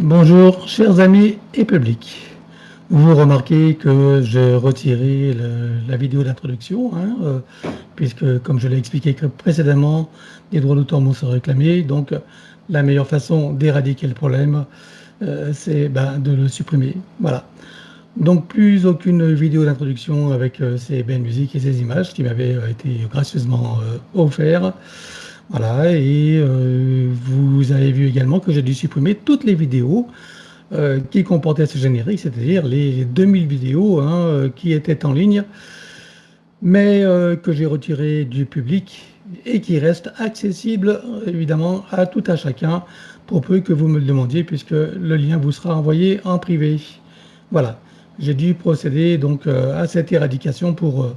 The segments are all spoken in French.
Bonjour, chers amis et public. Vous remarquez que j'ai retiré la vidéo d'introduction, hein, puisque, comme je l'ai expliqué précédemment, les droits d'auteur m'ont sont réclamés. Donc, la meilleure façon d'éradiquer le problème, c'est de le supprimer. Voilà. Donc, plus aucune vidéo d'introduction avec ces belles musiques et ces images qui m'avaient été gracieusement offertes. Voilà, et vous avez vu également que j'ai dû supprimer toutes les vidéos qui comportaient ce générique, c'est-à-dire les 2000 vidéos hein, qui étaient en ligne, mais que j'ai retirées du public et qui restent accessibles évidemment à tout à chacun, pour peu que vous me le demandiez, puisque le lien vous sera envoyé en privé. Voilà, j'ai dû procéder donc à cette éradication pour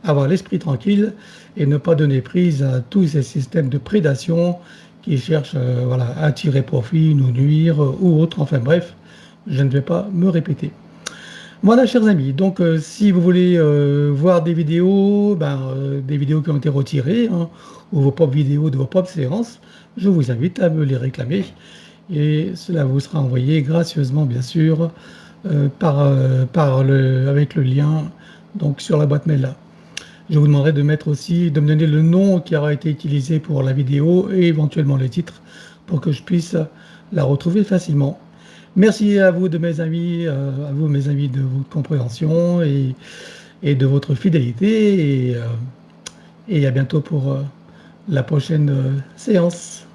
avoir l'esprit tranquille et ne pas donner prise à tous ces systèmes de prédation qui cherchent voilà, à tirer profit, nous nuire ou autre. Enfin bref, je ne vais pas me répéter. Voilà, chers amis, donc si vous voulez voir des vidéos qui ont été retirées, hein, ou vos propres vidéos de vos propres séances, je vous invite à me les réclamer et cela vous sera envoyé gracieusement, bien sûr, avec le lien donc sur la boîte mail là. Je vous demanderai de mettre aussi, de me donner le nom qui aura été utilisé pour la vidéo et éventuellement le titre pour que je puisse la retrouver facilement. Merci à vous de mes amis, à vous mes amis de votre compréhension et de votre fidélité et à bientôt pour la prochaine séance.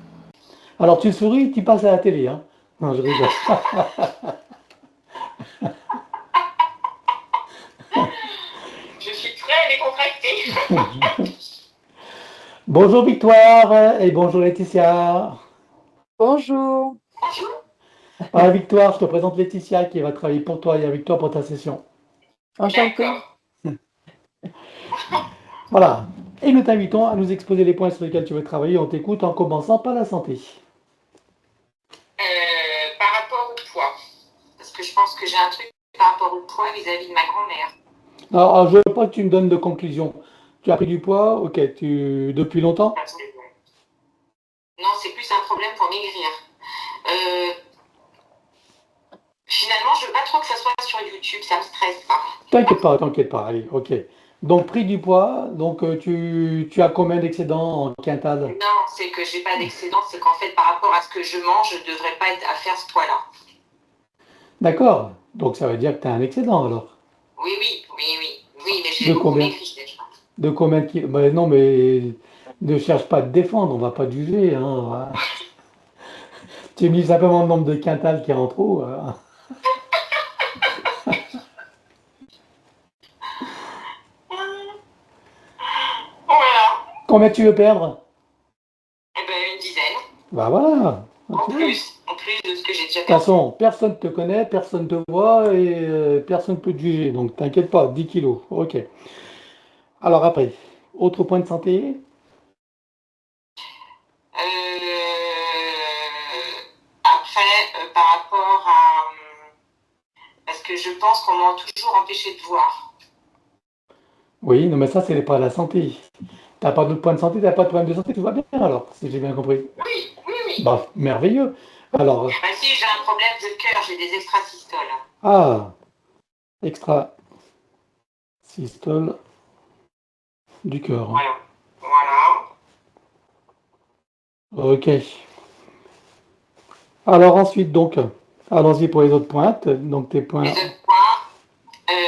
Alors tu souris, tu passes à la télé, hein? Non, je rigole. Je suis très décontractée. Bonjour Victoire et bonjour Laetitia. Bonjour. Ah, Victoire, je te présente Laetitia qui va travailler pour toi et avec toi pour ta session. Enchantée. Voilà. Et nous t'invitons à nous exposer les points sur lesquels tu veux travailler. On t'écoute en commençant par la santé. Par rapport au poids, parce que je pense que j'ai un truc par rapport au poids vis-à-vis de ma grand-mère. Alors, je veux pas que tu me donnes de conclusion. Tu as pris du poids, ok, depuis longtemps? Non, c'est plus un problème pour maigrir. Finalement, je veux pas trop que ça soit sur YouTube, ça me stresse pas. T'inquiète pas, allez, ok. Donc, pris du poids, donc tu as combien d'excédents en quintade? Non, c'est que j'ai pas d'excédent, c'est qu'en fait, par rapport à ce que je mange, je devrais pas être à faire ce poids-là. D'accord, donc ça veut dire que tu as un excédent alors. Oui, mais j'ai De beaucoup combien? maigri déjà. De combien de kilos? Ben non, mais ne cherche pas à te défendre, on va pas te juger. Hein. Tu mis simplement le nombre de quintales qui est en trop. Voilà. Combien tu veux perdre? Eh ben, une dizaine. Bah voilà. En plus de ce que j'ai déjà De toute perdu. façon, personne ne te connaît, personne ne te voit et personne ne peut te juger. Donc t'inquiète pas, 10 kilos. Ok. Alors après, autre point de santé? Après, par rapport à... Parce que je pense qu'on m'a toujours empêché de voir. Oui, non mais ça c'est pas la santé. T'as pas d'autres points de santé, t'as pas de problème de santé, tout va bien alors, si j'ai bien compris. Oui. Bah, merveilleux. Alors, Bah si, j'ai un problème de cœur, j'ai des extrasystoles. ah, extra systole du cœur. Voilà. Ok. Alors ensuite, donc, allons-y pour les autres points. Donc tes points. Les autres points,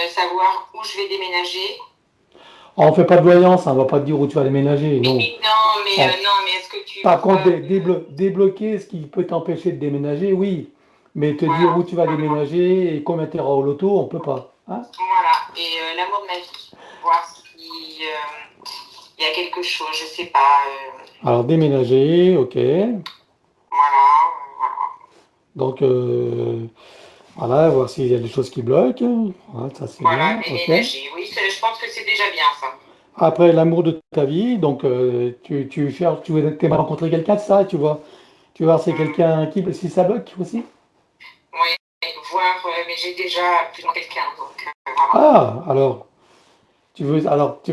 savoir où je vais déménager. Oh, on fait pas de voyance, hein, on va pas te dire où tu vas déménager. Non. Mais est-ce que tu... Par contre, débloquer ce qui peut t'empêcher de déménager, oui. Mais te dire où tu vas déménager et combien tu auras au loto, on peut pas. Hein? Voilà. Et l'amour de ma vie. Voir s'il y a quelque chose, je sais pas. Alors déménager, ok. Voilà. Donc voilà, voir s'il y a des choses qui bloquent. Voilà, ça c'est bien. Déménager. Oui, je pense que c'est déjà bien ça. Après l'amour de ta vie, donc tu cherches, tu aimerais rencontrer quelqu'un de ça, tu vois. Tu vas voir si c'est quelqu'un qui, si ça bloque aussi. Oui, voir, mais j'ai déjà plus dans quelqu'un, donc Ah, alors tu veux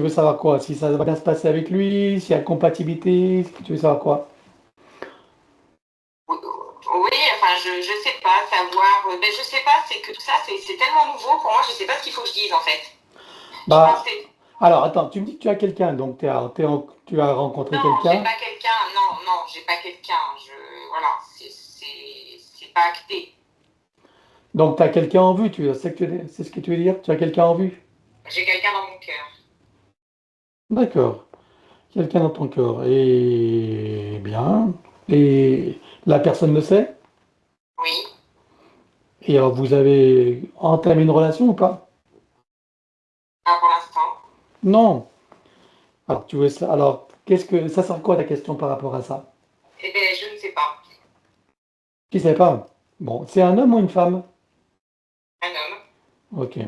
savoir quoi? Si ça va bien se passer avec lui, s'il y a compatibilité, tu veux savoir quoi? Oui, enfin, je sais pas. pas, savoir. Ben, je sais pas, c'est que tout ça, c'est tellement nouveau pour moi, je sais pas ce qu'il faut que je dise en fait. Je Bah, pensais. alors, attends, tu me dis que tu as quelqu'un, donc tu as rencontré Non, j'ai quelqu'un, pas quelqu'un. Non, non, j'ai pas quelqu'un. Voilà, c'est pas acté. donc tu as quelqu'un en vue, c'est ce que tu veux dire, tu as quelqu'un en vue. J'ai quelqu'un dans mon cœur. D'accord, quelqu'un dans ton cœur. Et bien, et la personne le sait, Oui, et alors vous avez entamé une relation ou pas? pas pour l'instant. Non. Alors, tu veux ça, alors, ça sert à quoi ta question par rapport à ça? Eh ben, je ne sais pas. Tu sais pas. Bon, c'est un homme ou une femme? Un homme. Ok.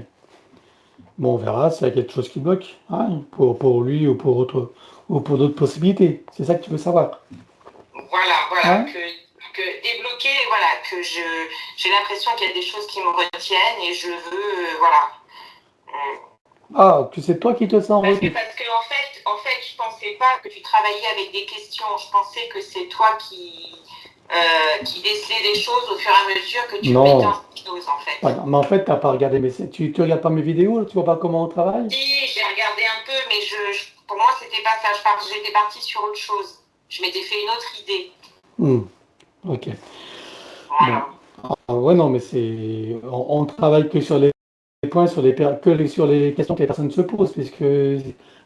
Bon, on verra s'il y a quelque chose qui bloque, hein, pour lui ou pour d'autres possibilités. C'est ça que tu veux savoir. Voilà, Hein? que débloquer, voilà, j'ai l'impression qu'il y a des choses qui me retiennent et je veux, voilà. Euh, Ah, que c'est toi qui te sens retenu. parce que en fait, je pensais pas que tu travaillais avec des questions. Je pensais que c'est toi qui décelais des choses au fur et à mesure que tu mettais Non. en chose, en fait. Voilà. Mais en fait, t'as pas regardé tu regardes pas mes vidéos, tu vois pas comment on travaille? Si, j'ai regardé un peu, mais pour moi, c'était pas ça. J'étais partie sur autre chose. Je m'étais fait une autre idée. Hmm, ok. Bon. Voilà. Ah, ouais, non, mais on travaille que sur les points, sur les questions que les personnes se posent, puisque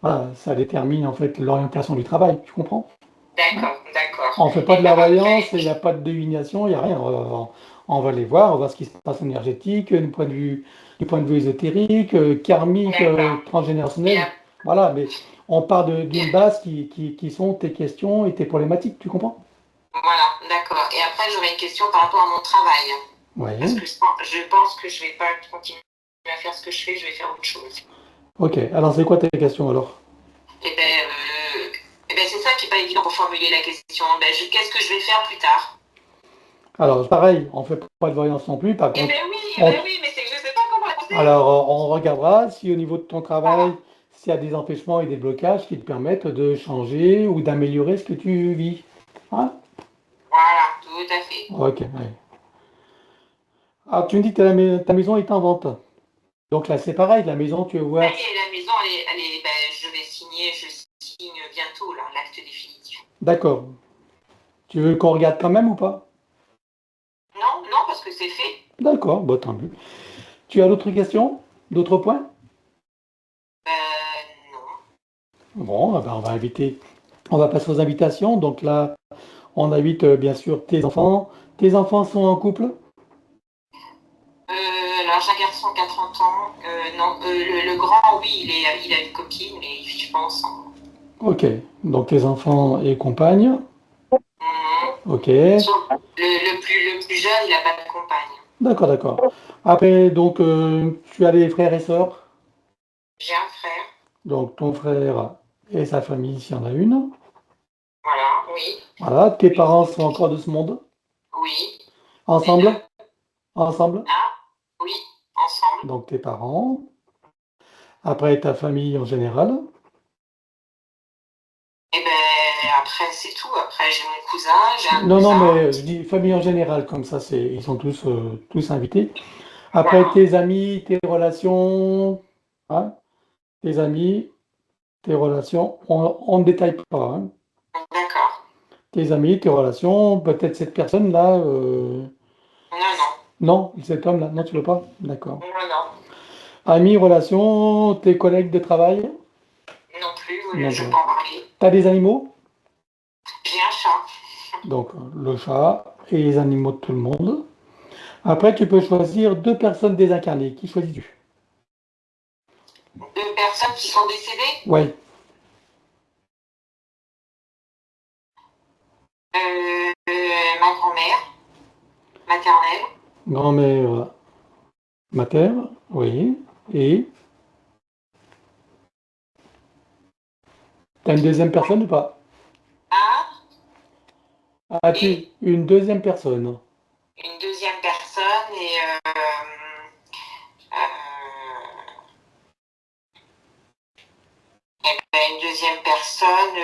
voilà, ça détermine en fait l'orientation du travail, tu comprends? Hein. D'accord, d'accord. On ne fait pas Et de la alors voyance, après, il n'y a pas de divination, il n'y a rien. On va les voir, on va voir ce qui se passe énergétique, du point de vue ésotérique, karmique, d'accord. Et, transgénérationnel. Voilà, mais on part d'une et- base qui sont tes questions et tes problématiques, tu comprends? voilà, d'accord. Et après, j'aurais une question par rapport à mon travail. Parce Oui. que je pense que je vais pas continuer à faire ce que je fais, je vais faire autre chose. Ok, alors c'est quoi tes questions alors? Et ben c'est ça qui n'est pas évident pour formuler la question. Ben, qu'est-ce que je vais faire plus tard? Alors pareil, on ne fait pas de voyance non plus, par contre, Eh on, ben oui, mais c'est que je ne sais pas comment la poser. alors on regardera si au niveau de ton travail, Voilà, s'il y a des empêchements et des blocages qui te permettent de changer ou d'améliorer ce que tu vis. Hein? voilà, tout à fait. Ok, ouais. Alors, tu me dis que ta maison est en vente. Donc là, c'est pareil, la maison, tu veux Ben, voir. et la maison, ben, je signe bientôt là, l'acte définitif. D'accord. Tu veux qu'on regarde quand même ou pas? Non, non, parce que c'est fait. D'accord, bon, tant mieux. Tu as d'autres questions? D'autres points? Non. Bon, eh ben, on va passer aux invitations. Donc là, on invite bien sûr tes enfants. Tes enfants sont en couple? Alors, j'ai un garçon qui a 30 ans. Non, le grand, oui, il a une copine, mais ils vivent pas ensemble. Ok. Donc tes enfants et compagne. Mhm. Ok. Le plus jeune, il n'a pas de compagne. D'accord, d'accord. Après, donc, tu as des frères et sœurs. J'ai un frère. Donc ton frère et sa famille, s'il y en a une. Voilà, oui. Voilà. Tes parents sont encore de ce monde. Oui, les Ensemble? deux. Ensemble? Ah, oui, ensemble. Donc tes parents. Après ta famille en général. Et ben après, c'est tout. Après, j'ai mon cousin, j'ai un Non, non, cousin. mais je dis famille en général, comme ça, ils sont tous invités. Après, Voilà. tes amis, tes relations, hein, tes amis, tes relations, on ne détaille pas. Hein. D'accord. Tes amis, tes relations, peut-être cette personne-là, Non, non. non, cet homme-là, non, tu veux pas? D'accord. Non, non. Amis, relations, tes collègues de travail, Non plus, non je plus. peux en parler. T'as des animaux? J'ai un chat. Donc, le chat et les animaux de tout le monde. Après, tu peux choisir deux personnes désincarnées. Qui choisis-tu? Deux personnes qui sont décédées. Oui. Ma grand-mère maternelle. Grand-mère materne, oui. Et t'as une deuxième personne ou pas? Un As-tu et une deuxième personne? une deuxième personne. Une deuxième personne,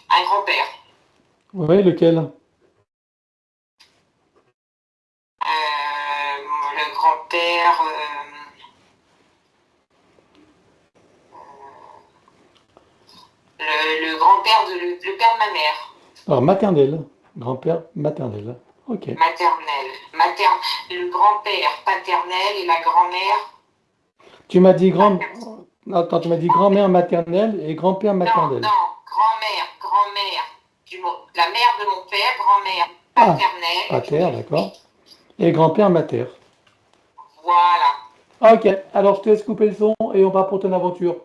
un grand-père. Oui, lequel? père, le grand-père le père de ma mère. Alors, maternel. Grand-père maternel. Ok. Maternelle. Le grand-père paternel et la grand-mère. Tu m'as dit Attends, tu m'as dit grand-mère maternelle et grand-père Non, maternel. grand-mère. La mère de mon père, grand-mère Ah, paternelle. pater, d'accord. Et grand-père mater. Voilà. Ok, alors je te laisse couper le son et on part pour ton aventure.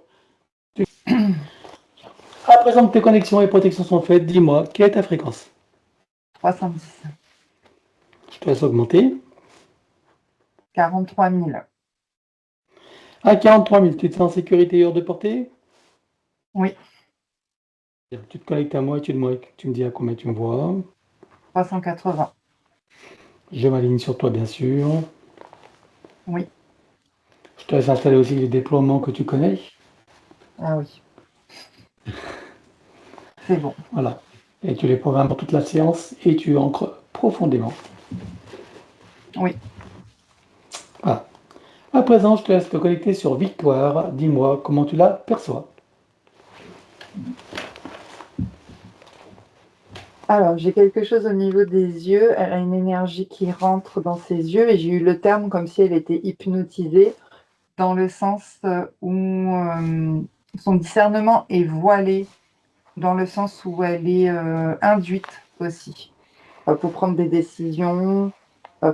À présent que tes connexions et protections sont faites, dis-moi, quelle est ta fréquence? 310. Je te laisse augmenter. 43 000. À 43 000, tu te sens en sécurité et hors de portée? Oui, Tu te connectes à moi et tu me dis à combien tu me vois. 380. Je m'aligne sur toi, bien sûr. Oui, Je te laisse installer aussi les déploiements que tu connais. ah oui. C'est bon. Voilà. Et tu les programmes pour toute la séance et tu ancres profondément. Oui. Voilà. À présent, je te laisse te connecter sur Victoire. Dis-moi comment tu la perçois. Alors, j'ai quelque chose au niveau des yeux. Elle a une énergie qui rentre dans ses yeux et j'ai eu le terme comme si elle était hypnotisée dans le sens où son discernement est voilé, dans le sens où elle est induite aussi pour prendre des décisions,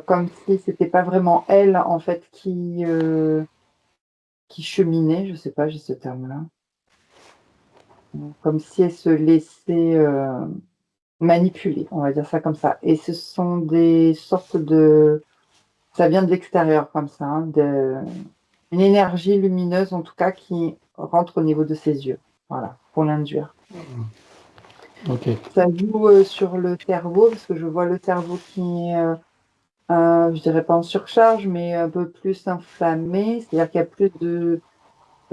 comme si c'était pas vraiment elle en fait qui cheminait, je sais pas, j'ai ce terme-là. Comme si elle se laissait manipuler, on va dire ça comme ça. Et ce sont des sortes de... Ça vient de l'extérieur comme ça, hein, une énergie lumineuse en tout cas qui rentre au niveau de ses yeux. Voilà, pour l'induire. Ok. Ça joue sur le cerveau, parce que je vois le cerveau qui est, je dirais pas en surcharge, mais un peu plus inflammé. C'est-à-dire qu'il y a plus de...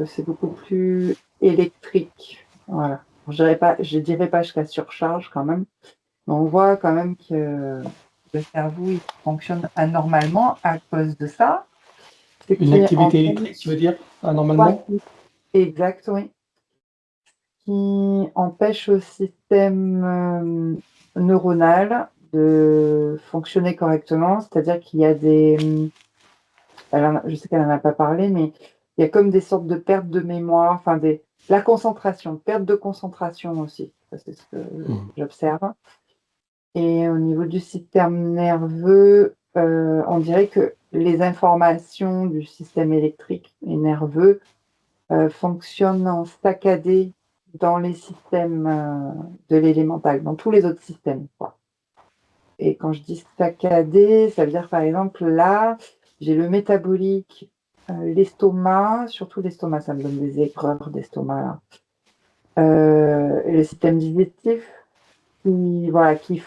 c'est beaucoup plus électrique. Voilà. Je dirais pas jusqu'à surcharge quand même. Mais on voit quand même que le cerveau il fonctionne anormalement à cause de ça. Ce Une qui activité électrique, tu veux dire, normalement? exact, oui. Qui empêche au système neuronal de fonctionner correctement. C'est-à-dire qu'il y a des... je sais qu'elle n'en a pas parlé, mais il y a comme des sortes de pertes de mémoire, enfin la concentration, perte de concentration aussi. Ça, c'est ce que j'observe. Et au niveau du système nerveux, on dirait que les informations du système électrique et nerveux fonctionnent en saccadé dans les systèmes de l'élémental, dans tous les autres systèmes, quoi. Et quand je dis saccadé, ça veut dire par exemple là, j'ai le métabolique, l'estomac, surtout l'estomac, ça me donne des aigreurs d'estomac là. Et le système digestif voilà, qui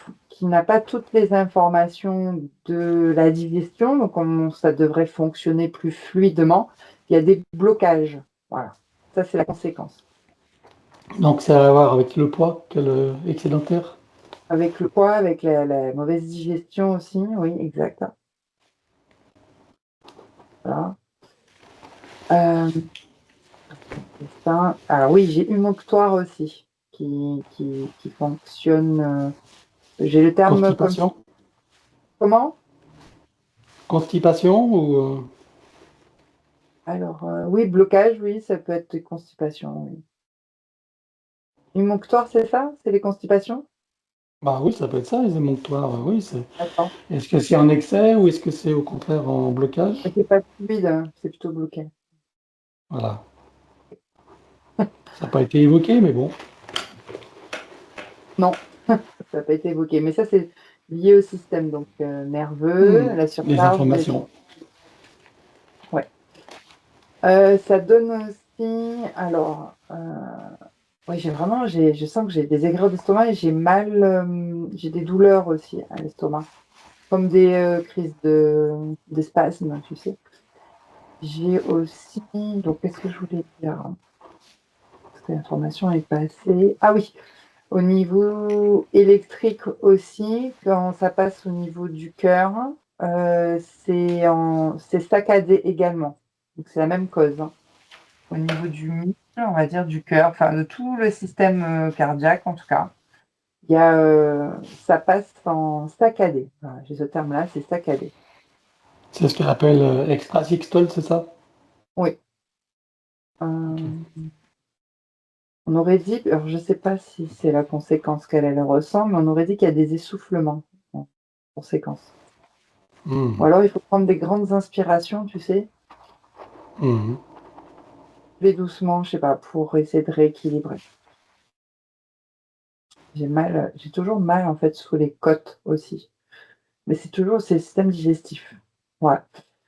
n'a pas toutes les informations de la digestion, donc ça devrait fonctionner plus fluidement. Il y a des blocages. Voilà, ça c'est la conséquence. Donc, ça a à voir avec le poids, excédentaire? Avec le poids, avec la mauvaise digestion aussi, oui, exact. Voilà. Ça. Alors oui, j'ai Humonctoire aussi qui fonctionne. J'ai le terme comme... Constipation? Comment? Constipation ou... Alors, oui, blocage, oui, ça peut être constipation, oui. Humonctoire, c'est ça? C'est les constipations? Bah oui, ça peut être ça, les émonctoires. Oui, c'est... D'accord. Est-ce que c'est en excès ou est-ce que c'est au contraire en blocage? C'est pas fluide, hein, c'est plutôt bloqué. Voilà. Ça n'a pas été évoqué, mais bon. Non, ça n'a pas été évoqué. Mais ça, c'est lié au système donc nerveux, la Les surcharge. informations. Ouais. Ça donne aussi, alors, oui, je sens que j'ai des aigreurs d'estomac et j'ai mal, j'ai des douleurs aussi à l'estomac, comme des crises de spasmes, tu sais. J'ai aussi, donc qu'est-ce que je voulais dire? Parce que l'information est passée. Ah oui, au niveau électrique aussi, quand ça passe au niveau du cœur, c'est saccadé également. Donc c'est la même cause, hein. Au niveau du muscle, on va dire du cœur, enfin de tout le système cardiaque en tout cas. Ça passe en saccadé. Voilà, j'ai ce terme-là, c'est saccadé. C'est ce qu'elle appelle extrasystole, c'est ça? Oui. Ok. On aurait dit, alors je sais pas si c'est la conséquence qu'elle ressent, mais on aurait dit qu'il y a des essoufflements en conséquence. Ou Mhm. alors il faut prendre des grandes inspirations, tu sais, Mhm. les doucement, je sais pas, pour essayer de rééquilibrer. J'ai toujours mal en fait sous les côtes aussi. Mais c'est le système digestif. Ouais.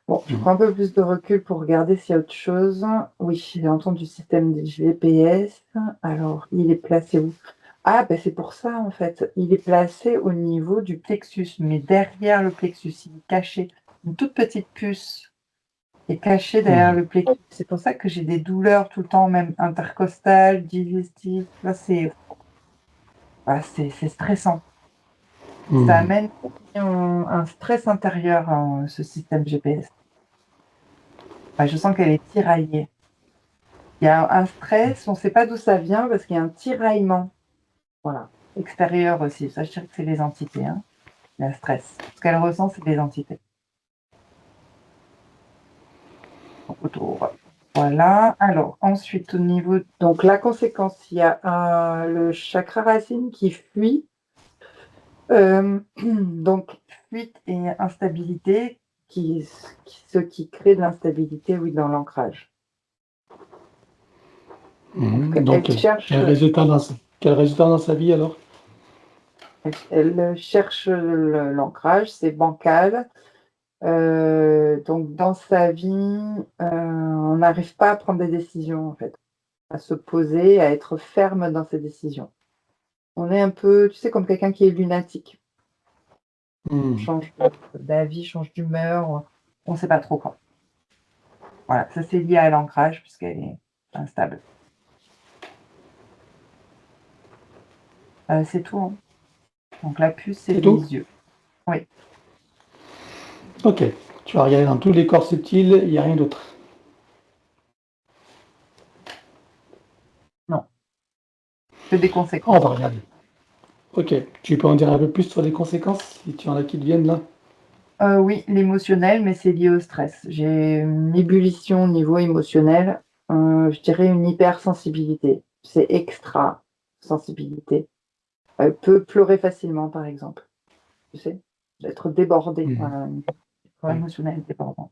Bon, je Mhm. prends un peu plus de recul pour regarder s'il y a autre chose. Oui, j'ai entendu système GPS. Alors, il est placé où? Ah, ben c'est pour ça en fait. Il est placé au niveau du plexus, mais derrière le plexus, il est caché. Une toute petite puce est cachée derrière Mhm. le plexus. C'est pour ça que j'ai des douleurs tout le temps, même intercostales, digestives. Là, c'est stressant. Ça Mhm. amène un stress intérieur, hein, ce système GPS. Ouais, je sens qu'elle est tiraillée. Il y a un stress, on ne sait pas d'où ça vient parce qu'il y a un tiraillement. Voilà. Extérieur aussi. Ça, je dirais que c'est les entités, hein. Il y a un stress. Ce qu'elle ressent, c'est des entités autour. Voilà. Alors, ensuite, au niveau. Donc, la conséquence, il y a le chakra racine qui fuit. Donc, fuite et instabilité, ce qui crée de l'instabilité, oui, dans l'ancrage. En tout cas, Mhm. elle Donc, cherche, quel résultat dans sa vie alors? elle cherche l'ancrage, c'est bancal. Donc, dans sa vie, on n'arrive pas à prendre des décisions, en fait, à se poser, à être ferme dans ses décisions. On est un peu, tu sais, comme quelqu'un qui est lunatique. On Mhm. change d'avis, change d'humeur, on ne sait pas trop quand. Voilà, ça c'est lié à l'ancrage puisqu'elle est instable. C'est tout, hein. Donc la puce, c'est C'est tout? les yeux. Oui, Ok. Tu vas regarder dans tous les corps subtils, il n'y a rien d'autre. non, que des On conséquences. va regarder. Ok. Tu peux en dire un peu plus sur les conséquences, si tu en as qui te viennent là? Oui, l'émotionnel, mais c'est lié au stress. J'ai une ébullition au niveau émotionnel, je dirais une hypersensibilité. C'est extra sensibilité. Elle peut pleurer facilement, par exemple, tu sais? Être débordée, Mhm. voilà, une Ouais. émotionnelle débordante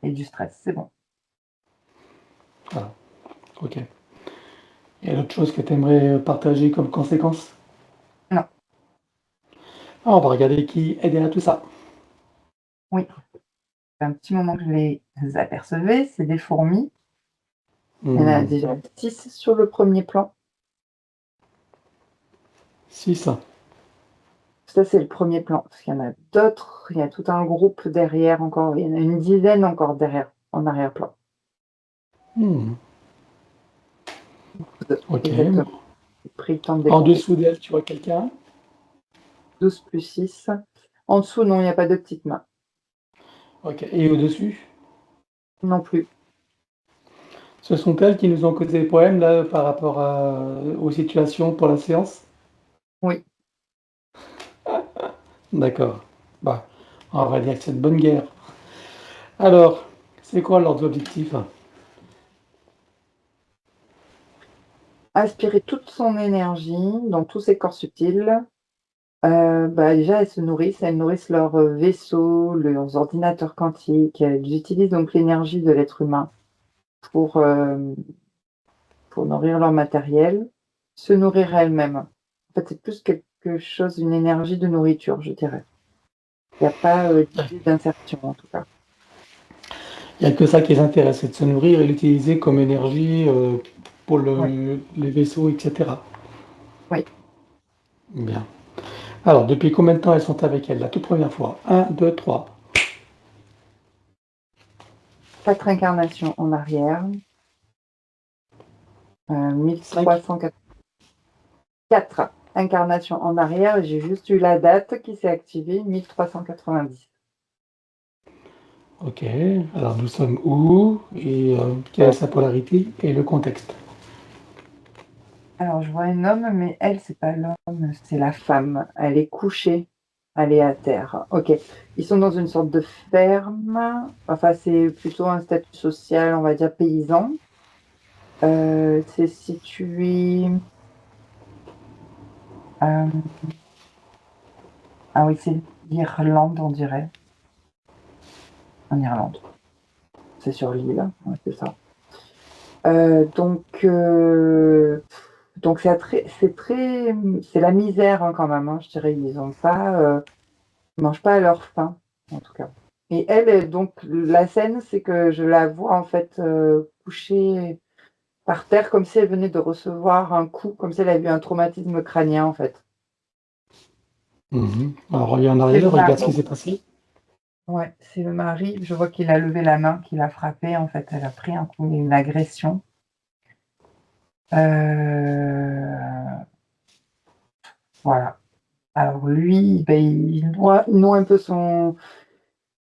et du stress, c'est bon. Voilà. Ok. Il y a d'autres choses que tu aimerais partager comme conséquences? Non, Ah, on va regarder qui est derrière tout ça. oui, ça fait un petit moment que je les apercevais, c'est des fourmis. Il y en a Hmm. déjà 6 sur le premier plan. 6. Ça, c'est le premier plan, parce qu'il y en a d'autres, il y a tout un groupe derrière encore, il y en a une dizaine encore derrière, en arrière-plan. Hmm. Ok. Exactement. J'ai pris le temps de les En compter. dessous d'elle, tu vois quelqu'un? 12 plus 6. En dessous, non, il n'y a pas de petites mains. Ok. Et au-dessus? Non plus. Ce sont elles qui nous ont causé des problèmes là par rapport aux situations pour la séance? Oui. D'accord. Bah, on va dire que c'est de bonne guerre. Alors, c'est quoi leurs objectifs? Aspirer toute son énergie dans tous ses corps subtils. Bah, déjà, elles nourrissent leurs vaisseaux, leurs ordinateurs quantiques. Elles utilisent donc l'énergie de l'être humain pour, euh, pour nourrir leur matériel, se nourrir elles-mêmes. En fait, c'est plus quelque chose, une énergie de nourriture, je dirais. Il n'y a pas d'idée d'insertion, en tout cas. Il n'y a que ça qui les intéresse, c'est de se nourrir et l'utiliser comme énergie pour Oui, les vaisseaux, etc. oui. Bien. Alors, depuis combien de temps elles sont avec elle? La toute première fois. Un, 2, 3. 4 incarnations en arrière, 5. 1304. incarnations en arrière. J'ai juste eu la date qui s'est activée, 1390. Ok, alors nous sommes où et quelle est sa polarité et le contexte? Alors, je vois un homme, mais elle, c'est pas l'homme, c'est la femme. Elle est couchée, elle est à terre. Ok. Ils sont dans une sorte de ferme. Enfin, c'est plutôt un statut social, on va dire paysan. C'est situé. euh, Ah oui, c'est l'Irlande, on dirait. En Irlande. C'est sur l'île, ouais, c'est ça. Donc c'est la misère hein, quand même. Hein, je dirais, ils mangent pas à leur faim, en tout cas. Et elle, donc la scène, c'est que je la vois en fait couchée par terre comme si elle venait de recevoir un coup, comme si elle avait eu un traumatisme crânien en fait. Mhm. Alors reviens en C'est le arrière, regarde ce mari. qui s'est passé. Ouais, c'est le mari. Je vois qu'il a levé la main, qu'il a frappé. En fait, elle a pris un coup, une agression. Voilà. Alors lui, ben, il noie un peu son,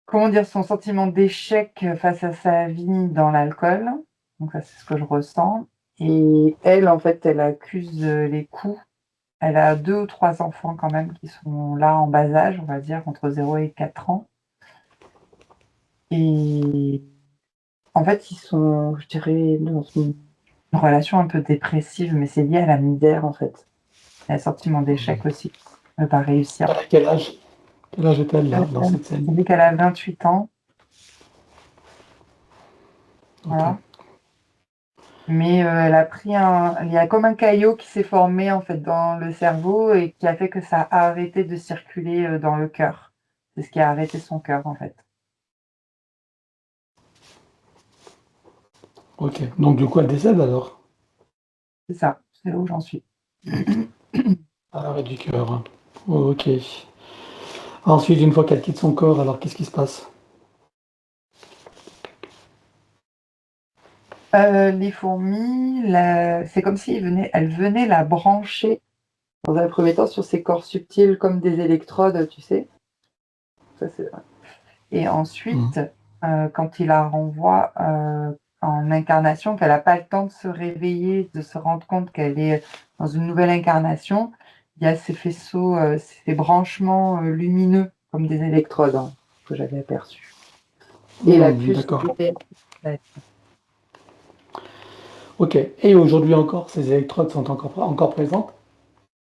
comment dire, son sentiment d'échec face à sa vie dans l'alcool. Donc ça, c'est ce que je ressens. Et elle, en fait, elle accuse les coups. Elle a 2 ou 3 enfants quand même qui sont là en bas âge, on va dire, entre 0 et 4 ans. Et en fait, ils sont, je dirais, dans une relation un peu dépressive, mais c'est lié à la misère, en fait. Il y a un sentiment d'échec aussi, ne pas réussir. À quel âge? Quel âge est-elle là, dans cette Elle scène? dit qu'elle a 28 ans, Ok. voilà. Mais elle a pris il y a comme un caillot qui s'est formé en fait dans le cerveau et qui a fait que ça a arrêté de circuler dans le cœur. C'est ce qui a arrêté son cœur en fait. Ok. Donc du coup, elle décède alors? C'est ça, c'est là où j'en suis. À l'arrêt du cœur, hein. Ok. Ensuite, une fois qu'elle quitte son corps, alors qu'est-ce qui se passe? Les fourmis, c'est comme si elle venait la brancher dans un premier temps sur ses corps subtils comme des électrodes, tu sais. Ça, c'est vrai. Et Mhm. ensuite, quand il la renvoie en incarnation, qu'elle n'a pas le temps de se réveiller, de se rendre compte qu'elle est dans une nouvelle incarnation, il y a ces faisceaux, ces branchements lumineux comme des électrodes hein, que j'avais aperçus. Et la puce D'accord. GPS. Ok. Et aujourd'hui encore, ces électrodes sont encore présentes?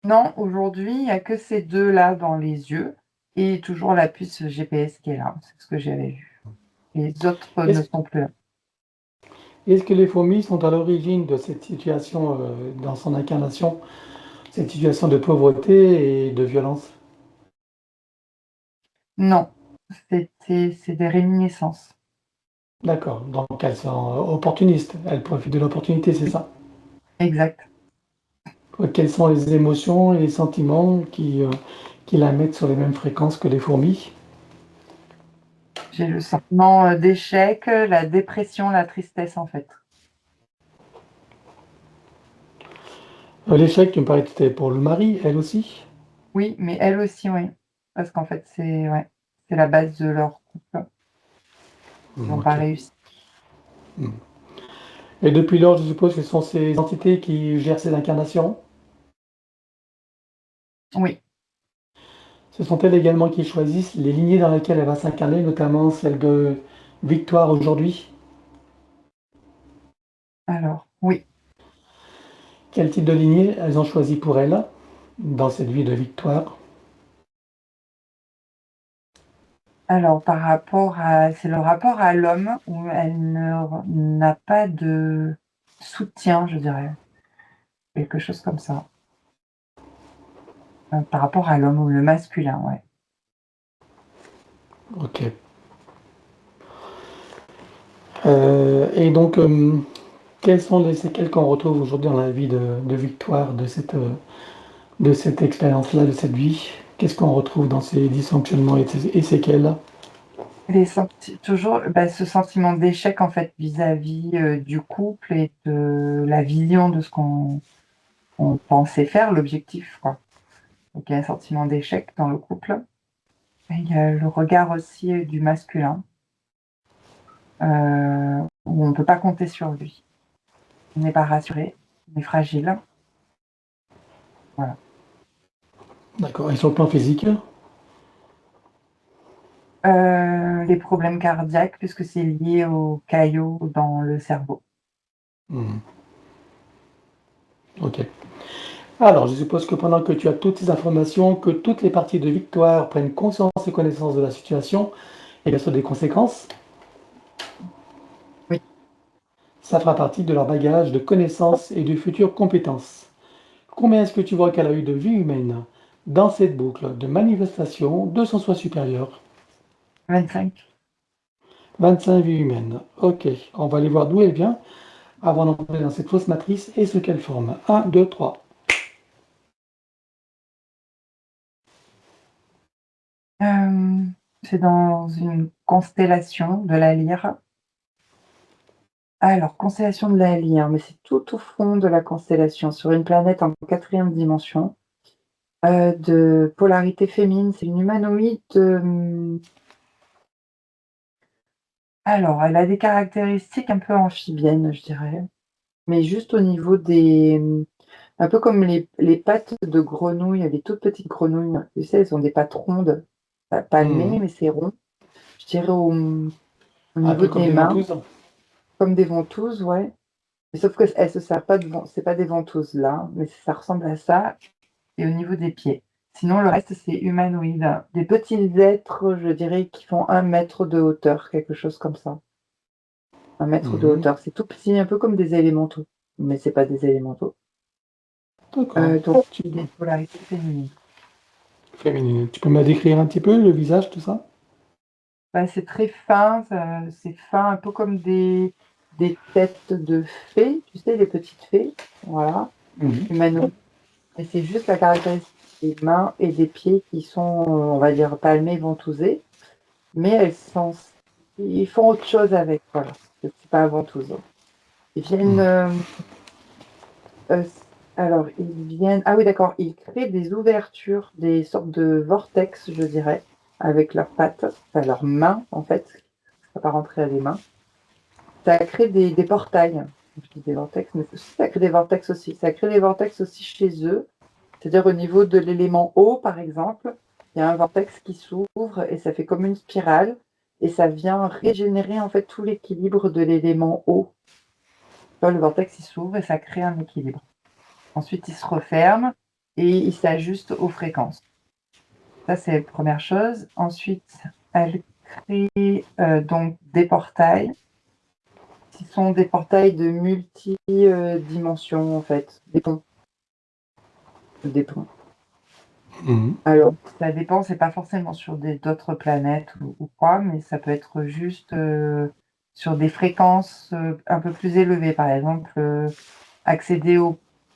Non, aujourd'hui, il n'y a que ces deux-là dans les yeux et toujours la puce GPS qui est là. C'est ce que j'avais vu. Les autres ne Est-ce, sont plus là. est-ce que les fourmis sont à l'origine de cette situation, dans son incarnation, cette situation de pauvreté et de violence? Non, c'est des réminiscences. D'accord. Donc elles sont opportunistes. Elles profitent de l'opportunité, c'est ça? Exact. Quelles sont les émotions et les sentiments qui la mettent sur les mêmes fréquences que les fourmis? J'ai le sentiment d'échec, la dépression, la tristesse en fait. L'échec, tu me parlais que c'était pour le mari, elle aussi? Oui, mais elle aussi, oui. Parce qu'en fait, ouais, c'est la base de leur couple. Ils n'ont pas Ok. réussi. Et depuis lors, je suppose que ce sont ces entités qui gèrent ces incarnations. Oui, Ce sont elles également qui choisissent les lignées dans lesquelles elle va s'incarner, notamment celle de Victoire aujourd'hui. alors, oui. Quel type de lignée elles ont choisi pour elle dans cette vie de Victoire? Alors, c'est le rapport à l'homme où n'a pas de soutien, je dirais. Quelque chose comme ça. Par rapport à l'homme ou le masculin, ouais. Ok. Et donc, quelles sont les séquelles qu'on retrouve aujourd'hui dans la vie de Victoire, de cette expérience-là, de cette vie? Qu'est-ce qu'on retrouve dans ces dysfonctionnements et séquelles-là? Toujours ce sentiment d'échec en fait vis-à-vis du couple et de la vision de ce qu'on pensait faire, l'objectif, quoi. Donc il y a un sentiment d'échec dans le couple. Et il y a le regard aussi du masculin, où on ne peut pas compter sur lui. On n'est pas rassuré, on est fragile. Voilà. D'accord. Et sur le plan physique? Les problèmes cardiaques, puisque c'est lié aux caillots dans le cerveau. Mhm. Ok. Alors, je suppose que pendant que tu as toutes ces informations, que toutes les parties de Victoire prennent conscience et connaissance de la situation et bien sûr des conséquences, Oui. ça fera partie de leur bagage de connaissances et de futures compétences. Combien est-ce que tu vois qu'elle a eu de vie humaine dans cette boucle de manifestation de son soi supérieur? 25. 25 vies humaines. Ok, on va aller voir d'où elle vient avant d'entrer dans cette fausse matrice et ce qu'elle forme. 1, 2, 3. C'est dans une constellation de la Lyre. Alors, constellation de la Lyre, mais c'est tout au fond de la constellation, sur une planète en 4e dimension, de polarité féminine. C'est une humanoïde. Alors, elle a des caractéristiques un peu amphibiennes, je dirais, mais juste au niveau des. Un peu comme les pattes de grenouille, les toutes petites grenouilles. Tu sais, elles ont des pattes rondes, pas palmées, Mhm. mais c'est rond. Je dirais au Un niveau peu comme des des mains, ventouses. comme des ventouses, ouais. Mais sauf qu'elles se servent pas de c'est pas des ventouses là, mais ça ressemble à ça. Et au niveau des pieds. Sinon, le reste, c'est humanoïde. Des petits êtres, je dirais, qui font 1 mètre de hauteur, quelque chose comme ça. 1 mètre de Mhm. hauteur. C'est tout petit, un peu comme des élémentaux. Mais c'est pas des élémentaux. D'accord. Donc, des polarités féminines. Féminine. Tu peux me décrire un petit peu le visage, tout ça? Bah, c'est très fin, c'est fin, un peu comme des têtes de fées, tu sais, les petites fées, voilà, Mhm. humanoïdes. Et c'est juste la caractéristique des mains et des pieds qui sont, on va dire, palmés, ventousés, mais ils font autre chose avec, voilà. C'est pas ventouse. Ils viennent, Mhm. alors, ah oui, d'accord, ils créent des ouvertures, des sortes de vortex, je dirais, avec leurs pattes, enfin leurs mains, en fait, ça va pas rentrer à des mains. Ça crée des portails. Je dis des vortex, mais ça crée des vortex aussi. Ça crée des vortex aussi chez eux. C'est-à-dire au niveau de l'élément eau, par exemple, il y a un vortex qui s'ouvre et ça fait comme une spirale et ça vient régénérer en fait tout l'équilibre de l'élément eau. Là, le vortex il s'ouvre et ça crée un équilibre. Ensuite, il se referme et il s'ajuste aux fréquences. Ça, c'est la première chose. Ensuite, elle crée donc des portails qui sont des portails de multi-dimensions, en fait, des ponts. Des ponts. Mhm. Alors, ça dépend, c'est pas forcément sur d'autres planètes ou quoi, mais ça peut être juste sur des fréquences un peu plus élevées. Par exemple, accéder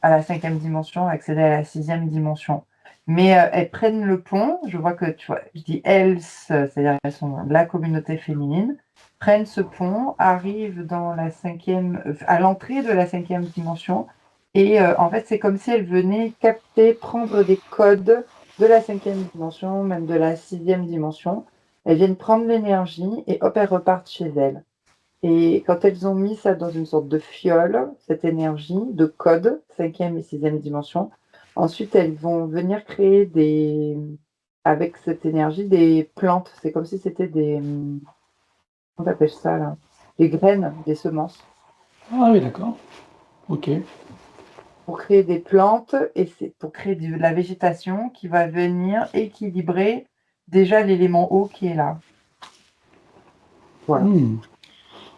à la 5e dimension, accéder à la 6e dimension. Mais elles prennent le pont, je vois que tu vois, je dis elles, c'est-à-dire elles sont de la communauté féminine, prennent ce pont, arrivent dans la 5e, à l'entrée de la 5e dimension, et en fait c'est comme si elles venaient capter, prendre des codes de la 5e dimension, même de la 6e dimension. Elles viennent prendre l'énergie et hop, elles repartent chez elles. Et quand elles ont mis ça dans une sorte de fiole, cette énergie de code, 5e et 6e dimension, ensuite elles vont venir créer avec cette énergie des plantes. C'est comme si c'était on appelle ça là, des graines, des semences, Ah oui, d'accord. Ok. pour créer des plantes et c'est pour créer de la végétation qui va venir équilibrer déjà l'élément eau qui est là. Voilà. Hmm.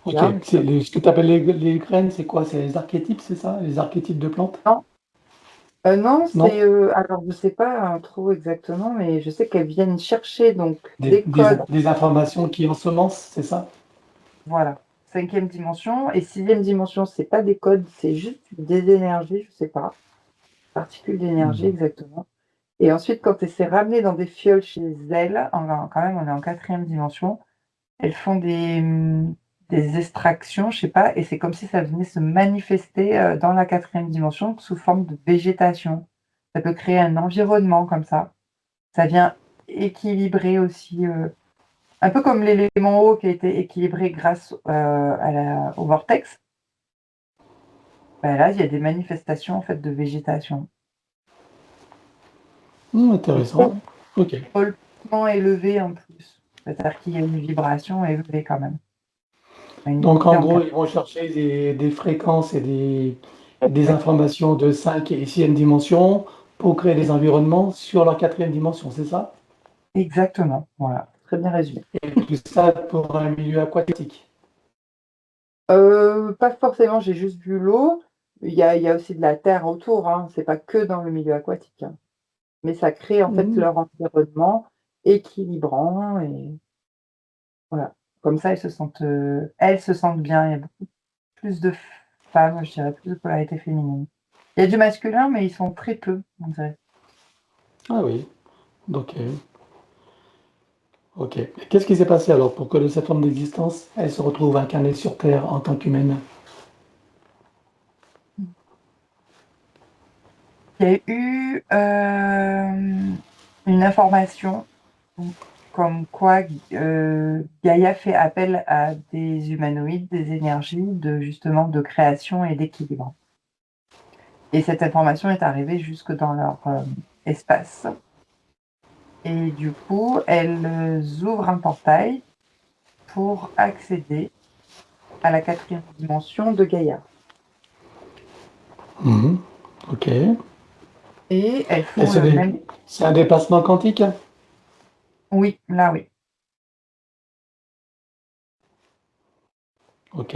Ok. Là, Ce que tu appelles les graines, c'est quoi? C'est les archétypes, c'est ça? Les archétypes de plantes? non, non, Non? c'est alors je sais pas trop exactement, mais je sais qu'elles viennent chercher donc Des, des des, codes, des informations qui ensemencent, c'est ça? voilà, 5e dimension et 6e dimension, c'est pas des codes, c'est juste des énergies, je sais pas, particules d'énergie Hmm. exactement. Et ensuite, quand c'est ramené dans des fioles chez elles, quand même, on est en 4e dimension, elles font des extractions, je sais pas, et c'est comme si ça venait se manifester dans la 4e dimension sous forme de végétation. Ça peut créer un environnement comme ça. Ça vient équilibrer aussi, un peu comme l'élément eau qui a été équilibré grâce au vortex. Ben là, il y a des manifestations en fait de végétation. Et Intéressant. Ok. complètement élevé en plus. C'est-à-dire qu'il y a une vibration élevée quand même. Une Donc, montée en en gros, cap. ils vont chercher des fréquences et des informations de 5 et 6e dimension pour créer des environnements sur leur 4e dimension, c'est ça? Exactement. Voilà. Très bien résumé. Et tout ça pour un milieu aquatique. Pas forcément, j'ai juste vu l'eau. Il y a aussi de la terre autour, hein. C'est pas que dans le milieu aquatique, hein. Mais ça crée en fait Mhm. leur environnement équilibrant et voilà. Comme ça, elles se sentent bien. Il y a beaucoup plus de femmes, je dirais, plus de polarité féminine. Il y a du masculin, mais ils sont très peu, on dirait. Ah oui. Donc, ok. Et qu'est-ce qui s'est passé alors pour que de cette forme d'existence, elle se retrouve incarnée sur Terre en tant qu'humaine? Il y a eu une information comme quoi Gaïa fait appel à des humanoïdes, des énergies justement de création et d'équilibre. Et cette information est arrivée jusque dans leur espace. Et du coup, elles ouvrent un portail pour accéder à la 4e dimension de Gaïa. Mhm. Ok. Et elles Et font le même. c'est un déplacement quantique? Oui, là oui. Ok.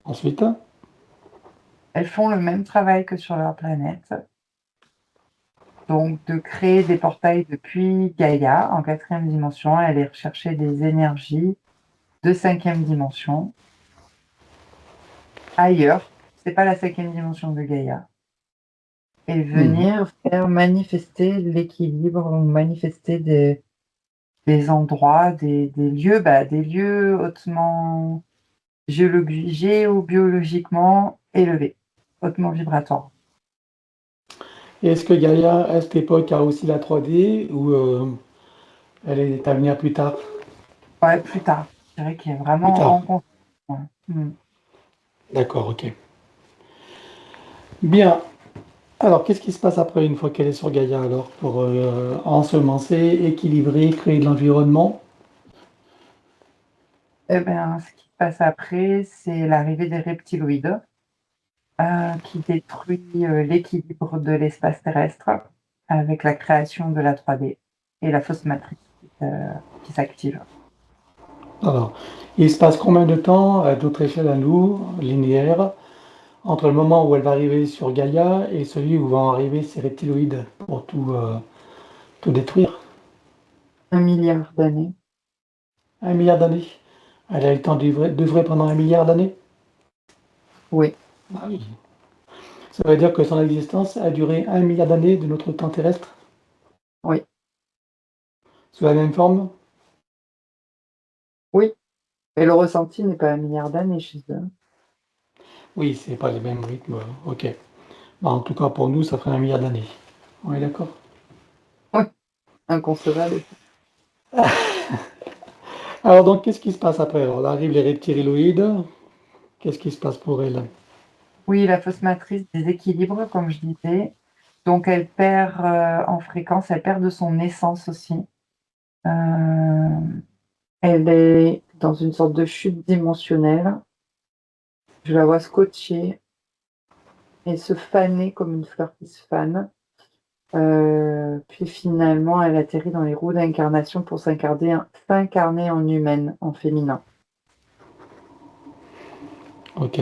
Ensuite? Elles font le même travail que sur leur planète. Donc, de créer des portails depuis Gaïa en 4e dimension, aller rechercher des énergies de 5e dimension ailleurs. C'est pas la 5e dimension de Gaïa. Et Mhm. venir faire manifester l'équilibre ou manifester des endroits, des lieux hautement géobiologiquement élevés, hautement vibratoires. Et est-ce que Gaïa, à cette époque, a aussi la 3D ou elle est à venir plus tard? Ouais, plus tard. Je dirais qu'il est Plus vraiment tard. en construction. D'accord, ok. Bien. Alors, qu'est-ce qui se passe après une fois qu'elle est sur Gaïa alors pour ensemencer, équilibrer, créer de l'environnement? Eh bien, ce qui se passe après, c'est l'arrivée des reptiloïdes qui détruit l'équilibre de l'espace terrestre avec la création de la 3D et la fausse matrice qui s'active. Alors, il se passe combien de temps à d'autres échelles à nous, linéaires, entre le moment où elle va arriver sur Gaïa et celui où vont arriver ces reptiloïdes pour tout détruire? 1 milliard d'années. 1 milliard d'années. Elle a eu le temps d'œuvrer pendant 1 milliard d'années? Oui, Ah oui. Ça veut dire que son existence a duré 1 milliard d'années de notre temps terrestre, oui, sous la même forme? oui. Et le ressenti n'est pas 1 milliard d'années chez eux. Oui, c'est pas les mêmes rythmes. Ok. Bah, en tout cas, pour nous, ça ferait 1 milliard d'années. On est d'accord? Oui, inconcevable. Alors, donc, qu'est-ce qui se passe après? Alors, là arrivent les reptiloïdes. Qu'est-ce qui se passe pour elles? Oui, la fausse matrice déséquilibre, comme je disais. Donc, elle perd en fréquence, elle perd de son essence aussi. Euh, Elle est dans une sorte de chute dimensionnelle. Je la vois scotchée et se faner comme une fleur qui se fane. Puis finalement, elle atterrit dans les roues d'incarnation pour s'incarner en humaine, en féminin. Ok.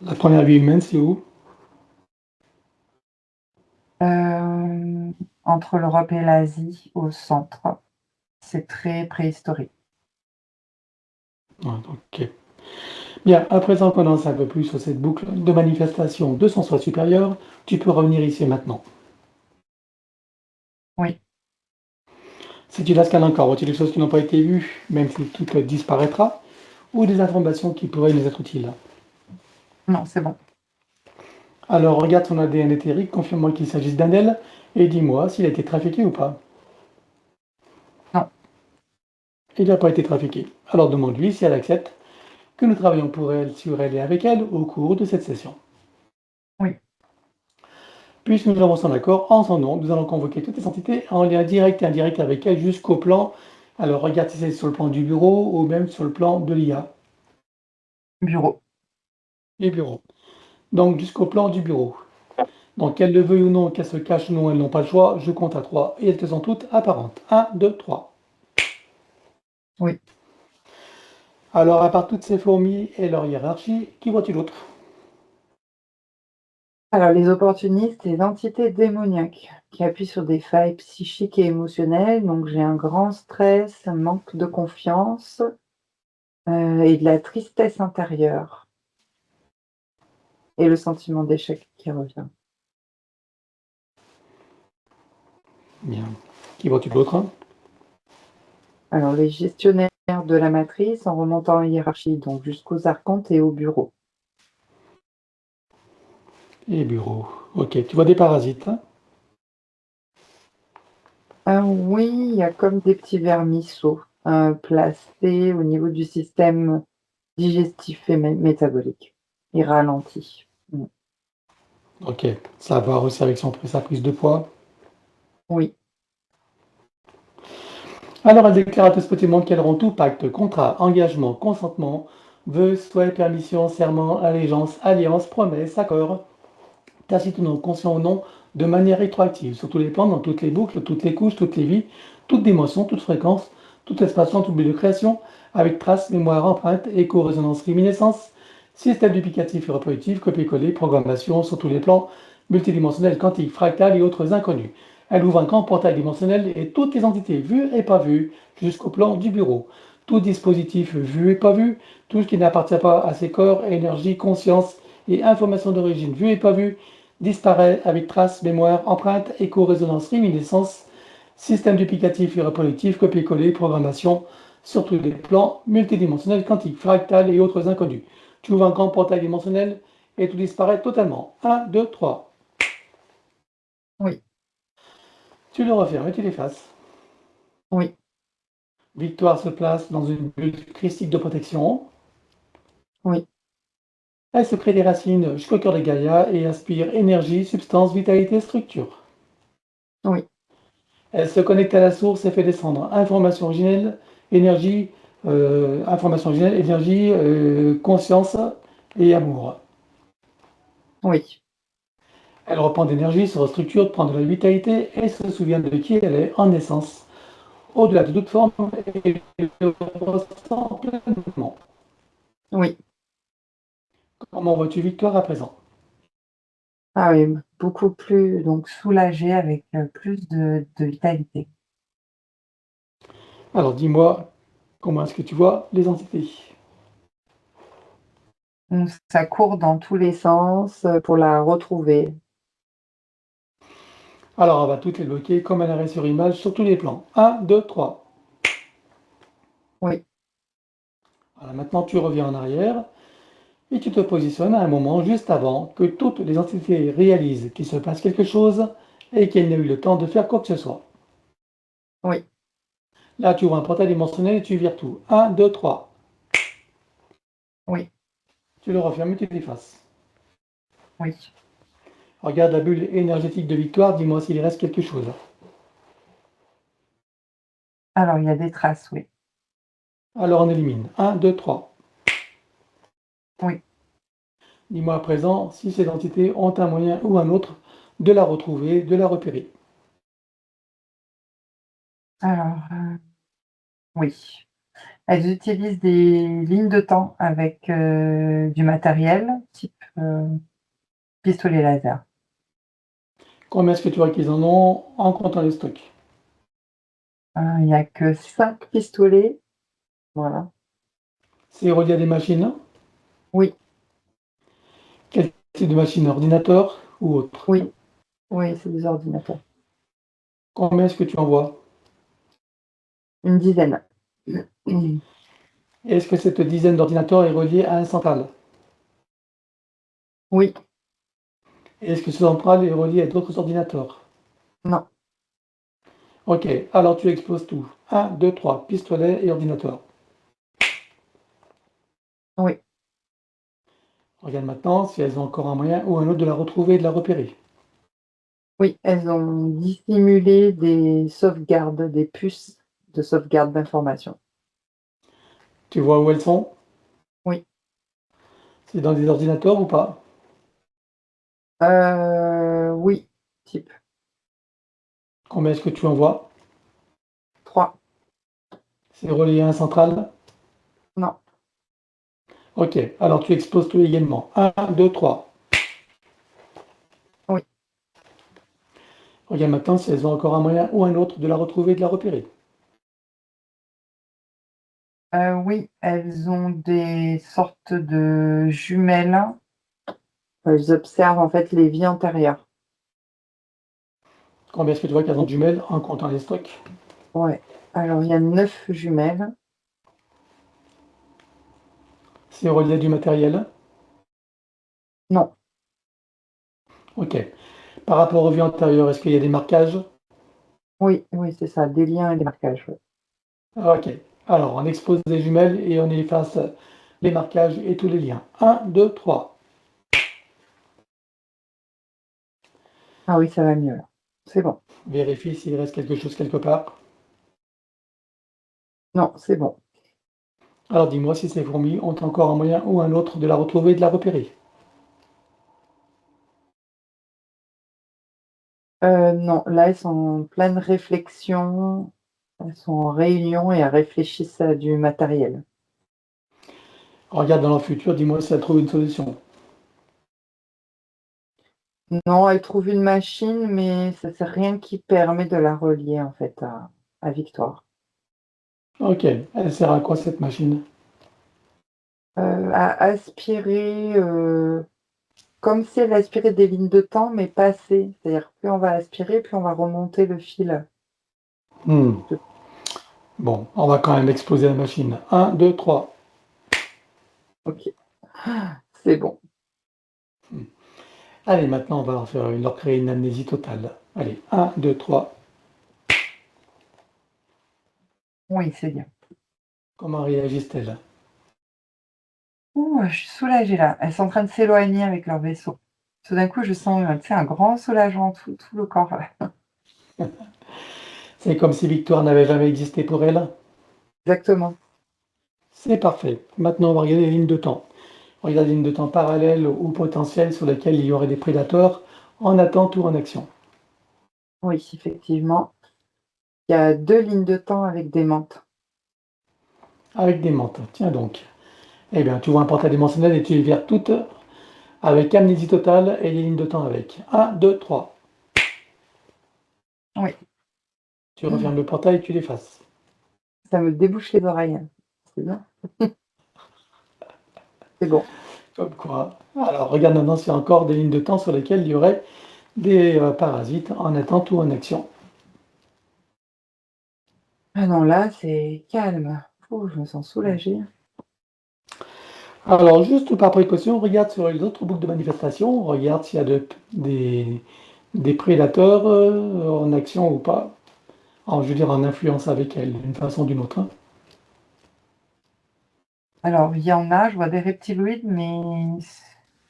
La première vie humaine, c'est où? Euh, Entre l'Europe et l'Asie, au centre. C'est très préhistorique. Ah, ok. Bien, à présent qu'on en sait un peu plus sur cette boucle de manifestation de son soi supérieur, tu peux revenir ici et maintenant. Oui, Si tu la scannes encore, y a-t-il des choses qui n'ont pas été vues, même si tout disparaîtra, ou des informations qui pourraient nous être utiles? non, c'est bon. Alors regarde son ADN éthérique, confirme-moi qu'il s'agisse d'un elle, et dis-moi s'il a été trafiqué ou pas. Non. Il n'a pas été trafiqué. Alors demande-lui si elle accepte que nous travaillons pour elle, sur elle et avec elle au cours de cette session. Oui. Puisque nous avons son accord, en son nom, nous allons convoquer toutes les entités en lien direct et indirect avec elle jusqu'au plan. Alors regarde si c'est sur le plan du bureau ou même sur le plan de l'IA. Bureau. Et bureau. Donc jusqu'au plan du bureau. Donc qu'elle le veuille ou non, qu'elle se cache ou non, elles n'ont pas le choix. Je compte à 3 et elles te sont toutes apparentes. 1, 2, 3. Oui. Alors à part toutes ces fourmis et leur hiérarchie, qui vois-tu d'autre? Alors, les opportunistes, les entités démoniaques qui appuient sur des failles psychiques et émotionnelles. Donc, j'ai un grand stress, un manque de confiance et de la tristesse intérieure. Et le sentiment d'échec qui revient. Bien. Qui vois-tu d'autre? Alors, les gestionnaires de la matrice en remontant en hiérarchie, donc jusqu'aux archontes et au bureau. Et bureau. Ok, tu vois des parasites, hein? Ah oui, il y a comme des petits vermisseaux placés au niveau du système digestif et métabolique. Il ralentit. Mm. Ok, ça va aussi avec sa prise de poids. Oui, Alors elle déclare à tout spotément qu'elle rend tout pacte, contrat, engagement, consentement, vœux, souhaits, permission, serment, allégeance, alliance, promesse, accord, tacite ou non, conscient ou non, de manière rétroactive, sur tous les plans, dans toutes les boucles, toutes les couches, toutes les vies, toutes dimensions, toutes fréquences, tout espace-temps, tout but de création, avec traces, mémoire, empreinte, écho, résonance, réminiscence, système duplicatif et reproductif, copier-coller, programmation sur tous les plans, multidimensionnels, quantiques, fractales et autres inconnus. Elle ouvre un grand portail dimensionnel et toutes les entités vues et pas vues jusqu'au plan du bureau. Tout dispositif vu et pas vu, tout ce qui n'appartient pas à ces corps, énergie, conscience et information d'origine vue et pas vue, disparaît avec traces, mémoire, empreinte, écho, résonance, réminiscence, système duplicatif et reproductif, copier-coller, programmation, sur tous les plans multidimensionnels, quantiques, fractales et autres inconnus. Tu ouvres un grand portail dimensionnel et tout disparaît totalement. 1, 2, 3. oui, Tu le refermes et tu l'effaces. oui, Victoire se place dans une bulle christique de protection. oui, Elle se crée des racines jusqu'au cœur de Gaïa et aspire énergie, substance, vitalité, structure. oui, Elle se connecte à la source et fait descendre information originelle, énergie, conscience et amour. oui. Elle reprend d'énergie, se restructure, prend de la vitalité et se souvient de qui elle est en essence, au-delà de toute forme, et le ressent pleinement. Oui. Comment vois-tu Victoire à présent? Ah oui, beaucoup plus donc soulagée avec, plus de vitalité. Alors dis-moi, comment est-ce que tu vois les entités? Donc ça court dans tous les sens, pour la retrouver. Alors on va toutes les bloquer comme un arrêt sur image sur tous les plans. 1, 2, 3. Oui, Voilà, maintenant tu reviens en arrière et tu te positionnes à un moment juste avant que toutes les entités réalisent qu'il se passe quelque chose et qu'elles n'aient eu le temps de faire quoi que ce soit. oui, Là, tu ouvres un portail dimensionnel et tu vires tout. 1, 2, 3. oui, Tu le refermes et tu l'effaces. oui. Regarde la bulle énergétique de Victoire, dis-moi s'il reste quelque chose. Alors il y a des traces, oui. Alors on élimine. 1, 2, 3. Oui. Dis-moi à présent si ces entités ont un moyen ou un autre de la retrouver, de la repérer. Alors, oui. Elles utilisent des lignes de temps avec, du matériel type, pistolet laser. Combien est-ce que tu vois qu'ils en ont en comptant les stocks? Il y a que 5 pistolets, voilà. C'est relié à des machines? Oui, Quel type de machine? Ordinateur ou autre? oui, oui, c'est des ordinateurs. Combien est-ce que tu en vois? Une dizaine. Est-ce que cette dizaine d'ordinateurs est reliée à un central? Oui, Et est-ce que ce central est relié à d'autres ordinateurs? Non. Ok, alors tu exposes tout. Un, 2, 3, pistolet et ordinateur. Oui. Regarde maintenant si elles ont encore un moyen ou un autre de la retrouver et de la repérer. Oui, elles ont dissimulé des sauvegardes, des puces de sauvegarde d'informations. Tu vois où elles sont? Oui. C'est dans des ordinateurs ou pas? Oui, type Combien est-ce que tu en vois? 3. C'est relié à un central? Non. Ok, alors tu exposes tout également. Un, 2, 3. Oui. Regarde maintenant si elles ont encore un moyen ou un autre de la retrouver et de la repérer. Oui, elles ont des sortes de jumelles. Elles observent en fait les vies antérieures. Combien est-ce que tu vois qu'elles ont de jumelles en comptant les stocks? Ouais. Alors, il y a 9 jumelles. C'est relié à du matériel? Non. Ok. Par rapport aux vues antérieures, est-ce qu'il y a des marquages? Oui, oui, c'est ça, des liens et des marquages. Ouais. Ok. Alors, on expose les jumelles et on efface les marquages et tous les liens. Un, 2, 3. Ah oui, ça va mieux là. C'est bon. Vérifie s'il reste quelque chose quelque part. Non, c'est bon. Alors dis-moi si ces fourmis ont encore un moyen ou un autre de la retrouver et de la repérer. Non, là, elles sont en pleine réflexion. Elles sont en réunion et elles réfléchissent à du matériel. Regarde dans le futur, dis-moi si elles trouvent une solution. Non, elles trouvent une machine, mais ça c'est rien qui permet de la relier en fait à Victoire. Ok. Elle sert à quoi cette machine? À aspirer, comme si elle aspirait des lignes de temps, mais pas assez. C'est-à-dire plus on va aspirer, plus on va remonter le fil. Hmm. De- Bon, on va quand même exposer la machine. Un, 2, 3. Ok, c'est bon. Allez, maintenant on va leur créer une amnésie totale. Allez, un, 2, 3. Oui, c'est bien. Comment réagissent-elles? Ouh, je suis soulagée là. Elles sont en train de s'éloigner avec leur vaisseau. Tout d'un coup, je sens, tu sais, un grand soulagement, tout le corps. C'est comme si Victoire n'avait jamais existé pour elle. Exactement. C'est parfait. Maintenant on va regarder les lignes de temps. Regarde les lignes de temps parallèles ou potentielles sur lesquelles il y aurait des prédateurs en attente ou en action. Oui, effectivement. Il y a 2 lignes de temps avec des mantes. Avec des mantes. Tiens donc. Eh bien, tu vois un portail dimensionnel et tu les vires toutes avec amnésie totale et les lignes de temps avec. Un, 2, 3. Oui, Tu refermes le portail et tu l'effaces. ça me débouche les oreilles. C'est bien. C'est bon. Comme quoi. Alors, regarde maintenant s'il y a encore des lignes de temps sur lesquelles il y aurait des parasites en attente ou en action. Ah non, là, c'est calme. Ouh, je me sens soulagée. Alors, juste par précaution, regarde sur les autres boucles de manifestation, regarde s'il y a des prédateurs en action ou pas. Je veux dire, en influence avec elles, d'une façon ou d'une autre, hein. Alors, il y en a, je vois des reptiloïdes, mais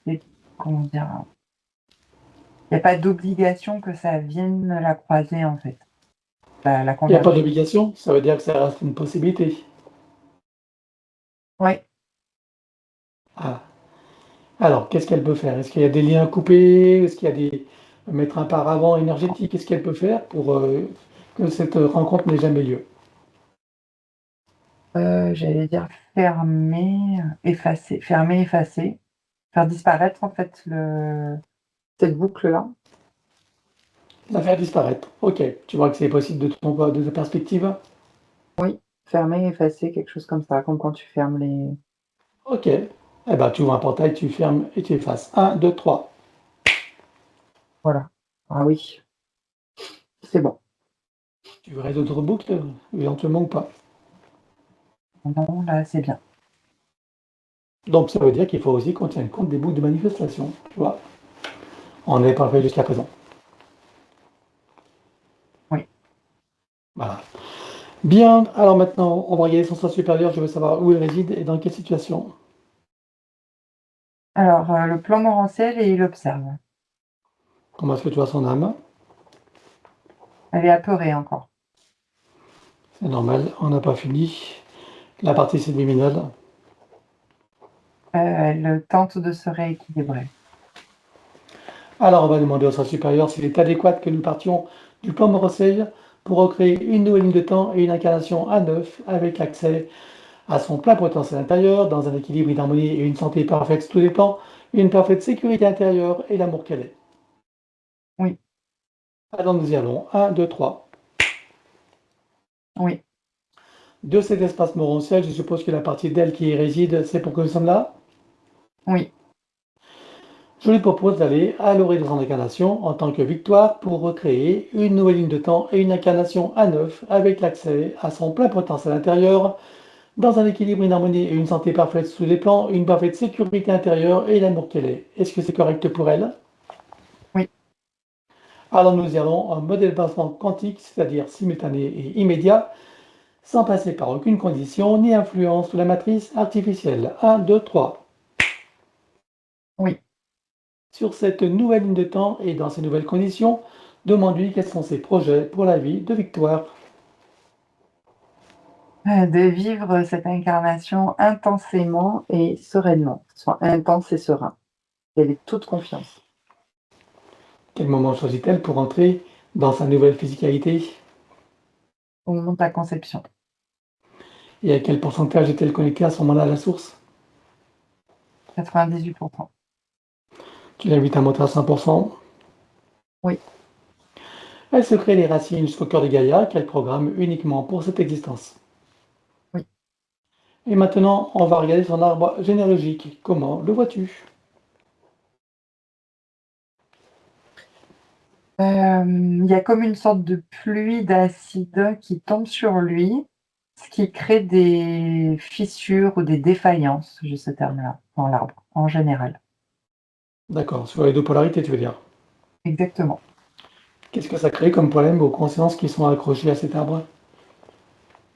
c'est comment dire? Il y a pas d'obligation que ça vienne la croiser, en fait, la Il n'y a pas converger. d'obligation, ça veut dire que ça reste une possibilité. Ouais, Ah. Alors, qu'est-ce qu'elle peut faire? Est-ce qu'il y a des liens coupés? Est-ce qu'il y a des mettre un paravent énergétique? Qu'est-ce qu'elle peut faire pour que cette rencontre n'ait jamais lieu? j'allais dire fermer, effacer, faire disparaître, en fait, le cette boucle-là. La faire disparaître. Ok, tu vois que c'est possible de ta perspective? Oui, fermer, effacer, quelque chose comme ça, comme quand tu fermes les Ok. Eh ben, tu ouvres un portail, tu fermes et tu effaces. Un, 2, 3. voilà. Ah oui, c'est bon. Tu verrais d'autres boucles, éventuellement ou pas. Non, là, c'est bien. Donc, ça veut dire qu'il faut aussi qu'on tienne compte des boucles de manifestation, tu vois. On est parfait jusqu'à présent. Oui. Voilà. Bien, alors maintenant, on va regarder son soi supérieur. Je veux savoir où il réside et dans quelle situation. Alors, le plan morantiel et il observe. Comment est-ce que tu vois son âme? Elle est apeurée encore. C'est normal, on n'a pas fini. La partie subliminale. Elle tente de se rééquilibrer. Alors, on va demander au soi supérieur s'il est adéquat que nous partions du plan Moroseuil pour recréer une nouvelle ligne de temps et une incarnation à neuf avec l'accès à son plein potentiel intérieur, dans un équilibre, une harmonie et une santé parfaite sur tous les plans, une parfaite sécurité intérieure et l'amour qu'elle est. Oui, Alors nous y allons. 1, 2, 3. oui, De cet espace morantiel, je suppose que la partie d'elle qui y réside, c'est pour que nous sommes là. oui. Je lui propose d'aller à l'orée de son incarnation en tant que victoire pour recréer une nouvelle ligne de temps et une incarnation à neuf avec l'accès à son plein potentiel intérieur, dans un équilibre, une harmonie et une santé parfaite sous les plans, une parfaite sécurité intérieure et l'amour qu'elle est. Est-ce que c'est correct pour elle? Oui. Alors nous y allons en mode déplacement quantique, c'est-à-dire simultané et immédiat, sans passer par aucune condition ni influence sous la matrice artificielle. 1, 2, 3. Oui. Sur cette nouvelle ligne de temps et dans ces nouvelles conditions, demande-lui quels sont ses projets pour la vie de Victoire. De vivre cette incarnation intensément et sereinement, soit intense et serein. Elle est toute confiance. Quel moment choisit-elle pour entrer dans sa nouvelle physicalité? Au moment de la conception, Et à quel pourcentage est-elle connectée à ce moment-là à la source? 98%. Tu l'invites à monter à 100%. Oui. Elle se crée les racines jusqu'au cœur de Gaïa qu'elle programme uniquement pour cette existence. Oui. Et maintenant, on va regarder son arbre généalogique. Comment le vois-tu? Il y a comme une sorte de pluie d'acide qui tombe sur lui, ce qui crée des fissures ou des défaillances, j'ai ce terme-là, dans l'arbre, en général. D'accord, sur les deux polarités, tu veux dire. Exactement. Qu'est-ce que ça crée comme problème aux consciences qui sont accrochées à cet arbre?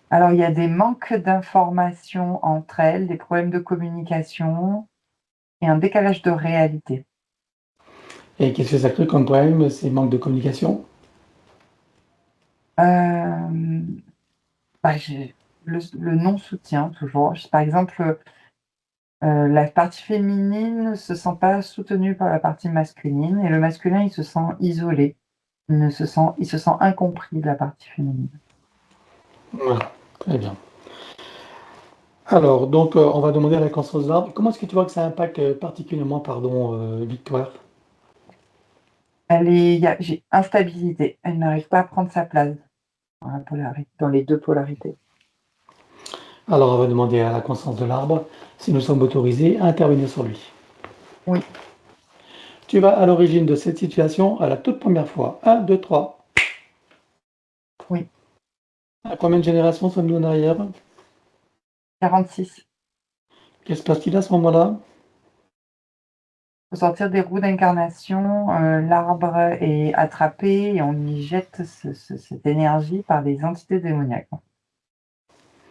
Alors, il y a des manques d'informations entre elles, des problèmes de communication et un décalage de réalité. Et qu'est-ce que ça crée comme problème, ces manques de communication? Hem, j'ai le non-soutien toujours. Par exemple, la partie féminine ne se sent pas soutenue par la partie masculine et le masculin, il se sent isolé. Il se sent incompris de la partie féminine. Voilà, très bien. Alors, donc, on va demander à la conscience de l'arbre. Comment est-ce que tu vois que ça impacte particulièrement, pardon, Victoire? Elle est il y a j'ai instabilité, elle n'arrive pas à prendre sa place dans les 2 polarités. Alors, on va demander à la conscience de l'arbre si nous sommes autorisés à intervenir sur lui. Oui, Tu vas à l'origine de cette situation à la toute première fois. 1, 2, 3. oui, À combien de générations sommes-nous en arrière? 46. Qu'est-ce qui se passe-t-il à ce moment-là? Faut sortir des roues d'incarnation, l'arbre est attrapé et on y jette cette énergie par des entités démoniaques.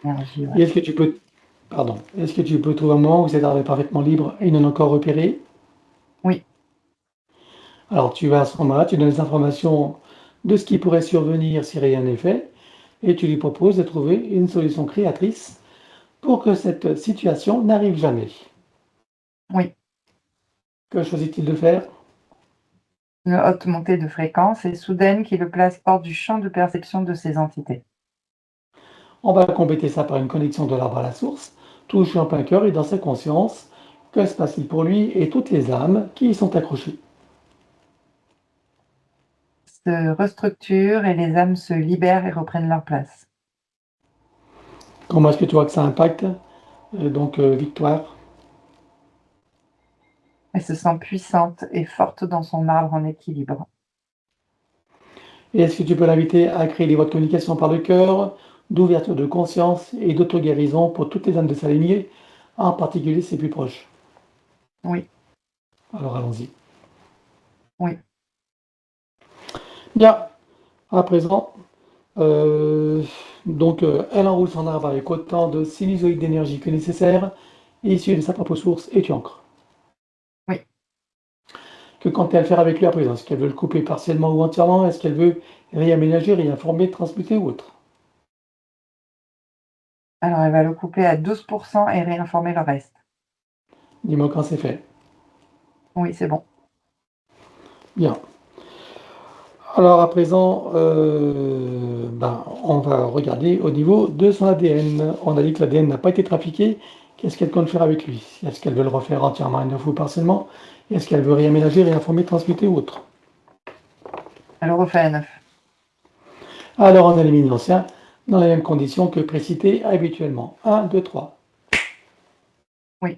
Énergie, ouais. Et est-ce que tu peux, pardon, est-ce que tu peux trouver un moment où cet arbre est parfaitement libre et non encore repéré? Oui, Alors, tu vas à ce moment-là, tu donnes les informations de ce qui pourrait survenir si rien n'est fait, et tu lui proposes de trouver une solution créatrice pour que cette situation n'arrive jamais. oui. Que choisit-il de faire? Une haute montée de fréquence et soudaine qui le place hors du champ de perception de ces entités. On va compléter ça par une connexion de l'arbre à la source, touché en plein cœur et dans sa conscience. Que se passe-t-il pour lui et toutes les âmes qui y sont accrochées? Se restructure et les âmes se libèrent et reprennent leur place. Comment est-ce que tu vois que ça impacte Victoire? Elle se sent puissante et forte dans son arbre en équilibre. Et est-ce que tu peux l'inviter à créer des voies de communication par le cœur, d'ouverture de conscience et d'auto-guérison pour toutes les âmes de sa lignée, en particulier ses plus proches? Oui. Alors allons-y. Oui. Bien, à présent, euh, elle enroule son arbre avec autant de sinusoïdes d'énergie que nécessaire, issus de sa propre source, et tu ancres. Oui. Que compte-t-elle faire avec lui à présent? Est-ce qu'elle veut le couper partiellement ou entièrement? Est-ce qu'elle veut réaménager, réinformer, transmuter ou autre? Alors, elle va le couper à 12% et réinformer le reste. Dis-moi quand c'est fait. Oui, c'est bon. Bien. Alors à présent, on va regarder au niveau de son ADN. On a dit que l'ADN n'a pas été trafiqué. Qu'est-ce qu'elle compte faire avec lui? Est-ce qu'elle veut le refaire entièrement une fois ou partiellement? Est-ce qu'elle veut réaménager, réinformer, transmuter ou autre? Elle le refait à neuf. Alors on élimine l'ancien dans les mêmes conditions que précité habituellement. 1, 2, 3. Oui.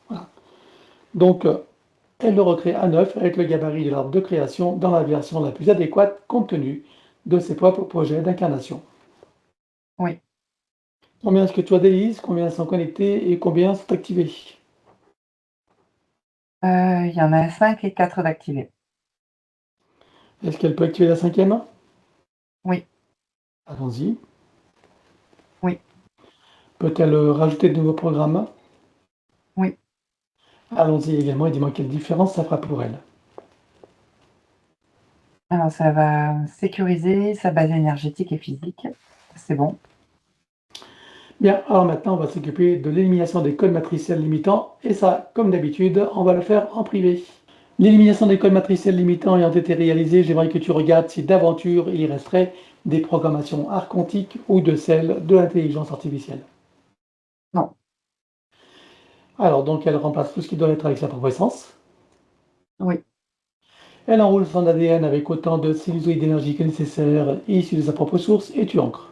Voilà. Donc elle le recrée à neuf avec le gabarit de l'arbre de création dans la version la plus adéquate compte tenu de ses propres projets d'incarnation. Oui. Combien est-ce que tu as d'hélices? Combien sont connectés et combien sont activés? Il y en a 5 et 4 d'activés. Est-ce qu'elle peut activer la cinquième? Oui. Allons-y. Oui. Peut-elle rajouter de nouveaux programmes? Oui. Allons-y également et dis-moi quelle différence ça fera pour elle. Alors, ça va sécuriser sa base énergétique et physique. C'est bon. Bien, alors maintenant on va s'occuper de l'élimination des codes matriciels limitants et ça, comme d'habitude, on va le faire en privé. L'élimination des codes matriciels limitants ayant été réalisée, j'aimerais que tu regardes si d'aventure il y resterait des programmations archontiques ou de celles de l'intelligence artificielle. Non. Alors donc elle remplace tout ce qui doit être avec sa propre essence. Oui. Elle enroule son ADN avec autant de sinusoïdes d'énergie que nécessaire issus de sa propre source et tu ancres.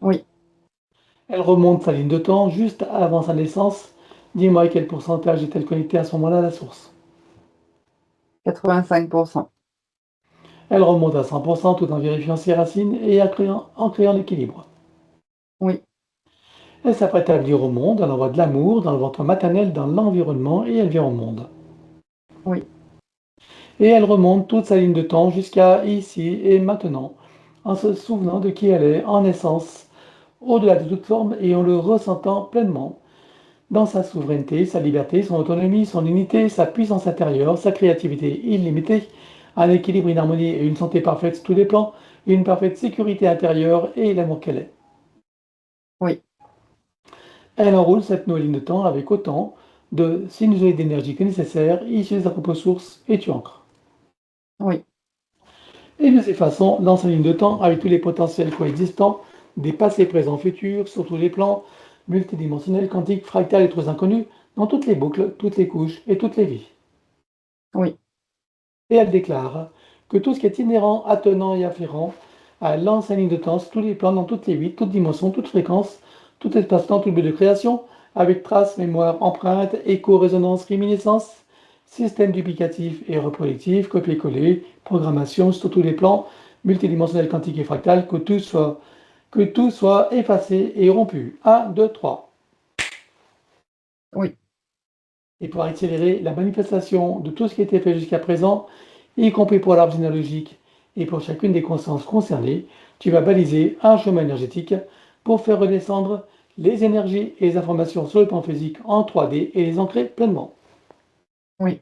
Oui. Elle remonte sa ligne de temps juste avant sa naissance. Dis-moi quel pourcentage est-elle connectée à ce moment-là à la source. 85%. Elle remonte à 100% tout en vérifiant ses racines et en créant l'équilibre. Oui. Elle s'apprête à venir au monde, elle envoie de l'amour dans le ventre maternel, dans l'environnement et elle vient au monde. Oui. Et elle remonte toute sa ligne de temps jusqu'à ici et maintenant, en se souvenant de qui elle est en essence, au-delà de toute forme et en le ressentant pleinement, dans sa souveraineté, sa liberté, son autonomie, son unité, sa puissance intérieure, sa créativité illimitée, un équilibre, une harmonie et une santé parfaite sur tous les plans, une parfaite sécurité intérieure et l'amour qu'elle est. Oui. Elle enroule cette nouvelle ligne de temps avec autant de sinusoïdes d'énergie que nécessaire, issus de sa propre source, et tu ancres. Oui. Et de ces façons, dans sa ligne de temps, avec tous les potentiels coexistants, des passés, présents, futurs, sur tous les plans, multidimensionnels, quantiques, fractales et autres inconnus, dans toutes les boucles, toutes les couches et toutes les vies. Oui. Et elle déclare que tout ce qui est inhérent, attenant et afférent à l'enseigne de temps, tous les plans, dans toutes les vies, toutes dimensions, toutes fréquences, tout espace-temps, tout but de création, avec traces, mémoire, empreinte, écho, résonance, réminiscence, système duplicatif et reproductif, copier-coller, programmation sur tous les plans, multidimensionnel, quantique et fractal, que tout soit effacé et rompu. 1, 2, 3. Oui. Et pour accélérer la manifestation de tout ce qui a été fait jusqu'à présent, y compris pour l'arbre généalogique et pour chacune des consciences concernées, tu vas baliser un chemin énergétique pour faire redescendre les énergies et les informations sur le plan physique en 3D et les ancrer pleinement. Oui.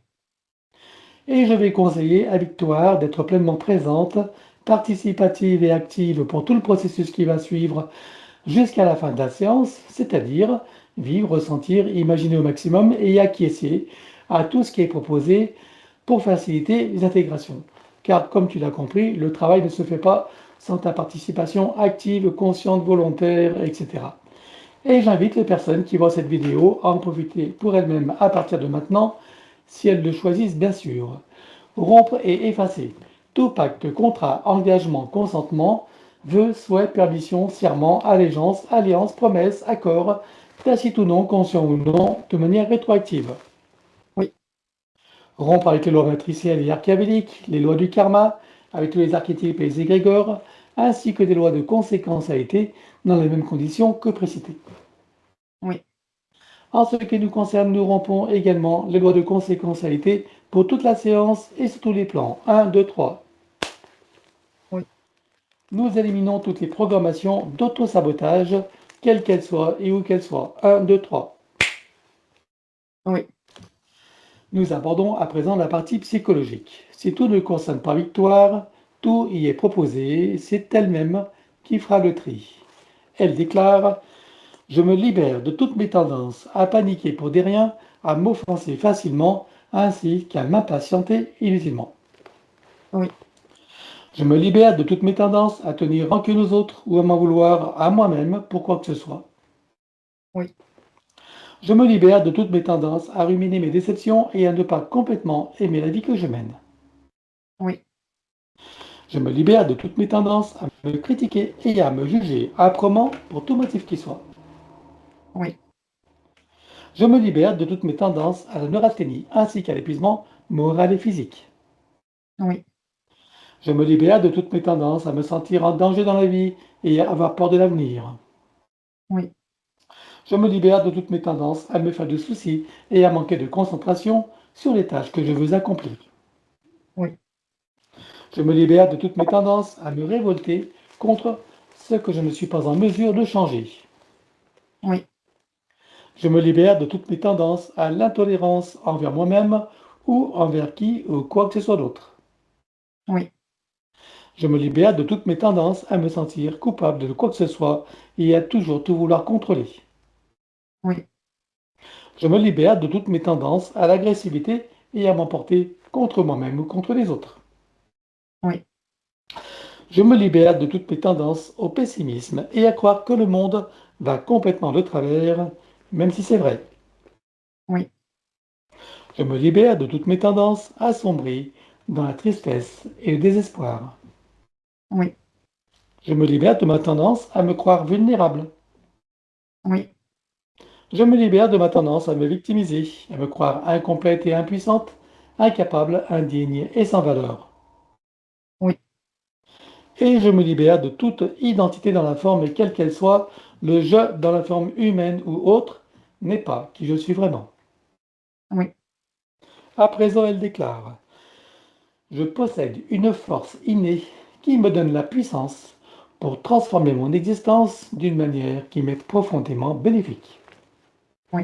Et je vais conseiller à Victoire d'être pleinement présente, participative et active pour tout le processus qui va suivre jusqu'à la fin de la séance, c'est-à-dire vivre, ressentir, imaginer au maximum et acquiescer à tout ce qui est proposé pour faciliter les intégrations. Car comme tu l'as compris, le travail ne se fait pas sans ta participation active, consciente, volontaire, etc. Et j'invite les personnes qui voient cette vidéo à en profiter pour elles-mêmes à partir de maintenant, si elles le choisissent bien sûr. Rompre et effacer tout pacte, contrat, engagement, consentement, vœux, souhaits, permission, serment, allégeance, alliance, promesse, accord, tacite ou non, conscient ou non, de manière rétroactive. Oui. Rompre avec les lois matricielles et archavéliques, les lois du karma, avec tous les archétypes et les égrégores, ainsi que des lois de conséquentialité dans les mêmes conditions que précitées. Oui. En ce qui nous concerne, nous rompons également les lois de conséquentialité pour toute la séance et sur tous les plans. 1, 2, 3. Oui. Nous éliminons toutes les programmations d'auto-sabotage, quelles qu'elles soient et où qu'elles soient. 1, 2, 3. Oui. Nous abordons à présent la partie psychologique. Si tout ne concerne pas Victoire, tout y est proposé, c'est elle-même qui fera le tri. Elle déclare: je me libère de toutes mes tendances à paniquer pour des riens, à m'offenser facilement, ainsi qu'à m'impatienter inutilement. Oui. Je me libère de toutes mes tendances à tenir rancune aux autres ou à m'en vouloir à moi-même pour quoi que ce soit. Oui. Je me libère de toutes mes tendances à ruminer mes déceptions et à ne pas complètement aimer la vie que je mène. Oui. Je me libère de toutes mes tendances à me critiquer et à me juger âprement pour tout motif qui soit. Oui. Je me libère de toutes mes tendances à la neurasthénie ainsi qu'à l'épuisement moral et physique. Oui. Je me libère de toutes mes tendances à me sentir en danger dans la vie et à avoir peur de l'avenir. Oui. Je me libère de toutes mes tendances à me faire de soucis et à manquer de concentration sur les tâches que je veux accomplir. Oui. Je me libère de toutes mes tendances à me révolter contre ce que je ne suis pas en mesure de changer. Oui. Je me libère de toutes mes tendances à l'intolérance envers moi-même ou envers qui ou quoi que ce soit d'autre. Oui. Je me libère de toutes mes tendances à me sentir coupable de quoi que ce soit et à toujours tout vouloir contrôler. Oui. Je me libère de toutes mes tendances à l'agressivité et à m'emporter contre moi-même ou contre les autres. Oui. Je me libère de toutes mes tendances au pessimisme et à croire que le monde va complètement de travers, même si c'est vrai. Oui. Je me libère de toutes mes tendances à sombrer dans la tristesse et le désespoir. Oui. Je me libère de ma tendance à me croire vulnérable. Oui. Je me libère de ma tendance à me victimiser, à me croire incomplète et impuissante, incapable, indigne et sans valeur. Oui. Et je me libère de toute identité dans la forme quelle qu'elle soit, le je dans la forme humaine ou autre n'est pas qui je suis vraiment. Oui. À présent, elle déclare: je possède une force innée qui me donne la puissance pour transformer mon existence d'une manière qui m'est profondément bénéfique. Oui.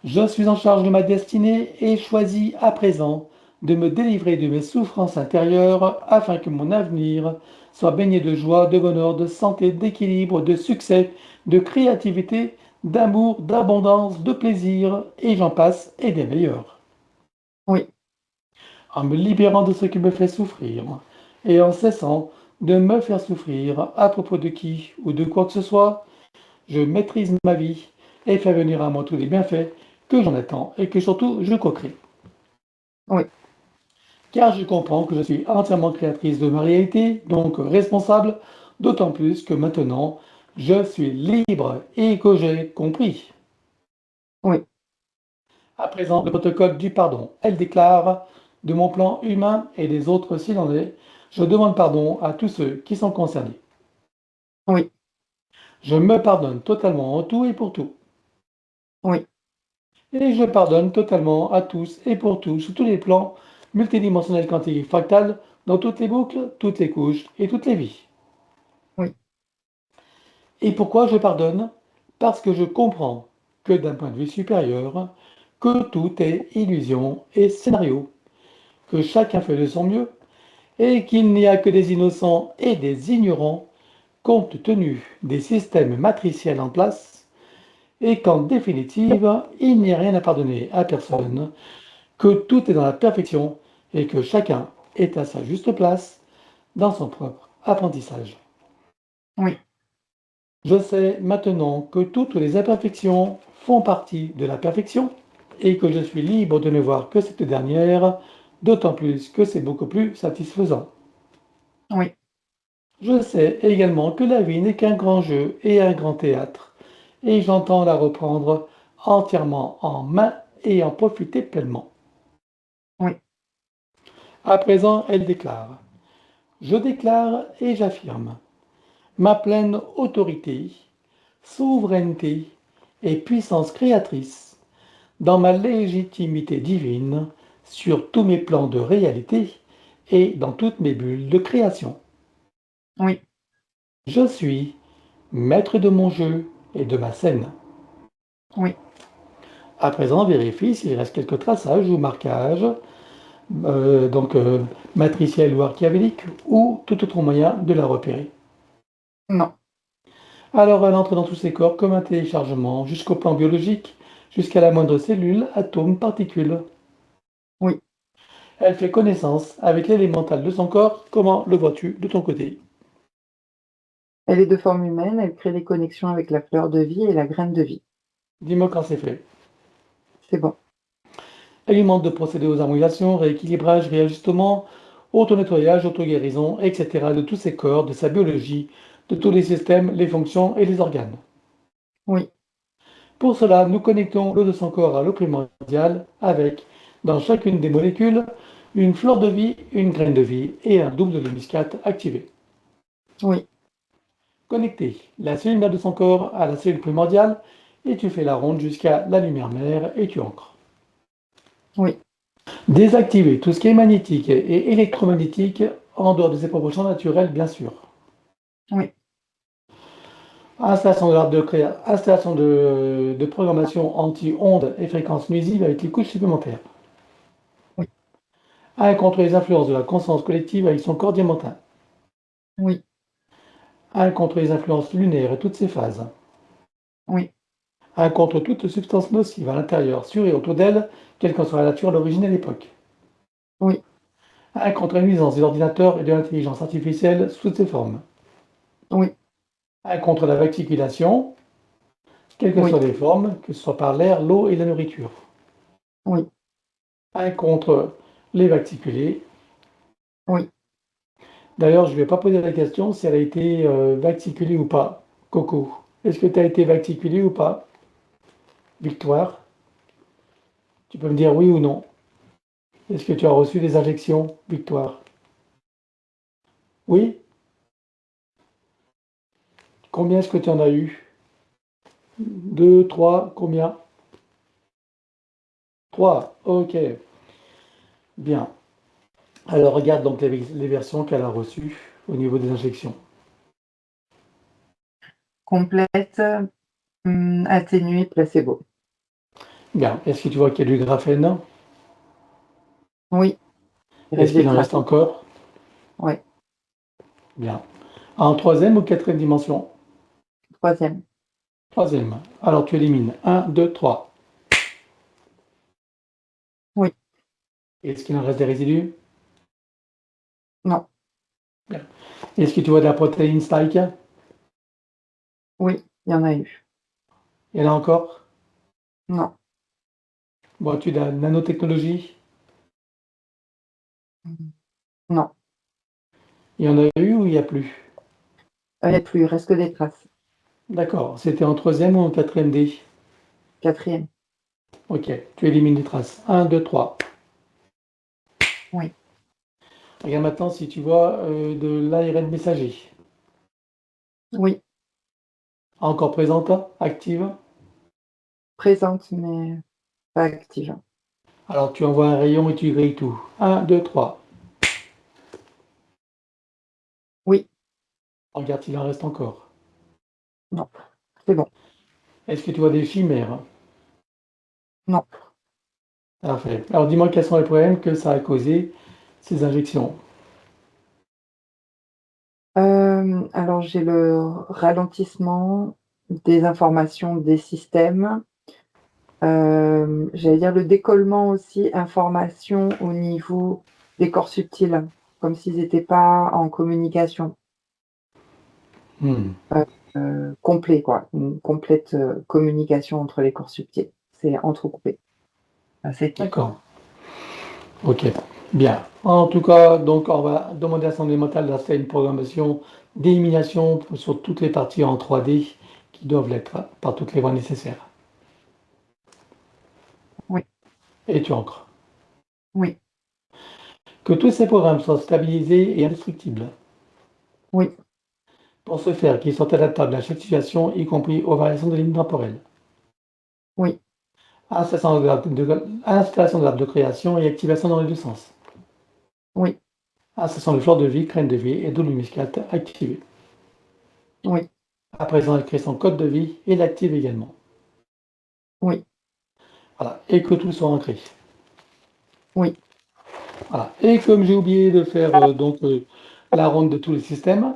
Je suis en charge de ma destinée et choisis à présent de me délivrer de mes souffrances intérieures afin que mon avenir soit baigné de joie, de bonheur, de santé, d'équilibre, de succès, de créativité, d'amour, d'abondance, de plaisir, et j'en passe, et des meilleurs. Oui. En me libérant de ce qui me fait souffrir et en cessant de me faire souffrir à propos de qui ou de quoi que ce soit, je maîtrise ma vie et fais venir à moi tous les bienfaits que j'en attends et que surtout je co-crée. Oui. Car je comprends que je suis entièrement créatrice de ma réalité, donc responsable, d'autant plus que maintenant je suis libre et que j'ai compris. Oui. À présent, le protocole du pardon. Elle déclare: de mon plan humain et des autres s'il en est, je demande pardon à tous ceux qui sont concernés. Oui. Je me pardonne totalement en tout et pour tout. Oui. Et je pardonne totalement à tous et pour tous, sur tous les plans multidimensionnels quantiques et fractales, dans toutes les boucles, toutes les couches et toutes les vies. Oui. Et pourquoi je pardonne? Parce que je comprends que d'un point de vue supérieur, que tout est illusion et scénario, que chacun fait de son mieux, et qu'il n'y a que des innocents et des ignorants, compte tenu des systèmes matriciels en place, et qu'en définitive, il n'y a rien à pardonner à personne, que tout est dans la perfection et que chacun est à sa juste place dans son propre apprentissage. Oui. Je sais maintenant que toutes les imperfections font partie de la perfection et que je suis libre de ne voir que cette dernière, d'autant plus que c'est beaucoup plus satisfaisant. Oui. Je sais également que la vie n'est qu'un grand jeu et un grand théâtre, et j'entends la reprendre entièrement en main et en profiter pleinement. Oui. À présent, elle déclare: je déclare et j'affirme ma pleine autorité, souveraineté et puissance créatrice dans ma légitimité divine, sur tous mes plans de réalité et dans toutes mes bulles de création. Oui, Je suis maître de mon jeu et de ma scène. oui. À présent, vérifie s'il reste quelques traçages ou marquages, matriciels ou archiavéliques, ou tout autre moyen de la repérer. Non. Alors elle entre dans tous ces corps comme un téléchargement, jusqu'au plan biologique, jusqu'à la moindre cellule, atome, particule. Oui. Elle fait connaissance avec l'élémental de son corps. Comment le vois-tu de ton côté? Elle est de forme humaine, elle crée des connexions avec la fleur de vie et la graine de vie. Dis-moi quand c'est fait. C'est bon. Elle lui demande de procéder aux harmonisations, rééquilibrage, réajustement, auto-nettoyage, auto-guérison, etc. de tous ses corps, de sa biologie, de tous les systèmes, les fonctions et les organes. Oui, Pour cela, nous connectons l'eau de son corps à l'eau primordiale avec, dans chacune des molécules, une fleur de vie, une graine de vie et un double de muscate activé. oui, Connecter la cellule mère de son corps à la cellule primordiale et tu fais la ronde jusqu'à la lumière mère et tu ancres. oui, Désactiver tout ce qui est magnétique et électromagnétique en dehors de ses propres champs naturels, bien sûr. oui, Installation de programmation anti-ondes et fréquences nuisibles avec les couches supplémentaires. oui, Un contre les influences de la conscience collective avec son corps diamantin. oui, Un contre les influences lunaires et toutes ses phases. oui, Un contre toute substance nocive à l'intérieur, sur et autour d'elle, quelle qu'en soit la nature, l'origine et l'époque. oui, Un contre la nuisance de l'ordinateur et de l'intelligence artificielle sous toutes ses formes. oui, Un contre la vacciculation, quelles que soient oui, les formes, que ce soit par l'air, l'eau et la nourriture. oui, Un contre les vacciculés. oui. D'ailleurs, je ne vais pas poser la question si elle a été vacciculée ou pas. Coco, est-ce que tu as été vacciculée ou pas? Victoire, tu peux me dire oui ou non. Est-ce que tu as reçu des injections? Victoire. Oui? Combien est-ce que tu en as eu? Deux, trois, combien? Trois, ok. Bien. Alors regarde donc les versions qu'elle a reçues au niveau des injections. Complète, atténuée, placebo. Bien. Est-ce que tu vois qu'il y a du graphène? Oui, il Est-ce reste des qu'il en reste traces. encore? Oui, Bien. En troisième ou quatrième dimension? troisième. Troisième. Alors tu élimines. Un, 2, 3. Oui, Est-ce qu'il en reste des résidus? non, Bien. Est-ce que tu vois de la protéine spike? oui, il y en a eu. Il y en a encore? Non, Vois-tu de la nanotechnologie? non, Il y en a eu ou il n'y a plus? il n'y a plus, il reste que des traces. D'accord. C'était en troisième ou en quatrième D? Quatrième. Ok. Tu élimines les traces. Un, 2, 3. Oui, Regarde maintenant si tu vois de l'ARN messager. oui, Encore présente? Active? présente mais pas active. Alors tu envoies un rayon et tu grilles tout. Un, 2, 3. Oui, Regarde s'il en reste encore. non, c'est bon. Est-ce que tu vois des chimères? Non. Parfait. Alors dis-moi quels sont les problèmes que ça a causé, ces injections. Alors j'ai le ralentissement des informations des systèmes, j'allais dire le décollement aussi information au niveau des corps subtils, comme s'ils étaient pas en communication, Hmm. complet quoi, une complète, communication entre les corps subtils. C'est entrecoupé. Ah c'est pire. D'accord. Ok. Bien. En tout cas, donc on va demander à son mental d'installer une programmation d'élimination sur toutes les parties en 3D qui doivent l'être par toutes les voies nécessaires. Oui, Et tu ancres. oui, Que tous ces programmes soient stabilisés et indestructibles. oui, Pour ce faire, qu'ils soient adaptables à chaque situation, y compris aux variations de lignes temporelles. oui, Installation de l'arbre de création et activation dans les deux sens. Oui, Installation de fleur de vie, graine de vie et double muscade activée. oui, À présent, elle crée son code de vie et l'active également. oui, Voilà. Et que tout soit ancré. oui, Voilà. Et comme j'ai oublié de faire la ronde de tous les systèmes,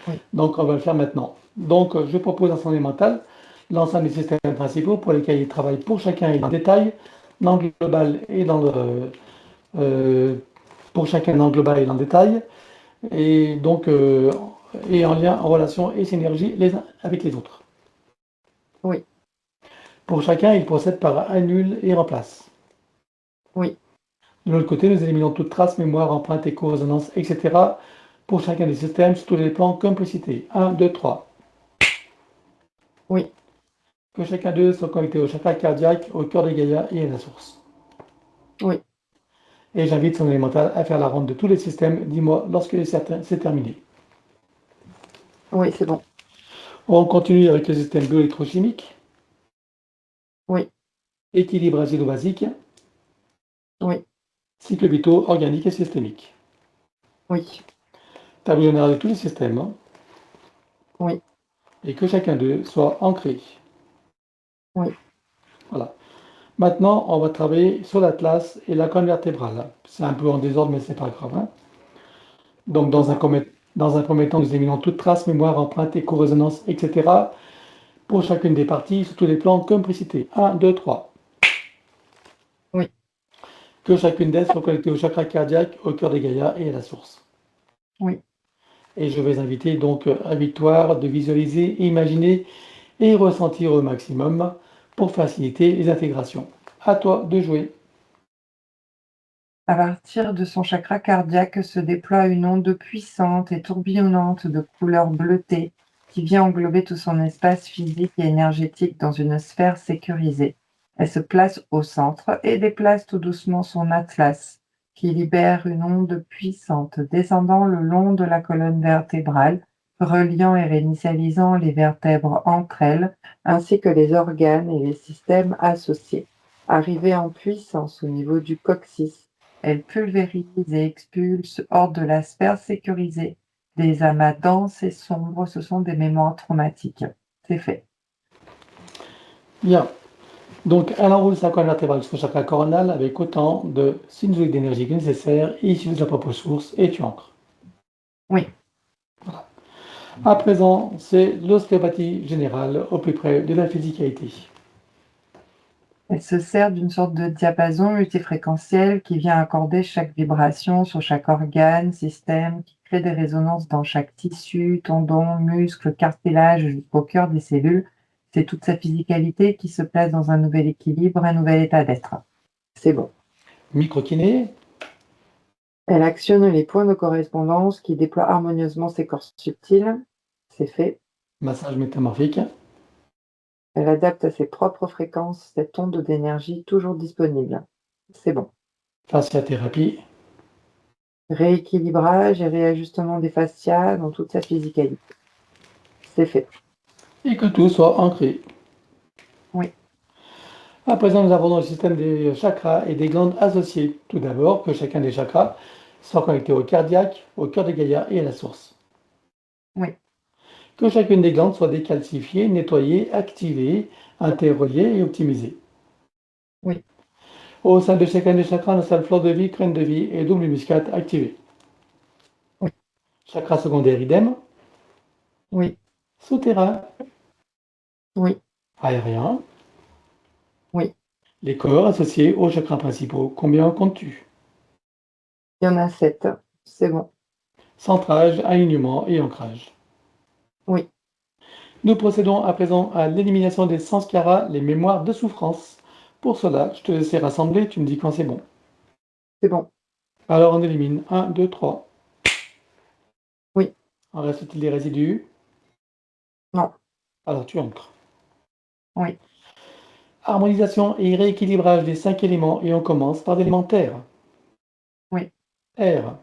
oui, donc on va le faire maintenant. Donc je propose un sonnet mental, l'ensemble des systèmes principaux pour lesquels il travaille pour chacun et dans le détail, dans le global et dans le pour chacun dans le global et dans le détail, et donc et en lien, en relation et synergie les uns avec les autres. oui, Pour chacun, il procède par annule et remplace. oui, De l'autre côté, nous éliminons toute trace, mémoire, empreinte, écho, résonance, etc. pour chacun des systèmes sur tous les plans comme précité. 1, 2, 3. oui, Que chacun d'eux soit connecté au chakra cardiaque, au cœur de Gaïa et à la source. oui, Et j'invite son élémental à faire la ronde de tous les systèmes. Dis-moi lorsque c'est terminé. oui, c'est bon. On continue avec le système bioélectrochimique, Oui, équilibre acido-basique, oui, cycle vitaux organique et systémique. oui, Tableau général de tous les systèmes, hein, oui, et que chacun d'eux soit ancré. oui, Voilà. Maintenant, on va travailler sur l'atlas et la colonne vertébrale. C'est un peu en désordre, mais c'est pas grave, hein. Donc, dans un premier temps, nous éliminons toute trace, mémoire, empreinte, écho-résonance, etc. pour chacune des parties, sur tous les plans, comme précité. 1, 2, 3. oui, Que chacune d'elles soit connectée au chakra cardiaque, au cœur des Gaïa et à la source. oui. Et je vais inviter donc à Victoire de visualiser, imaginer et ressentir au maximum pour faciliter les intégrations. À toi de jouer. À partir de son chakra cardiaque se déploie une onde puissante et tourbillonnante de couleur bleutée qui vient englober tout son espace physique et énergétique dans une sphère sécurisée. Elle se place au centre et déplace tout doucement son atlas, qui libère une onde puissante descendant le long de la colonne vertébrale, reliant et réinitialisant les vertèbres entre elles, ainsi que les organes et les systèmes associés. Arrivée en puissance au niveau du coccyx, elle pulvérise et expulse hors de la sphère sécurisée des amas denses et sombres. Ce sont des mémoires traumatiques. C'est fait. Bien. Donc, elle enroule sa colonne vertébrale jusqu'au chakra coronal avec autant de sinusoïdes d'énergie que nécessaire, issus de sa propre source, et tu ancres. Oui, À présent, c'est l'ostéopathie générale au plus près de la physicalité. elle se sert d'une sorte de diapason multifréquentiel qui vient accorder chaque vibration sur chaque organe, système, qui crée des résonances dans chaque tissu, tendon, muscle, cartilage jusqu'au cœur des cellules. C'est toute sa physicalité qui se place dans un nouvel équilibre, un nouvel état d'être. C'est bon. Microkiné, Elle actionne les points de correspondance qui déploient harmonieusement ses corps subtils. C'est fait. massage métamorphique, Elle adapte à ses propres fréquences cette onde d'énergie toujours disponible. C'est bon. fasciathérapie, Rééquilibrage et réajustement des fascias dans toute sa physicalité. C'est fait. et que tout soit ancré. Oui, À présent, nous abordons le système des chakras et des glandes associées. Tout d'abord, que chacun des chakras soit connecté au cardiaque, au cœur de Gaïa et à la source. oui, Que chacune des glandes soit décalcifiée, nettoyée, activée, interreliée et optimisée. oui, Au sein de chacun des chakras, nous sommes fleur de vie, crâne de vie et double muscade activée. oui, Chakra secondaire idem, oui, souterrain, oui, aérien, oui. les corps associés aux chakras principaux. Combien en comptes-tu? Il y en a 7. C'est bon. Centrage, alignement et ancrage. Oui, Nous procédons à présent à l'élimination des sanskaras, les mémoires de souffrance. Pour cela, je te laisse rassembler, tu me dis quand c'est bon. c'est bon. Alors on élimine 1, 2, 3. Oui, En reste-t-il des résidus? non, Alors tu entres. oui, Harmonisation et rééquilibrage des 5 éléments et on commence par l'élémentaire. oui, Air,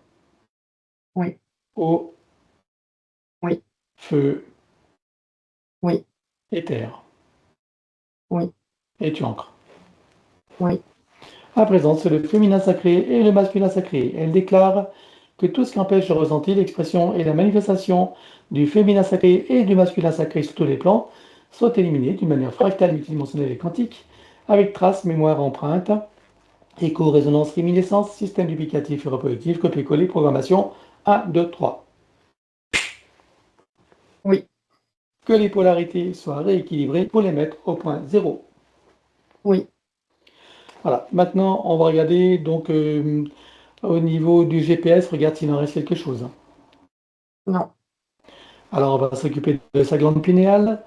oui, eau, oui, feu, oui, éther. oui, et tu ancres. Oui. À présent, c'est le féminin sacré et le masculin sacré. Elle déclare que tout ce qui empêche le ressenti, l'expression et la manifestation du féminin sacré et du masculin sacré sur tous les plans soit éliminé d'une manière fractale, multidimensionnelle et quantique, avec traces, mémoire, empreinte, écho, résonance, réminiscence, système duplicatif et reproductif, copier-coller, programmation 1, 2, 3. Oui. Que les polarités soient rééquilibrées pour les mettre au point zéro. Oui. Voilà. Maintenant, on va regarder donc au niveau du GPS, regarde s'il en reste quelque chose. Non. Alors, on va s'occuper de sa glande pinéale,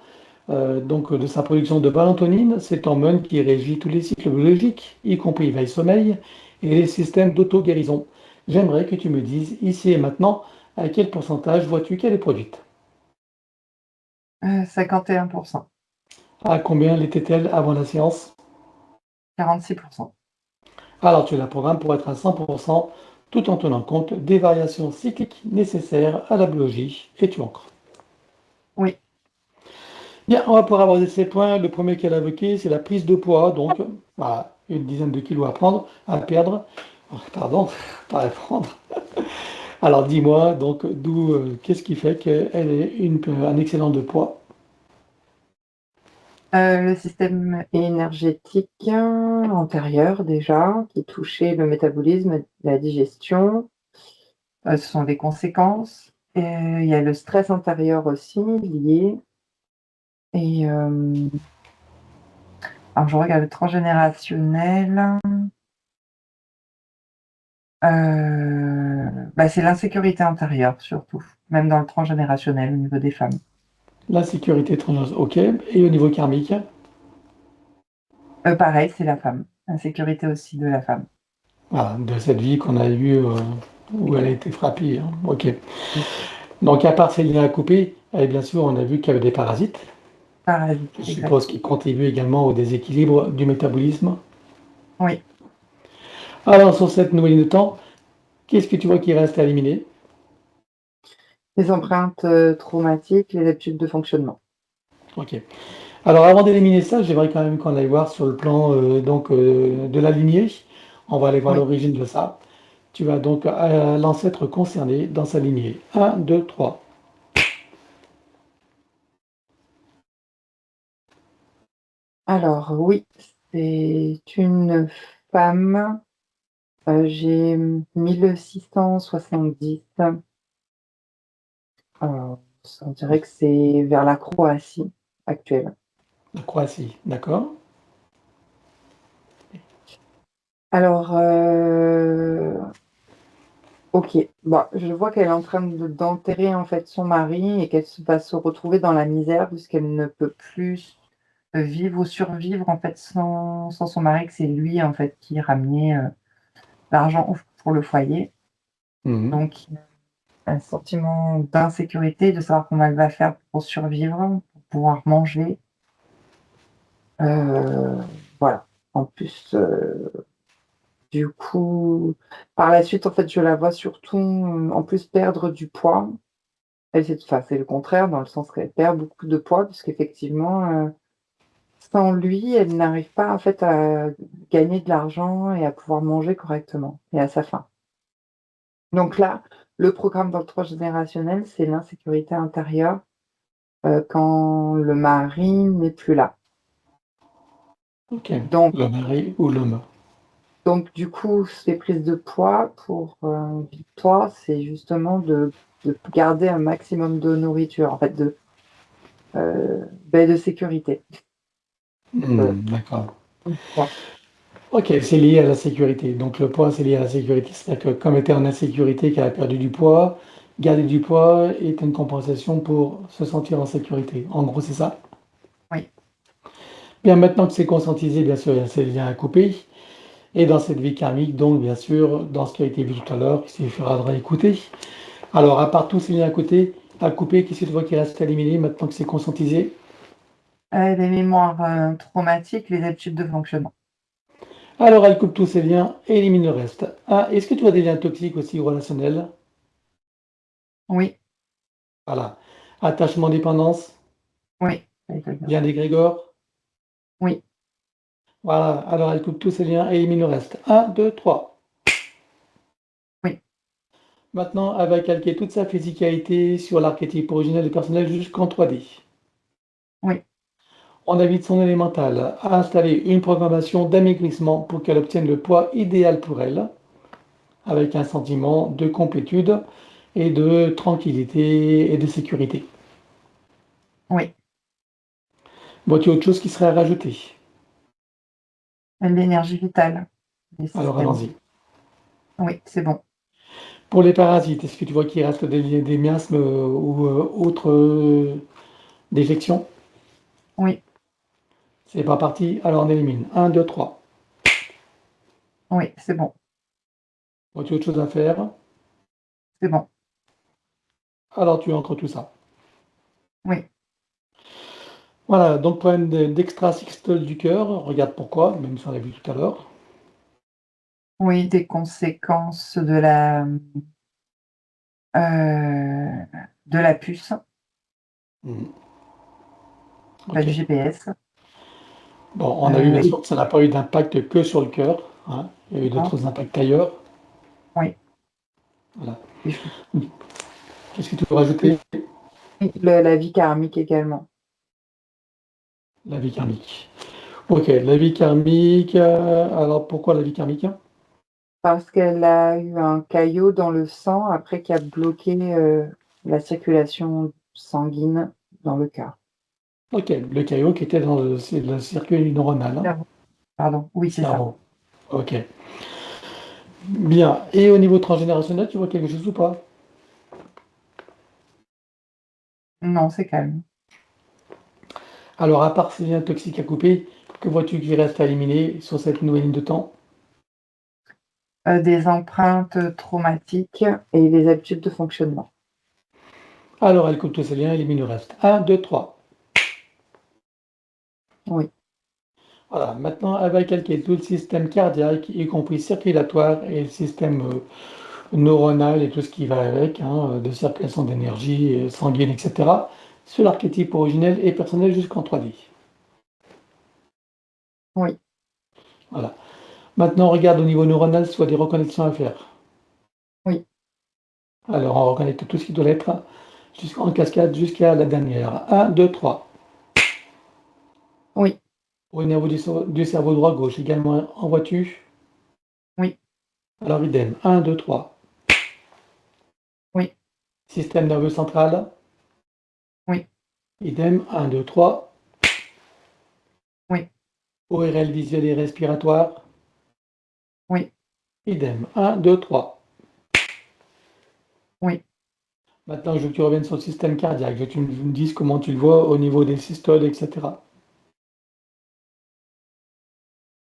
donc de sa production de mélatonine, cette hormone qui régit tous les cycles biologiques, y compris veille-sommeil, et les systèmes d'auto-guérison. J'aimerais que tu me dises ici et maintenant à quel pourcentage vois-tu qu'elle est produite? 51%. À combien l'était-elle avant la séance? 46%. Alors tu la programmes pour être à 100% tout en tenant compte des variations cycliques nécessaires à la biologie et tu ancres. Oui. Bien, on va pouvoir aborder ces points. Le premier qu'elle a évoqué, c'est la prise de poids. Donc, voilà, une dizaine de kilos à prendre, à perdre. Pardon, pas à prendre. Alors, dis-moi, donc, d'où, qu'est-ce qui fait qu'elle est un excellent de poids? Le système énergétique antérieur déjà, qui touchait le métabolisme, la digestion, ce sont des conséquences. Et il y a le stress intérieur aussi lié et alors je regarde le transgénérationnel, bah, c'est l'insécurité intérieure surtout, même dans le transgénérationnel au niveau des femmes. La sécurité transgenre, ok. Et au niveau karmique? Pareil, c'est la femme, l'insécurité aussi de la femme. Voilà, de cette vie qu'on a eue où elle a Exact. été frappée, hein. Ok. Mmh. Donc, à part ces liens à couper, et bien sûr, on a vu qu'il y avait des parasites. Parasite, Je exact. suppose qu'ils contribuent également au déséquilibre du métabolisme. Oui. Alors, sur cette nouvelle ligne de temps, qu'est-ce que tu vois qui reste à éliminer? Les empreintes, traumatiques, les habitudes de fonctionnement. Ok. Alors, avant d'éliminer ça, j'aimerais quand même qu'on aille voir sur le plan de la lignée. On va aller voir Oui. l'origine de ça. Tu vas donc à l'ancêtre concerné dans sa lignée. Un, 2, 3. Alors oui, c'est une femme, j'ai 1670, on dirait que c'est vers la Croatie actuelle. La Croatie, d'accord? Alors, OK, bon, je vois qu'elle est en train d'enterrer en fait son mari et qu'elle va se retrouver dans la misère puisqu'elle ne peut plus, vivre ou survivre en fait sans son mari, que c'est lui en fait qui ramenait, l'argent pour le foyer. Mhm. Donc un sentiment d'insécurité, de savoir comment elle va faire pour survivre, pour pouvoir manger. Voilà. En plus, du coup, par la suite, en fait, je la vois surtout, en plus perdre du poids. Elle, c'est le contraire dans le sens qu'elle perd beaucoup de poids puisqu'effectivement, sans lui, elle n'arrive pas, en fait, à gagner de l'argent et à pouvoir manger correctement et à sa faim. Donc là, le programme dans le transgénérationnel, c'est l'insécurité intérieure, quand le mari n'est plus là. Ok. Donc Le mari ou l'homme. du coup, ces prises de poids pour, Victoire, c'est justement de garder un maximum de nourriture, en fait, de sécurité. Heu, D'accord. ouais, Ok, c'est lié à la sécurité. Donc le poids, c'est lié à la sécurité. C'est-à-dire que comme elle était en insécurité, qu'elle a perdu du poids, garder du poids est une compensation pour se sentir en sécurité. En gros, c'est ça. oui. Bien, maintenant que c'est conscientisé, bien sûr, il y a ces liens à couper. Et dans cette vie karmique, donc, bien sûr, dans ce qui a été vu tout à l'heure, il suffira de réécouter. Alors, à part tous ces liens à couper, qu'est-ce que tu vois qui reste à éliminer maintenant que c'est conscientisé? Les mémoires, traumatiques, les habitudes de fonctionnement. Alors, elle coupe tous ces liens et élimine le reste. Ah, est-ce que tu vois des liens toxiques aussi relationnels? Oui, Voilà. Attachement, dépendance, oui, avec le lien d'égrégore, oui, Voilà, alors elle coupe tous ces liens et élimine le reste. 1, 2, 3. Oui. Maintenant, elle va calquer toute sa physicalité sur l'archétype originel et personnel jusqu'en 3D. Oui. On invite son élémental à installer une programmation d'amaigrissement pour qu'elle obtienne le poids idéal pour elle, avec un sentiment de complétude et de tranquillité et de sécurité. Oui. Vois-tu autre chose qui serait à rajouter? L'énergie vitale des Alors systèmes. allons-y. Oui, c'est bon. Pour les parasites, est-ce que tu vois qu'il reste des miasmes ou autres déjections? Oui. C'est pas parti, alors on élimine. 1, 2, 3. Oui, c'est bon. Vois-tu autre chose à faire? C'est bon. Alors tu entres tout ça. Oui. Voilà, donc problème d'extrasystole du cœur, regarde pourquoi, même si on l'a vu tout à l'heure. Oui, des conséquences de la puce, Mhm. enfin Ok. du GPS. Bon, on a vu bien Et sûr que ça n'a pas eu d'impact que sur le cœur, hein. Il y a eu non, d'autres impacts ailleurs. oui, Voilà. des choses. Qu'est-ce que tu peux rajouter? La vie karmique également. La vie karmique. Ok, la vie karmique. Alors pourquoi la vie karmique? Parce qu'elle a eu un caillot dans le sang après qui a bloqué la circulation sanguine dans le cœur. Ok, le caillot qui était dans le circuit neuronal, hein, Cerveau. Pardon, oui, c'est ça. cerveau. Ok, bien. Et au niveau transgénérationnel, tu vois quelque chose ou pas? Non, c'est calme. Alors, à part ces liens toxiques à couper, que vois-tu qui reste à éliminer sur cette nouvelle ligne de temps? Des empreintes traumatiques et les habitudes de fonctionnement. Alors, elle coupe tous ces liens, élimine le reste. 1, 2, 3. Oui, Voilà, maintenant, elle va calquer tout le système cardiaque, y compris circulatoire et le système neuronal et tout ce qui va avec, hein, de circulation d'énergie sanguine, etc., sur l'archétype originel et personnel jusqu'en 3D. oui, Voilà. Maintenant, on regarde au niveau neuronal s'il y a des reconnexions à faire. oui, Alors, on reconnecte tout ce qui doit l'être en cascade jusqu'à la dernière. 1, 2, 3. oui, Au niveau du cerveau droit-gauche également, en vois-tu? oui, Alors, idem. 1, 2, 3. oui, Système nerveux central, oui, idem. 1, 2, 3. oui, ORL visuel et respiratoire, oui, idem. 1, 2, 3. oui. Maintenant, je veux que tu reviennes sur le système cardiaque. Je veux que tu me dises comment tu le vois au niveau des systoles, etc.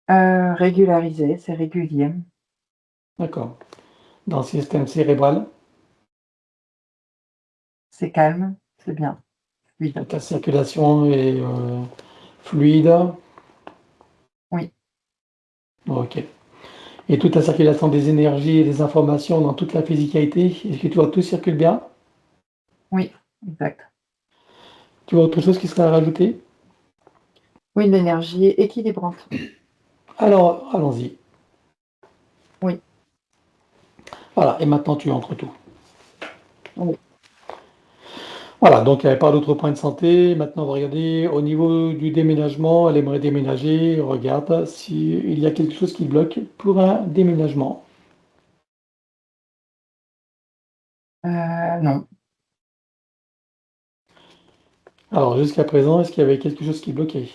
Régularisé, c'est régulier. D'accord. Dans le système cérébral, C'est calme, c'est bien, fluide. ta circulation est fluide. Oui, Ok. Et toute la circulation des énergies et des informations dans toute la physicalité, est-ce que tu vois tout circule bien? oui, exact. Tu vois autre chose qui serait à rajouter? Oui, l'énergie équilibrante. Alors, allons-y. Oui, Voilà, et maintenant tu entres tout. oui. Voilà, donc il n'y avait pas d'autres points de santé. Maintenant, on va regarder au niveau du déménagement. Elle aimerait déménager. Regarde s'il y a quelque chose qui bloque pour un déménagement. Non. Alors, jusqu'à présent, est-ce qu'il y avait quelque chose qui bloquait?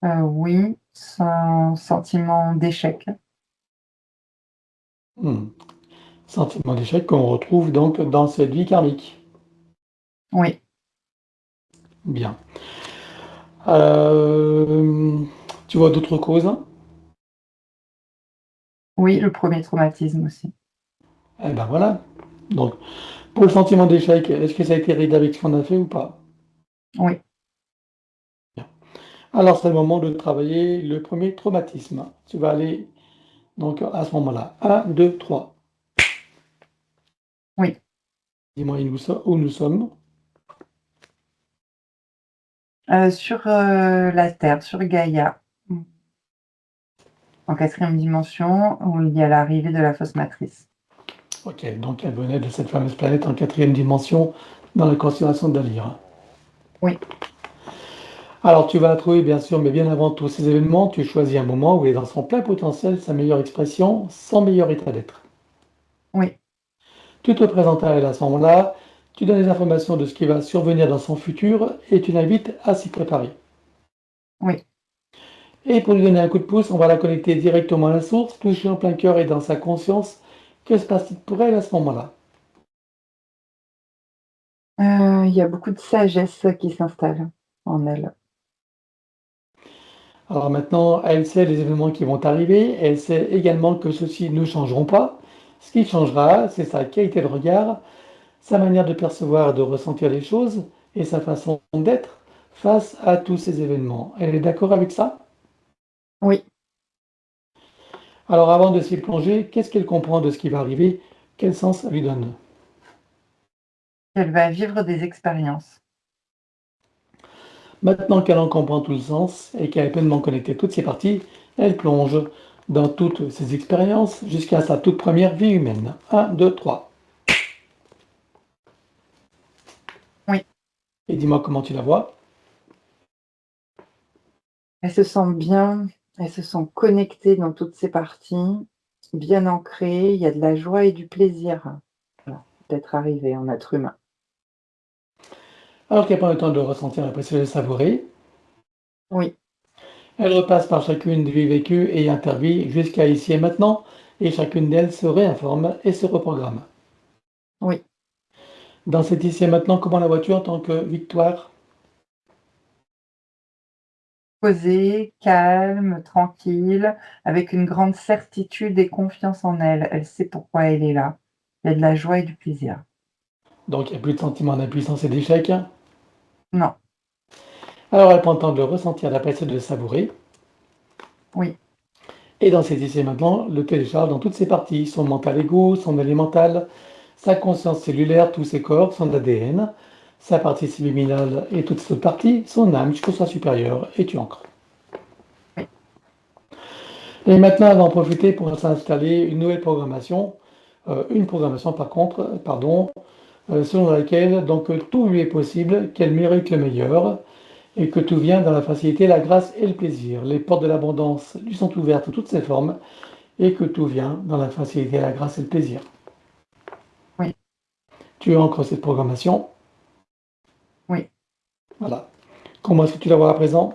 Oui, son sentiment d'échec. Hmm. Sentiment d'échec qu'on retrouve donc dans cette vie karmique. Oui, Bien. Euh, tu vois d'autres causes? oui, le premier traumatisme aussi. Eh ben voilà. Donc, pour le sentiment d'échec, est-ce que ça a été réglé avec ce qu'on a fait ou pas? Oui, Bien. Alors, c'est le moment de travailler le premier traumatisme. Tu vas aller donc à ce moment-là. 1, 2, 3. oui. Dis-moi où nous sommes. Sur, la Terre, sur Gaïa, en 4e dimension, où il y a l'arrivée de la fausse matrice. Ok, donc elle venait de cette fameuse planète en 4e dimension dans la constellation de la Lyre. Oui. Alors tu vas la trouver bien sûr, mais bien avant tous ces événements, tu choisis un moment où elle est dans son plein potentiel, sa meilleure expression, son meilleur état d'être. Oui. Tu te présentes à elle à ce moment-là, tu donnes les informations de ce qui va survenir dans son futur et tu l'invites à s'y préparer. Oui. Et pour lui donner un coup de pouce, on va la connecter directement à la source, toucher en plein cœur et dans sa conscience. Que se passe-t-il pour elle à ce moment-là? Il y a beaucoup de sagesse qui s'installe en elle. Alors maintenant, elle sait les événements qui vont arriver, elle sait également que ceux-ci ne changeront pas. Ce qui changera, c'est sa qualité de regard, sa manière de percevoir et de ressentir les choses et sa façon d'être face à tous ces événements. Elle est d'accord avec ça? Oui. Alors avant de s'y plonger, qu'est-ce qu'elle comprend de ce qui va arriver? Quel sens ça lui donne? Elle va vivre des expériences. Maintenant qu'elle en comprend tout le sens et qu'elle a pleinement connecté toutes ses parties, elle plonge dans toutes ses expériences jusqu'à sa toute première vie humaine. Un, 2, 3. Oui. Et dis-moi comment tu la vois. Elle se sent bien, elle se sent connectée dans toutes ses parties, bien ancrée, il y a de la joie et du plaisir, voilà, d'être arrivée en être humain. Alors qu'elle prend le temps de ressentir après de le savourer, Oui. elle repasse par chacune des vies vécues et intervie jusqu'à ici et maintenant, et chacune d'elles se réinforme et se reprogramme. Oui. Dans cet ici et maintenant, comment la vois-tu en tant que victoire? Posée, calme, tranquille, avec une grande certitude et confiance en elle. Elle sait pourquoi elle est là. Il y a de la joie et du plaisir. Donc il n'y a plus de sentiment d'impuissance et d'échec. Non. Alors elle prend le temps de le ressentir, d'apprécier, de le savourer. Oui. Et dans cet ici et maintenant, le télécharge dans toutes ses parties, son mental égo, son élémental, sa conscience cellulaire, tous ses corps, son ADN, sa partie subliminale et toutes ses autres parties, son âme jusqu'au soi supérieur, et tu ancres. Oui. Et maintenant, elle va en profiter pour s'installer une nouvelle programmation, une programmation par contre, pardon, selon laquelle donc tout lui est possible, qu'elle mérite le meilleur, et que tout vient dans la facilité, la grâce et le plaisir. Les portes de l'abondance lui sont ouvertes sous toutes ses formes, et que tout vient dans la facilité, la grâce et le plaisir. Oui. Tu ancres cette programmation, Oui. voilà. Comment est-ce que tu la vois à présent?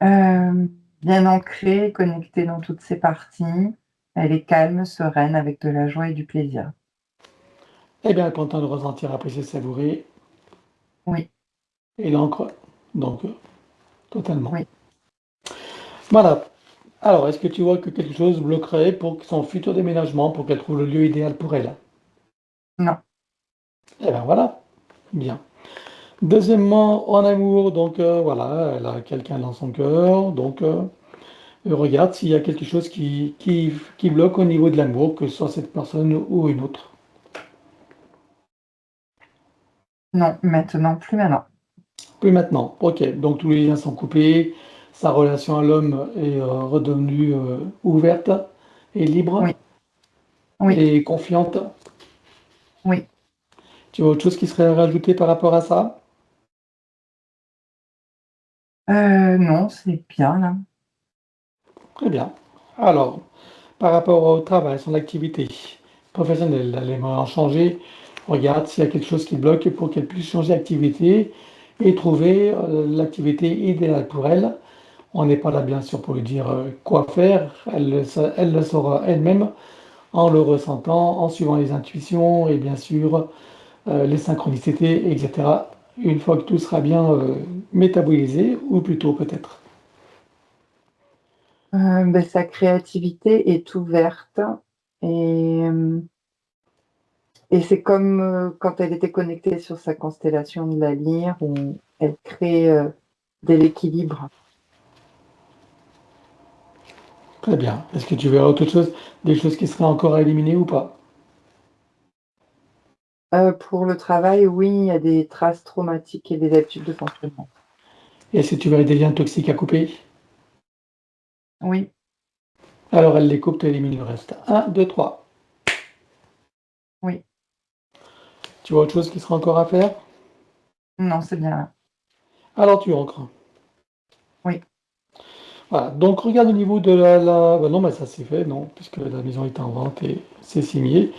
Bien ancrée, connectée dans toutes ses parties. Elle est calme, sereine, avec de la joie et du plaisir. Eh bien, content de ressentir, apprécier, savourer, Oui. et l'encre, donc totalement. Oui. Voilà. Alors, est-ce que tu vois que quelque chose bloquerait pour son futur déménagement, pour qu'elle trouve le lieu idéal pour elle? Non. Eh bien voilà, bien. Deuxièmement, en amour, donc voilà, elle a quelqu'un dans son cœur, donc regarde s'il y a quelque chose qui bloque au niveau de l'amour, que ce soit cette personne ou une autre. Non, maintenant, plus maintenant. Plus maintenant, ok, donc tous les liens sont coupés, sa relation à l'homme est redevenue ouverte et libre Oui. Oui. et confiante. Oui. Tu vois autre chose qui serait rajouté par rapport à ça? Non, c'est bien là. Très bien. Alors, par rapport au travail, son activité professionnelle, elle aimerait en changer. Regarde s'il y a quelque chose qui bloque pour qu'elle puisse changer d'activité et trouver l'activité idéale pour elle. On n'est pas là, bien sûr, pour lui dire quoi faire. Elle le saura elle-même en le ressentant, en suivant les intuitions et bien sûr les synchronicités, etc. Une fois que tout sera bien métabolisé, ou plutôt peut-être. Sa créativité est ouverte et c'est comme, quand elle était connectée sur sa constellation de la Lyre où elle crée, de l'équilibre. Très bien. Est-ce que tu verras autre chose, des choses qui seraient encore à éliminer ou pas? Pour le travail, oui, il y a des traces traumatiques et des habitudes de fonctionnement. Et si tu verrais des liens toxiques à couper, Oui, alors elle les coupe, tu élimines le reste. Un, 2, 3. oui. Tu vois autre chose qui sera encore à faire? Non, c'est bien là. Alors tu ancres. Oui. Voilà, donc regarde au niveau de bah non, mais ça c'est fait, non, puisque la maison est en vente et c'est signé.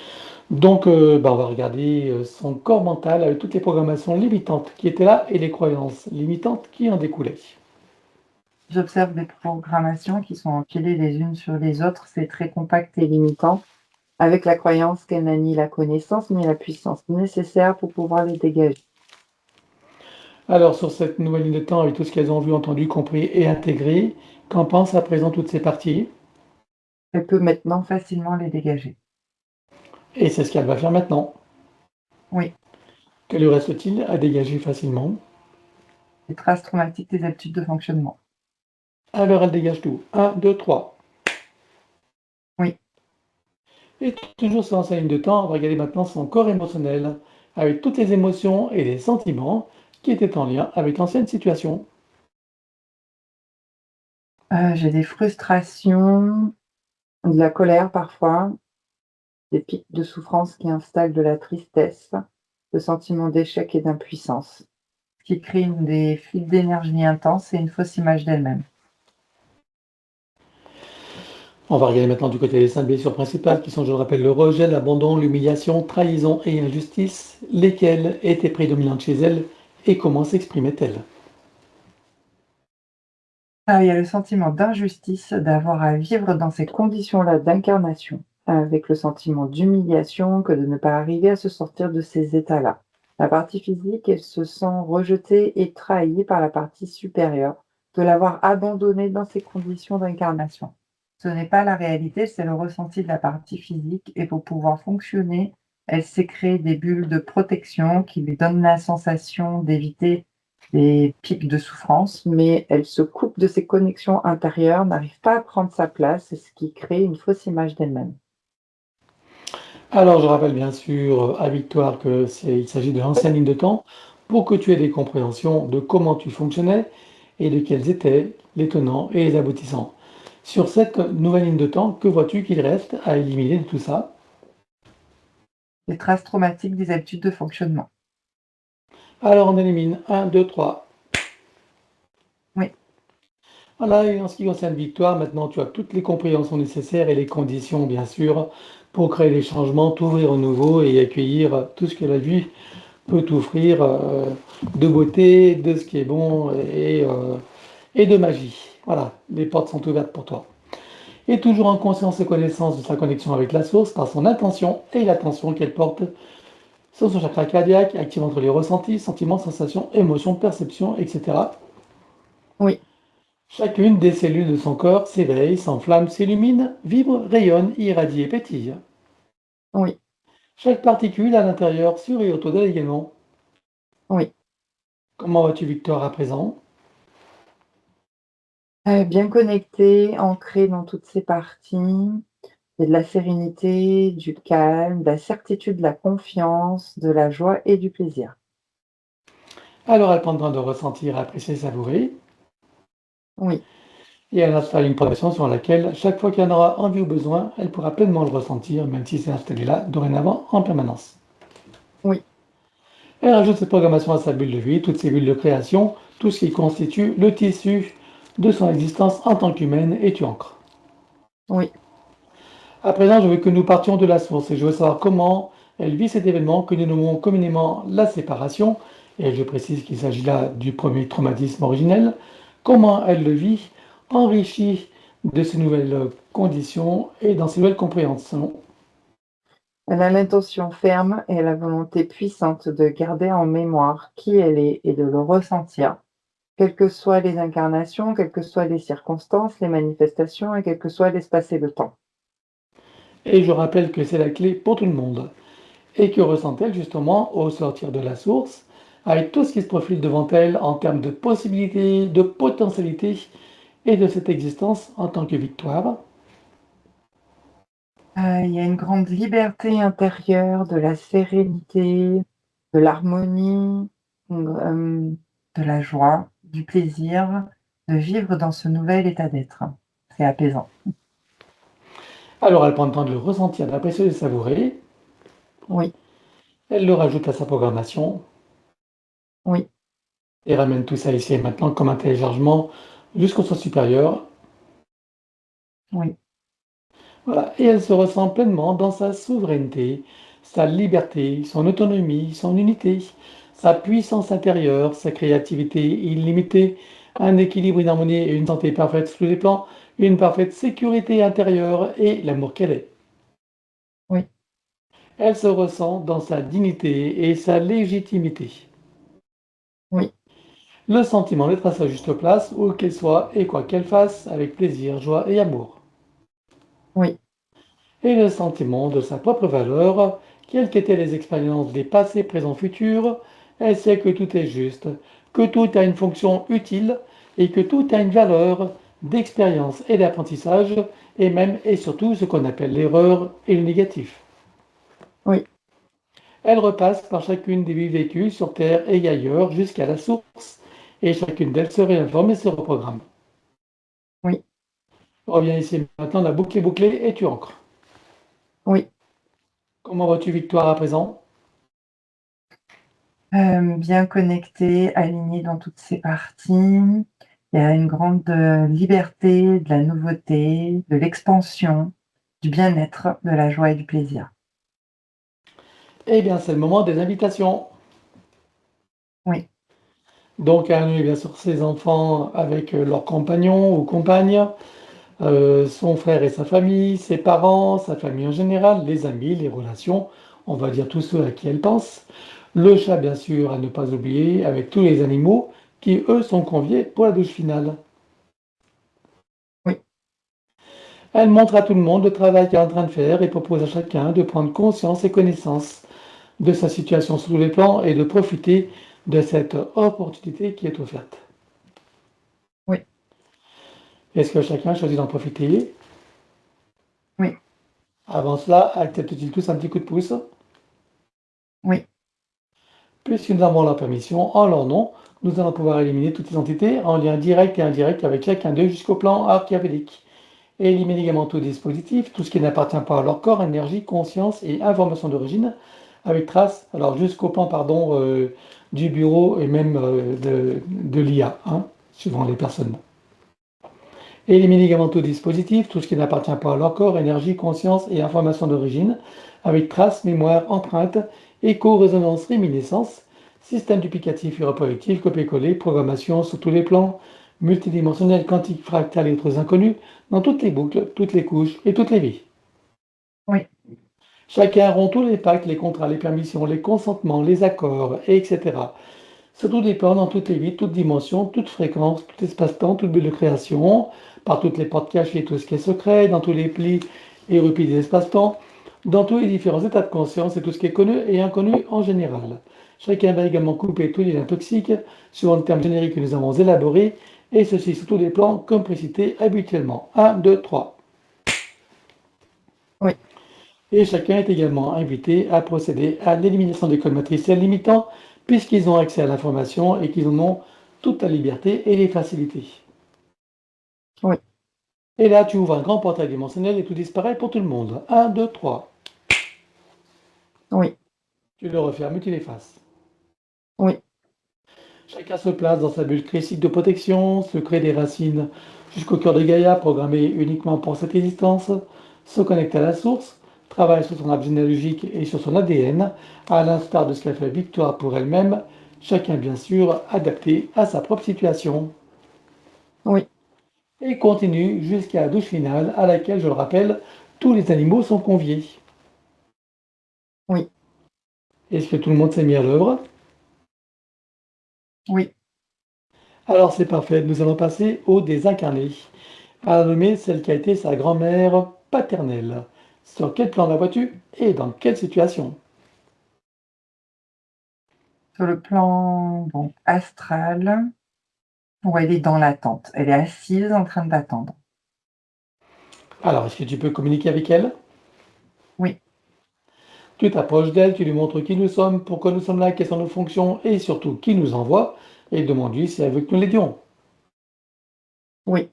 Donc bah, on va regarder son corps mental avec toutes les programmations limitantes qui étaient là et les croyances limitantes qui en découlaient. J'observe des programmations qui sont empilées les unes sur les autres. C'est très compact et limitant, avec la croyance qu'elle n'a ni la connaissance ni la puissance nécessaire pour pouvoir les dégager. Alors sur cette nouvelle ligne de temps, avec tout ce qu'elles ont vu, entendu, compris et intégré, qu'en pensent à présent toutes ces parties? Elle peut maintenant facilement les dégager. Et c'est ce qu'elle va faire maintenant. Oui, Que lui reste-t-il à dégager facilement? les traces traumatiques des habitudes de fonctionnement. Alors elle dégage tout. Un, 2, 3. Oui, Et toujours sur sa ligne de temps, on va regarder maintenant son corps émotionnel, avec toutes les émotions et les sentiments qui étaient en lien avec l'ancienne situation. j'ai des frustrations, de la colère parfois, des pics de souffrance qui installent de la tristesse, le sentiment d'échec et d'impuissance, qui crée des fuites d'énergie intenses et une fausse image d'elle-même. On va regarder maintenant du côté des 5 blessures principales qui sont, je le rappelle, le rejet, l'abandon, l'humiliation, trahison et injustice, lesquelles étaient prédominantes chez elle et comment s'exprimaient-elles. Ah, il y a le sentiment d'injustice d'avoir à vivre dans ces conditions-là d'incarnation, avec le sentiment d'humiliation que de ne pas arriver à se sortir de ces états-là. La partie physique, elle se sent rejetée et trahie par la partie supérieure, de l'avoir abandonnée dans ces conditions d'incarnation. Ce n'est pas la réalité, c'est le ressenti de la partie physique, et pour pouvoir fonctionner, elle s'est créée des bulles de protection qui lui donnent la sensation d'éviter des pics de souffrance, mais elle se coupe de ses connexions intérieures, n'arrive pas à prendre sa place, ce qui crée une fausse image d'elle-même. Alors, je rappelle bien sûr à Victoire il s'agit de l'ancienne ligne de temps pour que tu aies des compréhensions de comment tu fonctionnais et de quels étaient les tenants et les aboutissants. Sur cette nouvelle ligne de temps, que vois-tu qu'il reste à éliminer de tout ça? Les traces traumatiques des habitudes de fonctionnement. Alors, on élimine un, 2, 3. Oui, Voilà, et en ce qui concerne Victoire, maintenant tu as toutes les compréhensions nécessaires et les conditions, bien sûr, pour créer des changements, t'ouvrir au nouveau et accueillir tout ce que la vie peut t'offrir de beauté, de ce qui est bon et de magie. Voilà, les portes sont ouvertes pour toi. Et toujours en conscience et connaissance de sa connexion avec la source par son intention et l'attention qu'elle porte sur son chakra cardiaque, active entre les ressentis, sentiments, sensations, émotions, perceptions, etc. oui, Chacune des cellules de son corps s'éveille, s'enflamme, s'illumine, vibre, rayonne, irradie et pétille. oui, Chaque particule à l'intérieur sur et autour d'elle également. oui. Comment vas-tu, Victoire, à présent? Bien connectée, ancrée dans toutes ces parties. Il y a de la sérénité, du calme, de la certitude, de la confiance, de la joie et du plaisir. Alors elle prend le temps de ressentir, apprécier, savourer, Oui, et elle installe une progression sur laquelle, chaque fois qu'elle en aura envie ou besoin, elle pourra pleinement le ressentir, même si c'est installé là, dorénavant, en permanence. oui, Elle rajoute cette programmation à sa bulle de vie, toutes ses bulles de création, tout ce qui constitue le tissu de son existence en tant qu'humaine, et tu ancres. oui. À présent, je veux que nous partions de la source, et je veux savoir comment elle vit cet événement que nous nommons communément la séparation, et je précise qu'il s'agit là du premier traumatisme originel, comment elle le vit, enrichi de ces nouvelles conditions et dans ces nouvelles compréhensions. Elle a l'intention ferme et la volonté puissante de garder en mémoire qui elle est et de le ressentir, quelles que soient les incarnations, quelles que soient les circonstances, les manifestations et quel que soit l'espace et le temps. Et je rappelle que c'est la clé pour tout le monde. Et que ressent-elle justement au sortir de la source, avec tout ce qui se profile devant elle en termes de possibilités, de potentialités et de cette existence en tant que victoire. Il y a une grande liberté intérieure, de la sérénité, de l'harmonie, de la joie, du plaisir de vivre dans ce nouvel état d'être. C'est apaisant. Alors elle prend le temps de le ressentir, d'apprécier et de le savourer. Oui, Elle le rajoute à sa programmation oui, et ramène tout ça ici et maintenant comme un téléchargement jusqu'au sens supérieur. oui, Voilà. Et elle se ressent pleinement dans sa souveraineté, sa liberté, son autonomie, son unité, sa puissance intérieure, sa créativité illimitée, un équilibre, une harmonie et une santé parfaite sous les plans, une parfaite sécurité intérieure et l'amour qu'elle est. oui, Elle se ressent dans sa dignité et sa légitimité. oui, Le sentiment d'être à sa juste place, où qu'elle soit et quoi qu'elle fasse, avec plaisir, joie et amour. oui, Et le sentiment de sa propre valeur, quelles qu'étaient les expériences des passés, présents, futurs, elle sait que tout est juste, que tout a une fonction utile et que tout a une valeur d'expérience et d'apprentissage, et même et surtout ce qu'on appelle l'erreur et le négatif. oui, Elle repasse par chacune des vies vécues sur Terre et ailleurs jusqu'à la source, et chacune d'elles se réinforme et se reprogramme. oui, Reviens ici maintenant, la boucle est bouclée et tu ancres. oui. Comment vois-tu Victoire à présent? Bien connecté, aligné dans toutes ses parties. Il y a une grande, liberté, de la nouveauté, de l'expansion, du bien-être, de la joie et du plaisir. Eh bien, c'est le moment des invitations. Oui, Donc, à amener bien sûr ses enfants avec leurs compagnons ou compagnes, son frère et sa famille, ses parents, sa famille en général, les amis, les relations, on va dire tous ceux à qui elle pense. Le chat, bien sûr, à ne pas oublier, avec tous les animaux qui, eux, sont conviés pour la douche finale. oui, Elle montre à tout le monde le travail qu'elle est en train de faire et propose à chacun de prendre conscience et connaissance de sa situation sous les plans et de profiter de cette opportunité qui est offerte. oui, Est-ce que chacun choisit d'en profiter? oui, Avant cela, acceptent-ils tous un petit coup de pouce? oui, Puisque nous avons la permission, en leur nom, nous allons pouvoir éliminer toutes les entités en lien direct et indirect avec chacun d'eux jusqu'au plan archéologique. Et éliminer également tout dispositif, tout ce qui n'appartient pas à leur corps, énergie, conscience et information d'origine, avec trace, alors jusqu'au plan, pardon, du bureau et même de l'IA, hein, suivant les personnes. Éliminer également tout dispositif, tout ce qui n'appartient pas à leur corps, énergie, conscience et information d'origine, avec traces, mémoire, empreinte, écho, résonance, réminiscence, système duplicatif et reproductif, copier-coller, programmation sur tous les plans, multidimensionnel, quantique, fractal et autres inconnus, dans toutes les boucles, toutes les couches et toutes les vies. oui, Chacun rompt tous les pactes, les contrats, les permissions, les consentements, les accords, etc. Sur tous les plans, dans toutes les vies, toutes dimensions, toutes fréquences, tout espace-temps, toute bulle de création, par toutes les portes cachées, tout ce qui est secret, dans tous les plis et replis des espaces-temps, dans tous les différents états de conscience et tout ce qui est connu et inconnu en général. Chacun va également couper tous les liens toxiques, suivant le terme générique que nous avons élaboré, et ceci sur tous les plans, comme précité habituellement. 1, 2, 3. oui, Et chacun est également invité à procéder à l'élimination des codes matriciels limitants, puisqu'ils ont accès à l'information et qu'ils en ont toute la liberté et les facilités. oui, Et là, tu ouvres un grand portail dimensionnel et tout disparaît pour tout le monde. 1, 2, 3. oui, Tu le refermes et tu l'effaces. oui, Chacun se place dans sa bulle critique de protection, se crée des racines jusqu'au cœur de Gaïa, programmé uniquement pour cette existence, se connecte à la source, travaille sur son arbre généalogique et sur son ADN, à l'instar de ce qu'a fait Victoire pour elle-même, chacun bien sûr adapté à sa propre situation. oui, Et continue jusqu'à la douche finale à laquelle, je le rappelle, tous les animaux sont conviés. oui, Est-ce que tout le monde s'est mis à l'œuvre? oui. Alors c'est parfait, nous allons passer au désincarné, à nommer celle qui a été sa grand-mère paternelle. Sur quel plan la vois-tu et dans quelle situation? Sur le plan donc astral, où elle est dans l'attente. Elle est assise en train d'attendre. Alors, est-ce que tu peux communiquer avec elle? Oui. Tu t'approches d'elle, tu lui montres qui nous sommes, pourquoi nous sommes là, quelles sont nos fonctions et surtout qui nous envoie et demande-lui si elle veut que nous l'aidions. Oui.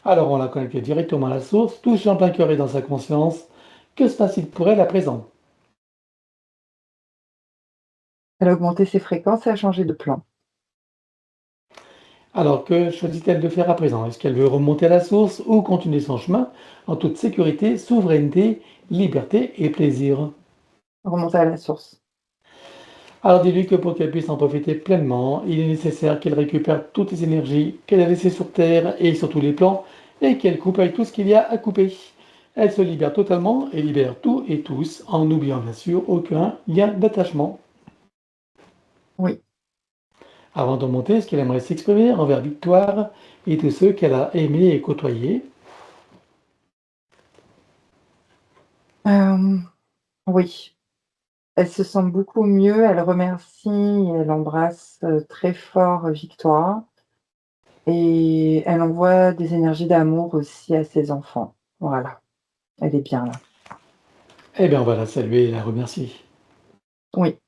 Alors on la connecte directement à la source, touche en plein cœur et dans sa conscience. Que se passe-t-il pour elle à présent? Elle a augmenté ses fréquences et a changé de plan. Alors que choisit-elle de faire à présent? Est-ce qu'elle veut remonter à la source ou continuer son chemin en toute sécurité, souveraineté, liberté et plaisir? Remonter à la source. Alors dis-lui que pour qu'elle puisse en profiter pleinement, il est nécessaire qu'elle récupère toutes les énergies qu'elle a laissées sur Terre et sur tous les plans et qu'elle coupe avec tout ce qu'il y a à couper. Elle se libère totalement et libère tout et tous en n'oubliant bien sûr aucun lien d'attachement. Oui. Avant de monter, est-ce qu'elle aimerait s'exprimer envers Victoire et tous ceux qu'elle a aimés et côtoyés? Euh, oui. Elle se sent beaucoup mieux, elle remercie et elle embrasse très fort Victoire et elle envoie des énergies d'amour aussi à ses enfants. Voilà, elle est bien là. Eh bien, on va la saluer et la remercier. Oui,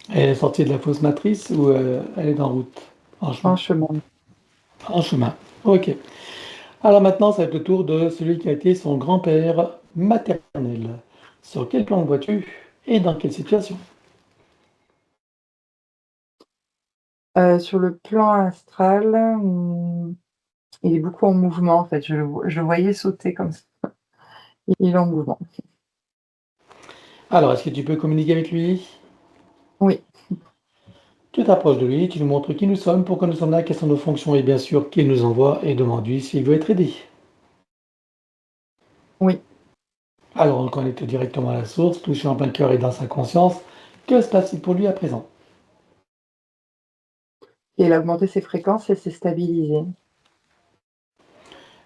Elle est sortie de la fausse matrice ou elle est en route, en en chemin? chemin. En chemin. Ok. Alors maintenant, ça va être le tour de celui qui a été son grand-père maternel. Sur quel plan le vois-tu et dans quelle situation? Sur le plan astral, il est beaucoup en mouvement en fait, je le voyais sauter comme ça. Il est en mouvement. Alors, est-ce que tu peux communiquer avec lui? Oui, Tu t'approches de lui, tu lui montres qui nous sommes, pourquoi nous sommes là, quelles sont nos fonctions et bien sûr qui nous envoie et demande-lui s'il veut être aidé. oui. Alors, on le connecte directement à la source, touché en plein cœur et dans sa conscience. Que se passe-t-il pour lui à présent? Et il a augmenté ses fréquences et s'est stabilisé.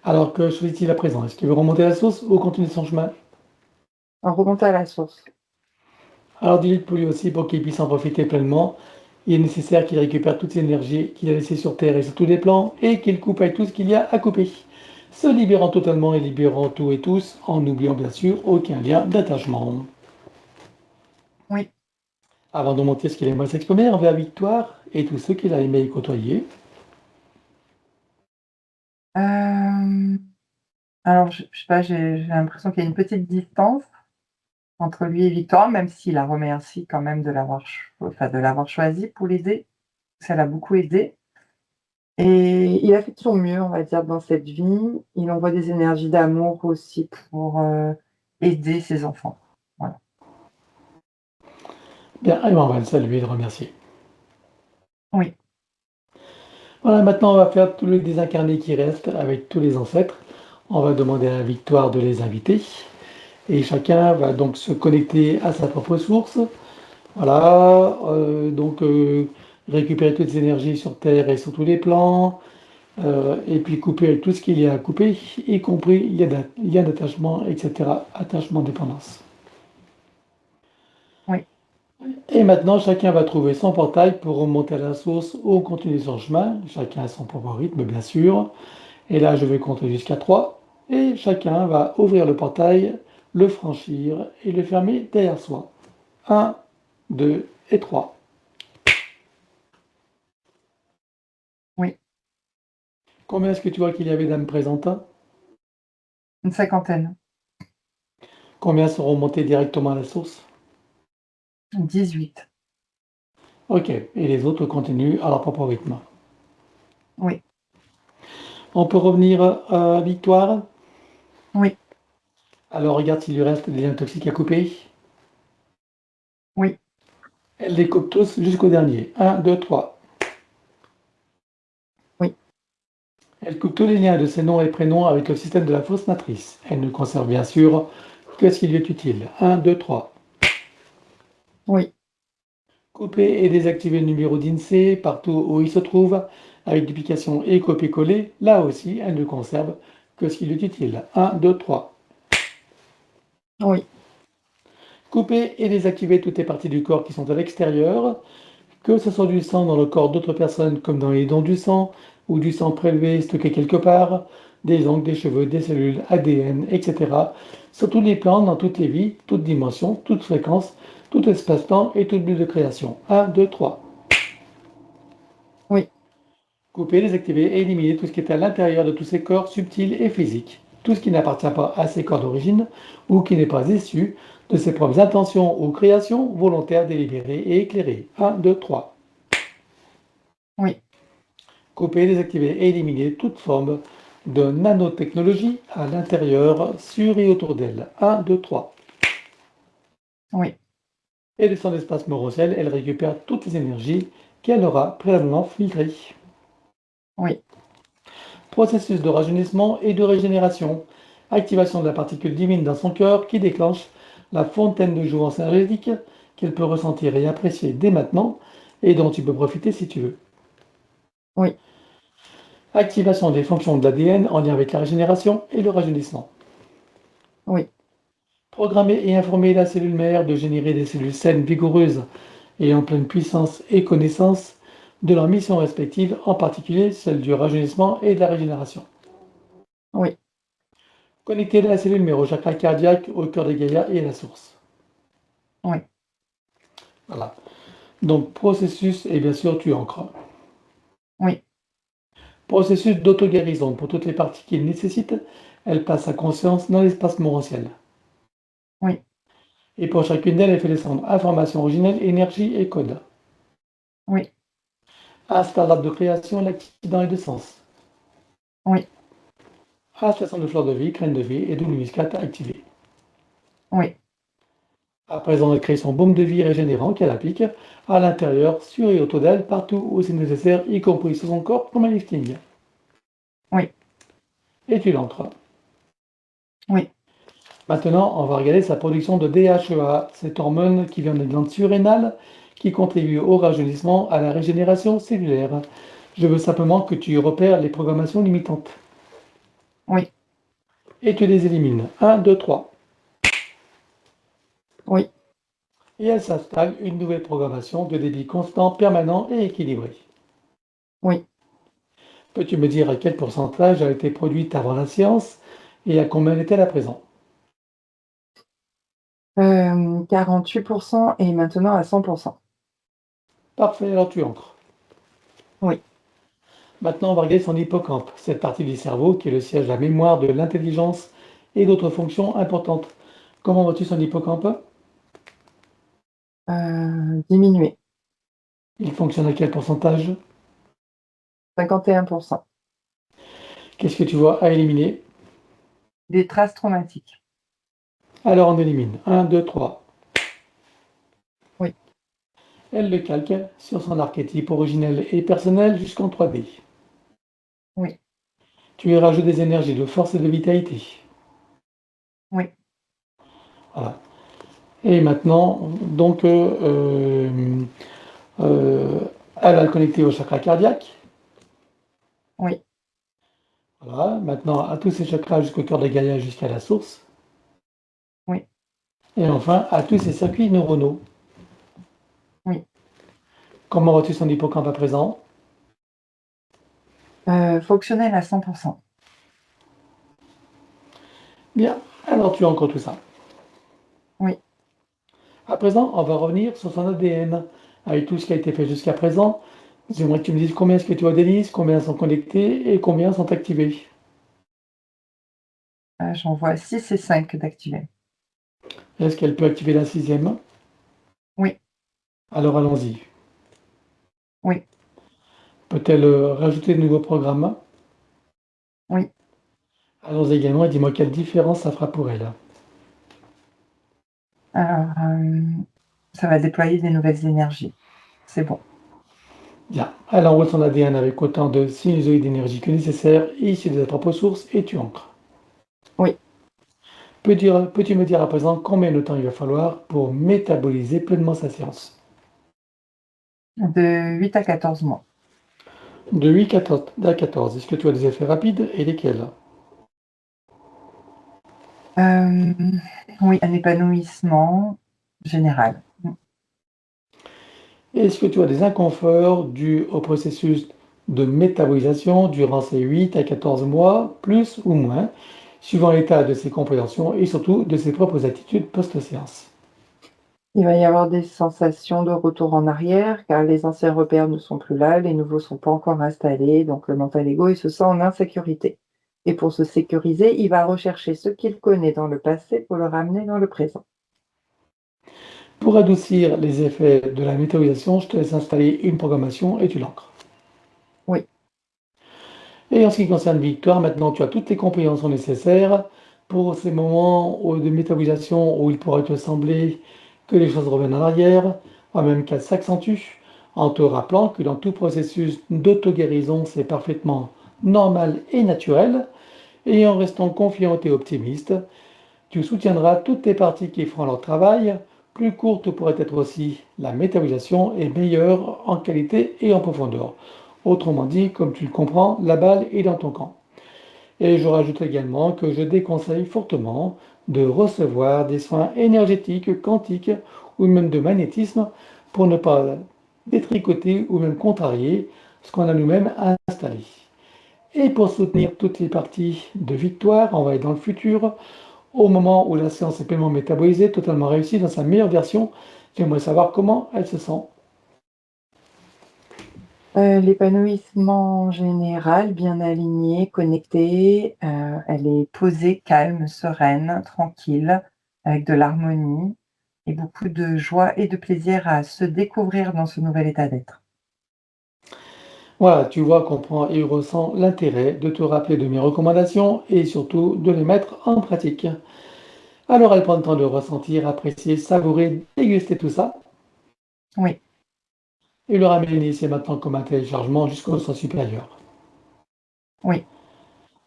Alors, que choisit-il à présent? Est-ce qu'il veut remonter à la source ou continuer son chemin? En remontant à la source. Alors, dis-lui pour lui aussi, pour qu'il puisse en profiter pleinement, il est nécessaire qu'il récupère toutes les énergies qu'il a laissées sur Terre et sur tous les plans et qu'il coupe avec tout ce qu'il y a à couper, se libérant totalement et libérant tout et tous, en n'oubliant bien sûr aucun lien d'attachement. Oui. Avant de monter ce qu'il aimerait s'exprimer envers Victoire et tous ceux qu'il a aimé et côtoyer. Euh, alors, je sais pas, j'ai l'impression qu'il y a une petite distance entre lui et Victoire, même s'il la remercie quand même de l'avoir choisi pour l'aider. Ça l'a beaucoup aidé. Et il a fait de son mieux, on va dire, dans cette vie. Il envoie des énergies d'amour aussi pour aider ses enfants. Voilà. Bien, et on va le saluer et le remercier. Oui, Voilà, maintenant on va faire tous les désincarnés qui restent avec tous les ancêtres. On va demander à Victoire de les inviter. Et chacun va donc se connecter à sa propre source. Voilà, récupérer toutes les énergies sur Terre et sur tous les plans, et puis couper avec tout ce qu'il y a à couper, y compris liens d'attachement, etc. Attachement, dépendance. oui, Et maintenant, chacun va trouver son portail pour remonter à la source ou continuer son chemin. Chacun a son propre rythme, bien sûr. Et là, je vais compter jusqu'à 3. Et chacun va ouvrir le portail, le franchir et le fermer derrière soi. Un, 2 et 3. oui. Combien est-ce que tu vois qu'il y avait d'âmes présentes? Une cinquantaine. Combien sont remontés directement à la source? 18. Ok, et les autres continuent à leur propre rythme. Oui, On peut revenir à Victoire. oui, Alors regarde s'il lui reste des liens toxiques à couper. oui, Elle les coupe tous jusqu'au dernier. Un, 2, 3. oui, Elle coupe tous les liens de ses noms et prénoms avec le système de la fausse matrice. Elle ne conserve bien sûr que ce qui lui est utile. Un, 2, 3. oui, Couper et désactiver le numéro d'INSEE partout où il se trouve, avec duplication et copier-coller. Là aussi, elle ne conserve que ce qui lui est utile. Un, 2, 3. oui, Couper et désactiver toutes les parties du corps qui sont à l'extérieur, que ce soit du sang dans le corps d'autres personnes comme dans les dons du sang, ou du sang prélevé stocké quelque part, des ongles, des cheveux, des cellules, ADN, etc. Sur tous les plans, dans toutes les vies, toutes dimensions, toutes fréquences, tout espace-temps et toute bulle de création. 1, 2, 3. Oui. Couper, désactiver et éliminer tout ce qui est à l'intérieur de tous ces corps subtils et physiques. Tout ce qui n'appartient pas à ces corps d'origine ou qui n'est pas issu de ses propres intentions ou créations volontaires, délibérées et éclairées. 1, 2, 3. Oui. Couper, désactiver et éliminer toute forme de nanotechnologie à l'intérieur, sur et autour d'elle. 1, 2, 3. Oui. Et de son espace morociel, elle récupère toutes les énergies qu'elle aura préalablement filtrées. Oui. Processus de rajeunissement et de régénération. Activation de la particule divine dans son cœur qui déclenche la fontaine de jouvence énergétique qu'elle peut ressentir et apprécier dès maintenant et dont tu peux profiter si tu veux. Oui. Activation des fonctions de l'ADN en lien avec la régénération et le rajeunissement. Oui. Programmer et informer la cellule mère de générer des cellules saines, vigoureuses et en pleine puissance et connaissance de leurs missions respectives, en particulier celle du rajeunissement et de la régénération. Oui. Connecter la cellule mère au chakra cardiaque, au cœur de Gaïa et à la source. Oui. Voilà. Donc, processus, et bien sûr, tu ancres. Oui. Processus d'auto-guérison. Pour toutes les parties qu'il nécessite, elle passe sa conscience dans l'espace morentiel. Oui. Et pour chacune d'elles, elle fait descendre information originelle, énergie et code. Oui. Instar l'arbre de création, l'accident et de sens. Oui. Installation de fleurs de vie, graines de vie et double muscate activée. Oui. À présent, elle crée son baume de vie régénérant qu'elle applique à l'intérieur, sur et autour d'elle, partout où c'est nécessaire, y compris sur son corps, comme un lifting. Oui. Et tu l'entres. Oui. Maintenant, on va regarder sa production de DHEA, cette hormone qui vient des glandes surrénales, qui contribue au rajeunissement, à la régénération cellulaire. Je veux simplement que tu repères les programmations limitantes. Oui. Et tu les élimines. 1, 2, 3. Oui. Et elle s'installe une nouvelle programmation de débit constant, permanent et équilibré. Oui. Peux-tu me dire à quel pourcentage a été produite avant la séance et à combien est-elle à présent? 48% et maintenant à 100%. Parfait, alors tu ancres. Oui. Maintenant, on va regarder son hippocampe, cette partie du cerveau qui est le siège de la mémoire, de l'intelligence et d'autres fonctions importantes. Comment vois-tu son hippocampe? Diminué. Il fonctionne à quel pourcentage? 51%. Qu'est-ce que tu vois à éliminer? Des traces traumatiques. Alors on élimine. 1, 2, 3. Oui. Elle le calque sur son archétype originel et personnel jusqu'en 3D. Oui. Tu y rajoutes des énergies de force et de vitalité. Oui. Voilà. Et maintenant, donc, euh, elle va le connecter au chakra cardiaque. Oui. Voilà. Maintenant, à tous ces chakras jusqu'au cœur de Gaïa, jusqu'à la source. Oui. Et enfin, à tous ces circuits neuronaux. Oui. Comment vois-tu son hippocampe à présent? Fonctionnel à 100%. Bien. Alors, tu as encore tout ça. Oui. À présent, on va revenir sur son ADN. Avec tout ce qui a été fait jusqu'à présent, j'aimerais que tu me dises combien est-ce que tu as d'hélices, combien sont connectés et combien sont activés. J'en vois 6 et 5 d'activés. Est-ce qu'elle peut activer la sixième? Oui. Alors allons-y. Oui. Peut-elle rajouter de nouveaux programmes? Oui. Allons également et dis-moi quelle différence ça fera pour elle. Alors, ça va déployer des nouvelles énergies. C'est bon. Bien. Elle enroule son ADN avec autant de sinusoïdes d'énergie que nécessaire, issus de sa propre source, et tu ancres. Oui. Peux-tu me dire à présent combien de temps il va falloir pour métaboliser pleinement sa séance? De 8 à 14 mois. De 8 à 14. Est-ce que tu as des effets rapides et lesquels? Oui, un épanouissement général. Est-ce que tu as des inconforts dus au processus de métabolisation durant ces 8 à 14 mois, plus ou moins, suivant l'état de ses compréhensions et surtout de ses propres attitudes post-séance. Il va y avoir des sensations de retour en arrière, car les anciens repères ne sont plus là, les nouveaux ne sont pas encore installés, donc le mental ego, il se sent en insécurité. Et pour se sécuriser, il va rechercher ce qu'il connaît dans le passé pour le ramener dans le présent. Pour adoucir les effets de la métabolisation, je te laisse installer une programmation et tu l'ancres. Oui, Et en ce qui concerne Victoire, maintenant tu as toutes les compréhensions nécessaires pour ces moments de métabolisation où il pourrait te sembler que les choses reviennent en arrière, voire même qu'elles s'accentuent, en te rappelant que dans tout processus d'auto-guérison, c'est parfaitement normal et naturel, et en restant confiante et optimiste, tu soutiendras toutes les parties qui feront leur travail. Plus courte pourrait être aussi la métabolisation et meilleure en qualité et en profondeur. Autrement dit, comme tu le comprends, la balle est dans ton camp. Et je rajoute également que je déconseille fortement de recevoir des soins énergétiques, quantiques ou même de magnétisme pour ne pas détricoter ou même contrarier ce qu'on a nous-mêmes installé. Et pour soutenir toutes les parties de victoire, on va être dans le futur, au moment où la séance est pleinement métabolisée, totalement réussie dans sa meilleure version, j'aimerais savoir comment elle se sent. l'épanouissement général, bien aligné, connecté, elle est posée, calme, sereine, tranquille, avec de l'harmonie et beaucoup de joie et de plaisir à se découvrir dans ce nouvel état d'être. Voilà, tu vois, comprends et ressens l'intérêt de te rappeler de mes recommandations et surtout de les mettre en pratique. Alors elle prend le temps de ressentir, apprécier, savourer, déguster tout ça Oui, et le ramener ici maintenant comme un téléchargement jusqu'au sens supérieur. oui,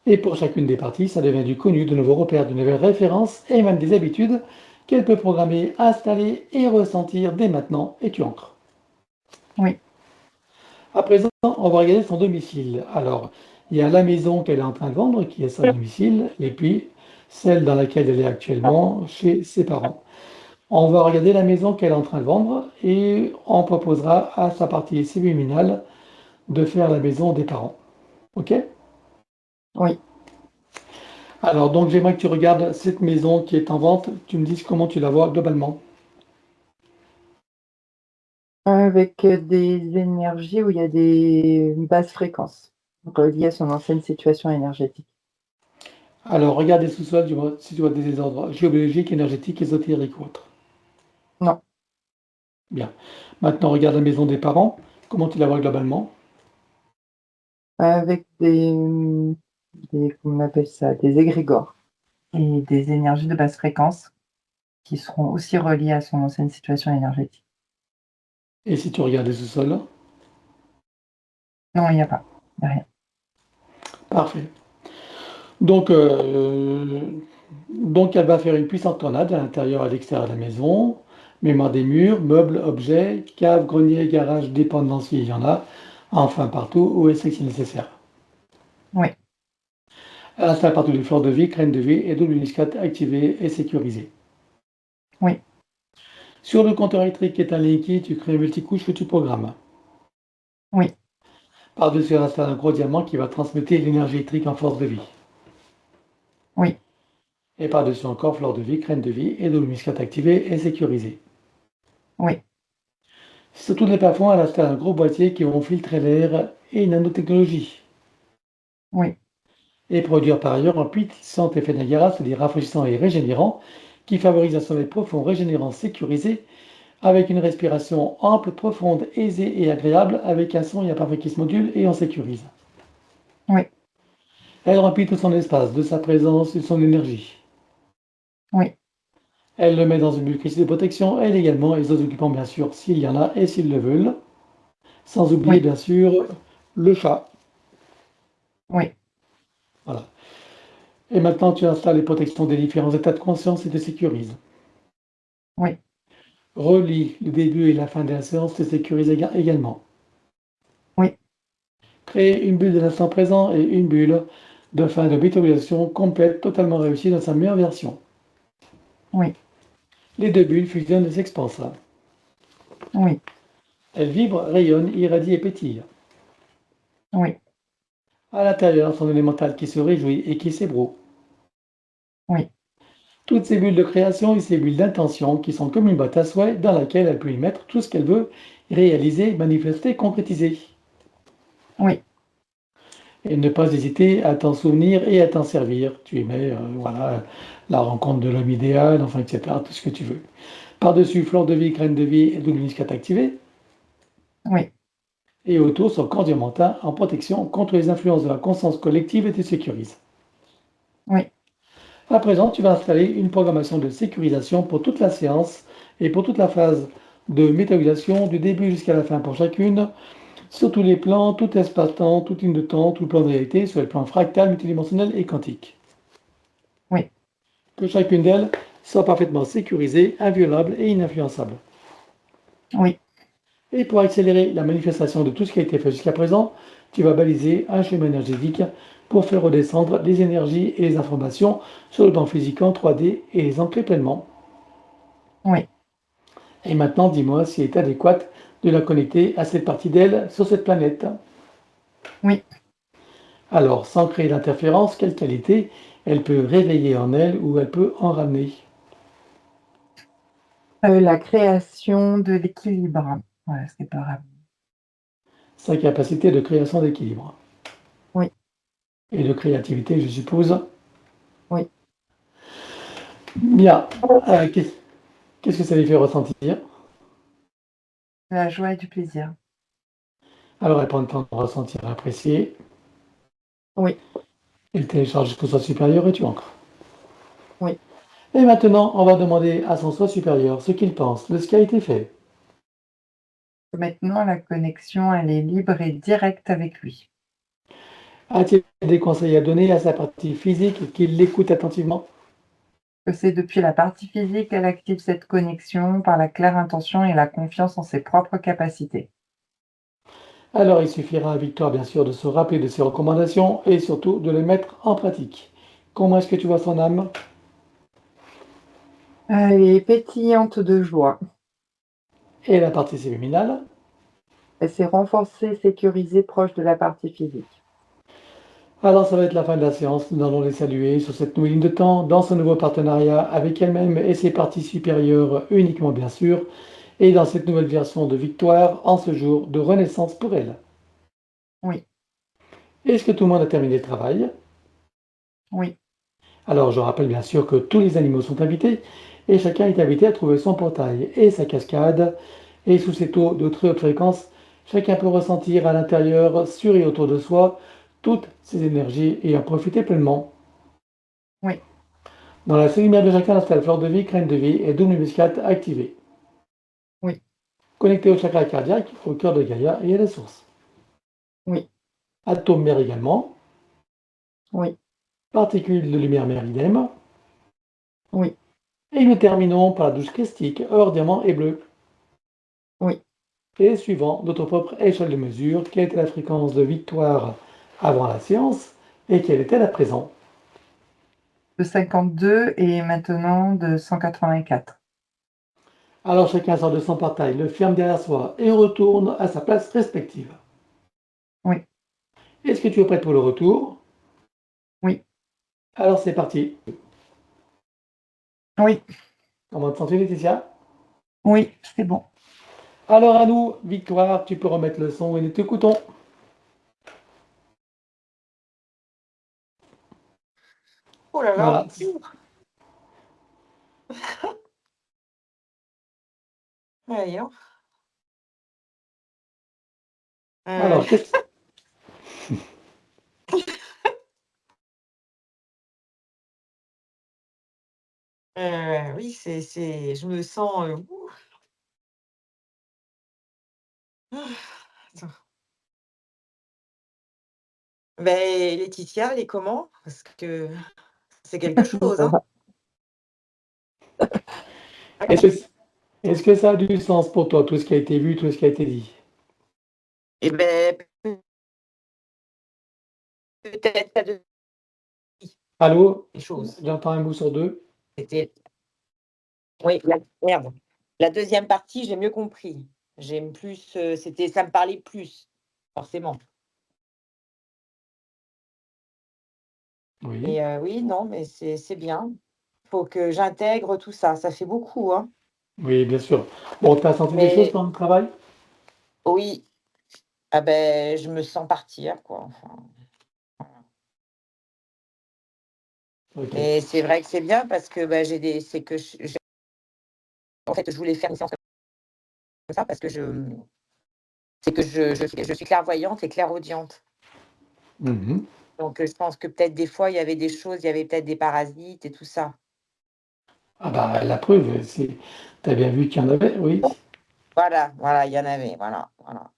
Et pour chacune des parties, ça devient du connu, de nouveaux repères, de nouvelles références et même des habitudes qu'elle peut programmer, installer et ressentir dès maintenant et tu ancres. oui, À présent, on va regarder son domicile. Alors, il y a la maison qu'elle est en train de vendre, qui est son domicile, et puis celle dans laquelle elle est actuellement, chez ses parents. On va regarder la maison qu'elle est en train de vendre et on proposera à sa partie subliminale de faire la maison des parents. OK? oui. Alors, donc, j'aimerais que tu regardes cette maison qui est en vente. Tu me dises comment tu la vois globalement. Avec, des énergies où il y a des basses fréquences, reliées à son ancienne situation énergétique. Alors, regarde les sous-sols, si tu vois des désordres géologiques, énergétiques, ésotériques ou autres. Non, Bien. Maintenant, regarde la maison des parents. Comment tu la vois globalement? avec des comment on appelle ça? Des égrégores et des énergies de basse fréquence qui seront aussi reliées à son ancienne situation énergétique. Et si tu regardes les sous-sols? Non, il y a pas, il y a rien. Parfait. Donc, donc elle va faire une puissante tornade à l'intérieur et à l'extérieur de la maison. Mémoire des murs, meubles, objets, caves, greniers, garages, dépendances, il y en a. Enfin, partout où est-ce que c'est nécessaire. Oui, Elle installe partout des fleurs de vie, graines de vie et double muscade activées et sécurisées. oui, Sur le compteur électrique qui est un liquide, tu crées un multicouche que tu programmes. oui, Par-dessus, elle installe un gros diamant qui va transmettre l'énergie électrique en force de vie. oui, Et par-dessus encore, fleurs de vie, graines de vie et double muscade activée et sécurisée. oui, Sur tous les plafonds, elle installe un gros boîtier qui vont filtrer l'air et une nanotechnologie. oui, Et produire par ailleurs un puissant effet Niagara, c'est-à-dire rafraîchissant et régénérant, qui favorise un sommeil profond, régénérant, sécurisé, avec une respiration ample, profonde, aisée et agréable, avec un son et un parfum qui se module et on sécurise. oui, Elle remplit tout son espace de sa présence et de son énergie. oui, Elle le met dans une bulle de protection, elle également, et les autres occupants bien sûr, s'il y en a et s'ils le veulent. Sans oublier oui, bien sûr le chat. oui, Voilà. Et maintenant, tu installes les protections des différents états de conscience et te sécurises. oui, Relis le début et la fin de la séance, te sécurise également. oui, Crée une bulle de l'instant présent et une bulle de fin de métabolisation complète, totalement réussie dans sa meilleure version. oui, Les deux bulles fusionnent et s'expansent. oui, Elles vibrent, rayonnent, irradient et pétillent. Oui, À l'intérieur, son élémental qui se réjouit et qui s'ébroue. oui, Toutes ces bulles de création et ces bulles d'intention qui sont comme une boîte à souhait dans laquelle elle peut y mettre tout ce qu'elle veut réaliser, manifester, concrétiser. oui, Et ne pas hésiter à t'en souvenir et à t'en servir. Tu y mets, voilà, la rencontre de l'homme idéal, enfin, etc., tout ce que tu veux. Par-dessus, fleur de vie, graine de vie et double muscat activé. oui, Et autour, son corps diamantin en protection contre les influences de la conscience collective et te sécurise. oui, À présent, tu vas installer une programmation de sécurisation pour toute la séance et pour toute la phase de métabolisation du début jusqu'à la fin pour chacune, sur tous les plans, tout espace-temps, toute ligne de temps, tout plan de réalité, sur les plans fractal, multidimensionnel et quantique. oui, Que chacune d'elles soit parfaitement sécurisée, inviolable et ininfluençable. oui, Et pour accélérer la manifestation de tout ce qui a été fait jusqu'à présent, tu vas baliser un schéma énergétique pour faire redescendre les énergies et les informations sur le plan physique en 3D et les ancrer pleinement. oui. Et maintenant, dis-moi s'il est adéquat de la connecter à cette partie d'elle sur cette planète. Oui. Alors, sans créer d'interférence, quelle qualité elle peut réveiller en elle ou elle peut en ramener? La création de l'équilibre. Voilà, c'est pas grave. Sa capacité de création d'équilibre Oui, et de créativité, je suppose. oui. Bien. Qu'est-ce que ça lui fait ressentir? La joie et du plaisir. Alors, elle prend le temps de ressentir, apprécier. Oui, Elle télécharge jusqu'au soi supérieur et tu ancres. oui. Et maintenant, on va demander à son soi supérieur ce qu'il pense de ce qui a été fait. Maintenant, la connexion, elle est libre et directe avec lui. A-t-il des conseils à donner à sa partie physique et qu'il l'écoute attentivement? Que c'est depuis la partie physique qu'elle active cette connexion par la claire intention et la confiance en ses propres capacités. Alors, il suffira à Victoire, bien sûr, de se rappeler de ses recommandations et surtout de les mettre en pratique. Comment est-ce que tu vois son âme? Elle est pétillante de joie. Et la partie subliminale? Elle s'est renforcée, sécurisée, proche de la partie physique. Alors, ça va être la fin de la séance. Nous allons les saluer sur cette nouvelle ligne de temps, dans ce nouveau partenariat avec elle-même et ses parties supérieures uniquement, bien sûr, et dans cette nouvelle version de Victoire, en ce jour de renaissance pour elle. Oui, Est-ce que tout le monde a terminé le travail? oui, Alors, je rappelle bien sûr que tous les animaux sont invités et chacun est invité à trouver son portail et sa cascade. Et sous ces taux de très haute fréquence, chacun peut ressentir à l'intérieur, sur et autour de soi, toutes ces énergies et en profiter pleinement. oui, Dans la seule lumière de chacun, installe fleur de vie, crème de vie et double muscate activée. oui, Connecté au chakra cardiaque, au cœur de Gaïa et à la source. oui, Atome mère également, oui, particules de lumière mère idem. oui, Et nous terminons par la douche christique, or, diamant et bleu. oui. Et suivant notre propre échelle de mesure, quelle était la fréquence de victoire avant la séance et quelle était à présent. De 52 et maintenant de 184. Alors chacun sort de son portail, le ferme derrière soi et retourne à sa place respective. Oui, Est-ce que tu es prête pour le retour? oui, Alors c'est parti. oui, Comment te sens-tu, Laetitia? oui, c'est bon. Alors à nous, Victoire, tu peux remettre le son et nous t'écoutons. Oh là là. Voilà. Voyons. Alors, qu'est-ce Oui, je me sens. Ah, attends. Ben, Laetitia, elle est comment? Parce que c'est quelque chose, Ça hein. va. est-ce que, est-ce que ça a du sens pour toi, tout ce qui a été vu, tout ce qui a été dit? Et ben, peut-être la deuxième Allô? chose. J'entends un bout sur deux. C'était oui, merde. La deuxième partie, j'ai mieux compris. J'aime plus, ça me parlait plus, forcément. Oui, Et oui, non, mais c'est bien. Il faut que j'intègre tout ça. Ça fait beaucoup, hein. oui, bien sûr. Bon, tu as senti des choses Mais pendant le travail? oui, ah ben, je me sens partir, quoi. Enfin, voilà. Ok. Mais c'est vrai que c'est bien parce que bah, c'est que en fait, je voulais faire une séance comme ça parce que c'est que je suis clairvoyante et clairaudiente. Mhm. Donc, je pense que peut-être des fois, il y avait des choses, il y avait peut-être des parasites et tout ça. Ah bah, la preuve, c'est tu as bien vu qu'il y en avait, oui. Voilà, voilà, il y en avait, voilà, voilà.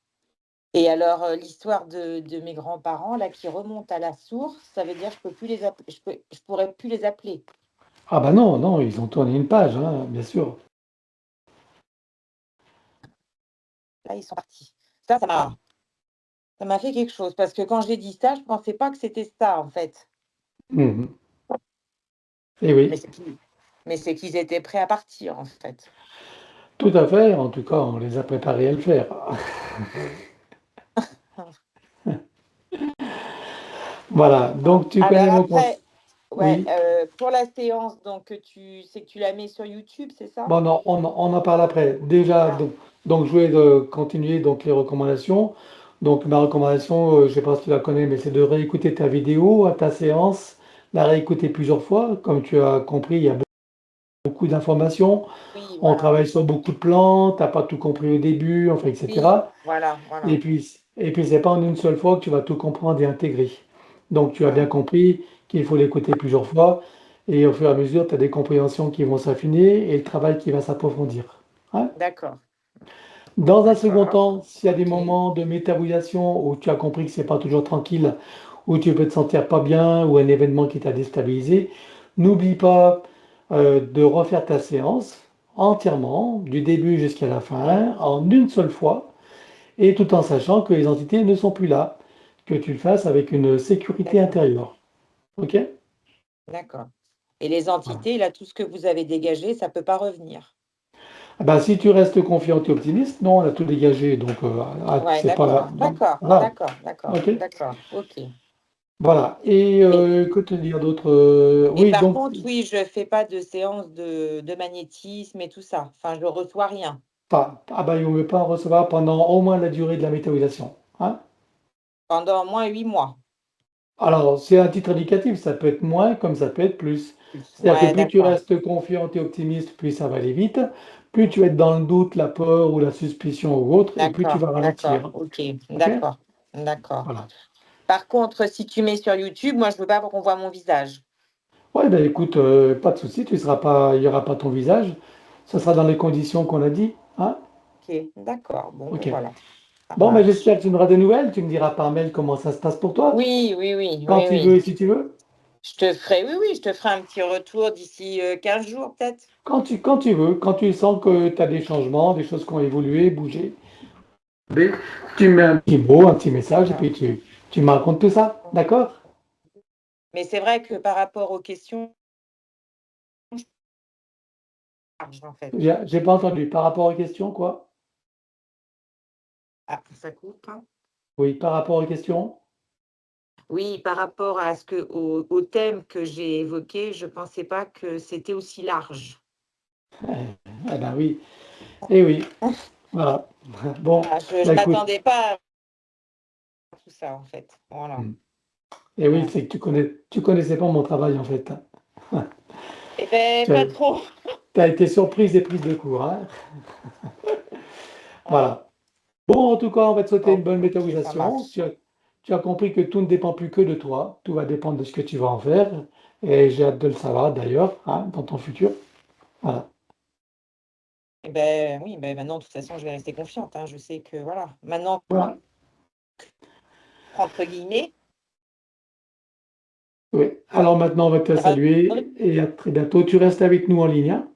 Et alors, l'histoire de mes grands-parents là qui remonte à la source, ça veut dire je peux plus les appeler, je pourrais plus les appeler. Ah bah non, non, ils ont tourné une page, hein, bien sûr. Là, ils sont partis. Ça m'a fait quelque chose parce que quand j'ai dit ça, je pensais pas que c'était ça, en fait. Mhm. Et Mais oui, c'est qu'ils étaient prêts à partir, en fait. tout à fait. En tout cas, on les a préparés à le faire. Voilà. Donc, tu connais Alors mon conseil. après, ouais, Oui. pour la séance, donc que tu la mets sur YouTube, c'est ça? Bon, non, on en parle après. Déjà, Ah, donc, je vais continuer donc les recommandations. Donc, ma recommandation, je ne sais pas si tu la connais, mais c'est de réécouter ta vidéo, ta séance, la réécouter plusieurs fois. Comme tu as compris, il y a beaucoup d'informations. oui, On voilà. travaille sur beaucoup de plans, tu n'as pas tout compris au début, enfin, Oui, etc. voilà, Et voilà. puis, et puis c'est pas en une seule fois que tu vas tout comprendre et intégrer. Donc, tu as bien Mmh. compris qu'il faut l'écouter plusieurs fois. Et au fur et à mesure, tu as des compréhensions qui vont s'affiner et le travail qui va s'approfondir. Hein. D'accord, Dans un second d'accord. temps, s'il y a des OK. moments de métabolisation où tu as compris que c'est pas toujours tranquille, où tu peux te sentir pas bien, ou un événement qui t'a déstabilisé, n'oublie pas de refaire ta séance entièrement, du début jusqu'à la fin, en une seule fois, et tout en sachant que les entités ne sont plus là, que tu le fasses avec une sécurité D'accord, intérieure. OK? d'accord. Et les Voilà. entités, là, tout ce que vous avez dégagé, ça peut pas revenir? Ah ben, si tu restes confiant et optimiste, non, on a tout dégagé, donc Ouais, c'est pas. d'accord, d'accord, Voilà. d'accord, d'accord, OK? d'accord, OK. Voilà. Et Et que te dire d'autre? et Oui, par donc, contre, oui, je fais pas de séance de magnétisme et tout ça. Enfin, je reçois rien ah bah, il ne vaut mieux pas en recevoir pendant au moins la durée de la méthanisation. Hein? pendant au moins 8 mois. Alors, c'est un titre indicatif, ça peut être moins comme ça peut être plus. Plus. C'est-à-dire que Ouais, plus tu d'accord, restes confiant et optimiste, plus ça va aller vite. Plus tu vas être dans le doute, la peur ou la suspicion ou autre, et plus tu d'accord, vas d'accord, ralentir. OK, OK? d'accord, d'accord. Voilà. Par contre, si tu mets sur YouTube, moi, je veux pas qu'on voit mon visage. Ouais, ben écoute, pas de souci, tu seras pas, il n'y aura pas ton visage. Ce sera dans les conditions qu'on a dit. Hein? OK, d'accord. Bon, ben OK. voilà, ça Bon, ben marche. j'espère que tu me auras des nouvelles. Tu me diras par mail comment ça se passe pour toi, Oui, oui, oui, quand oui, tu veux oui. et si tu veux. Oui, oui, je te ferai un petit retour d'ici 15 jours, peut-être. Quand tu veux, quand tu sens que tu as des changements, des choses qui ont évolué, bougé, ben, tu mets un petit mot, un petit message, et Voilà. puis tu me racontes tout ça. D'accord? Mais c'est vrai que par rapport aux questions, je charge, en fait. J'ai pas entendu. Par rapport aux questions, quoi? Ah, ça coupe, hein. Oui, par rapport aux questions? Oui, par rapport à au thème que j'ai évoqué, je pensais pas que c'était aussi large. Eh ben oui. Eh oui. Voilà. Bon, Voilà, je bah écoute. m'attendais pas à tout ça, en fait. Voilà. Eh oui, Voilà. c'est que tu connaissais pas mon travail en fait. Eh ben, Tu pas trop. as été surprise et prise de court, hein. Voilà. Voilà. Bon, en tout cas, on va te souhaiter une Bon, bonne OK, ça méthanisation. marche. Tu as compris que tout ne dépend plus que de toi. Tout va dépendre de ce que tu vas en faire. Et j'ai hâte de le savoir d'ailleurs, hein, dans ton futur. Voilà. Eh ben, oui, ben, maintenant, de toute façon, je vais rester confiante, hein. Je sais que, voilà, maintenant, Voilà. entre guillemets, Oui. Alors maintenant, on va te saluer et à très bientôt. Tu restes avec nous en ligne, hein.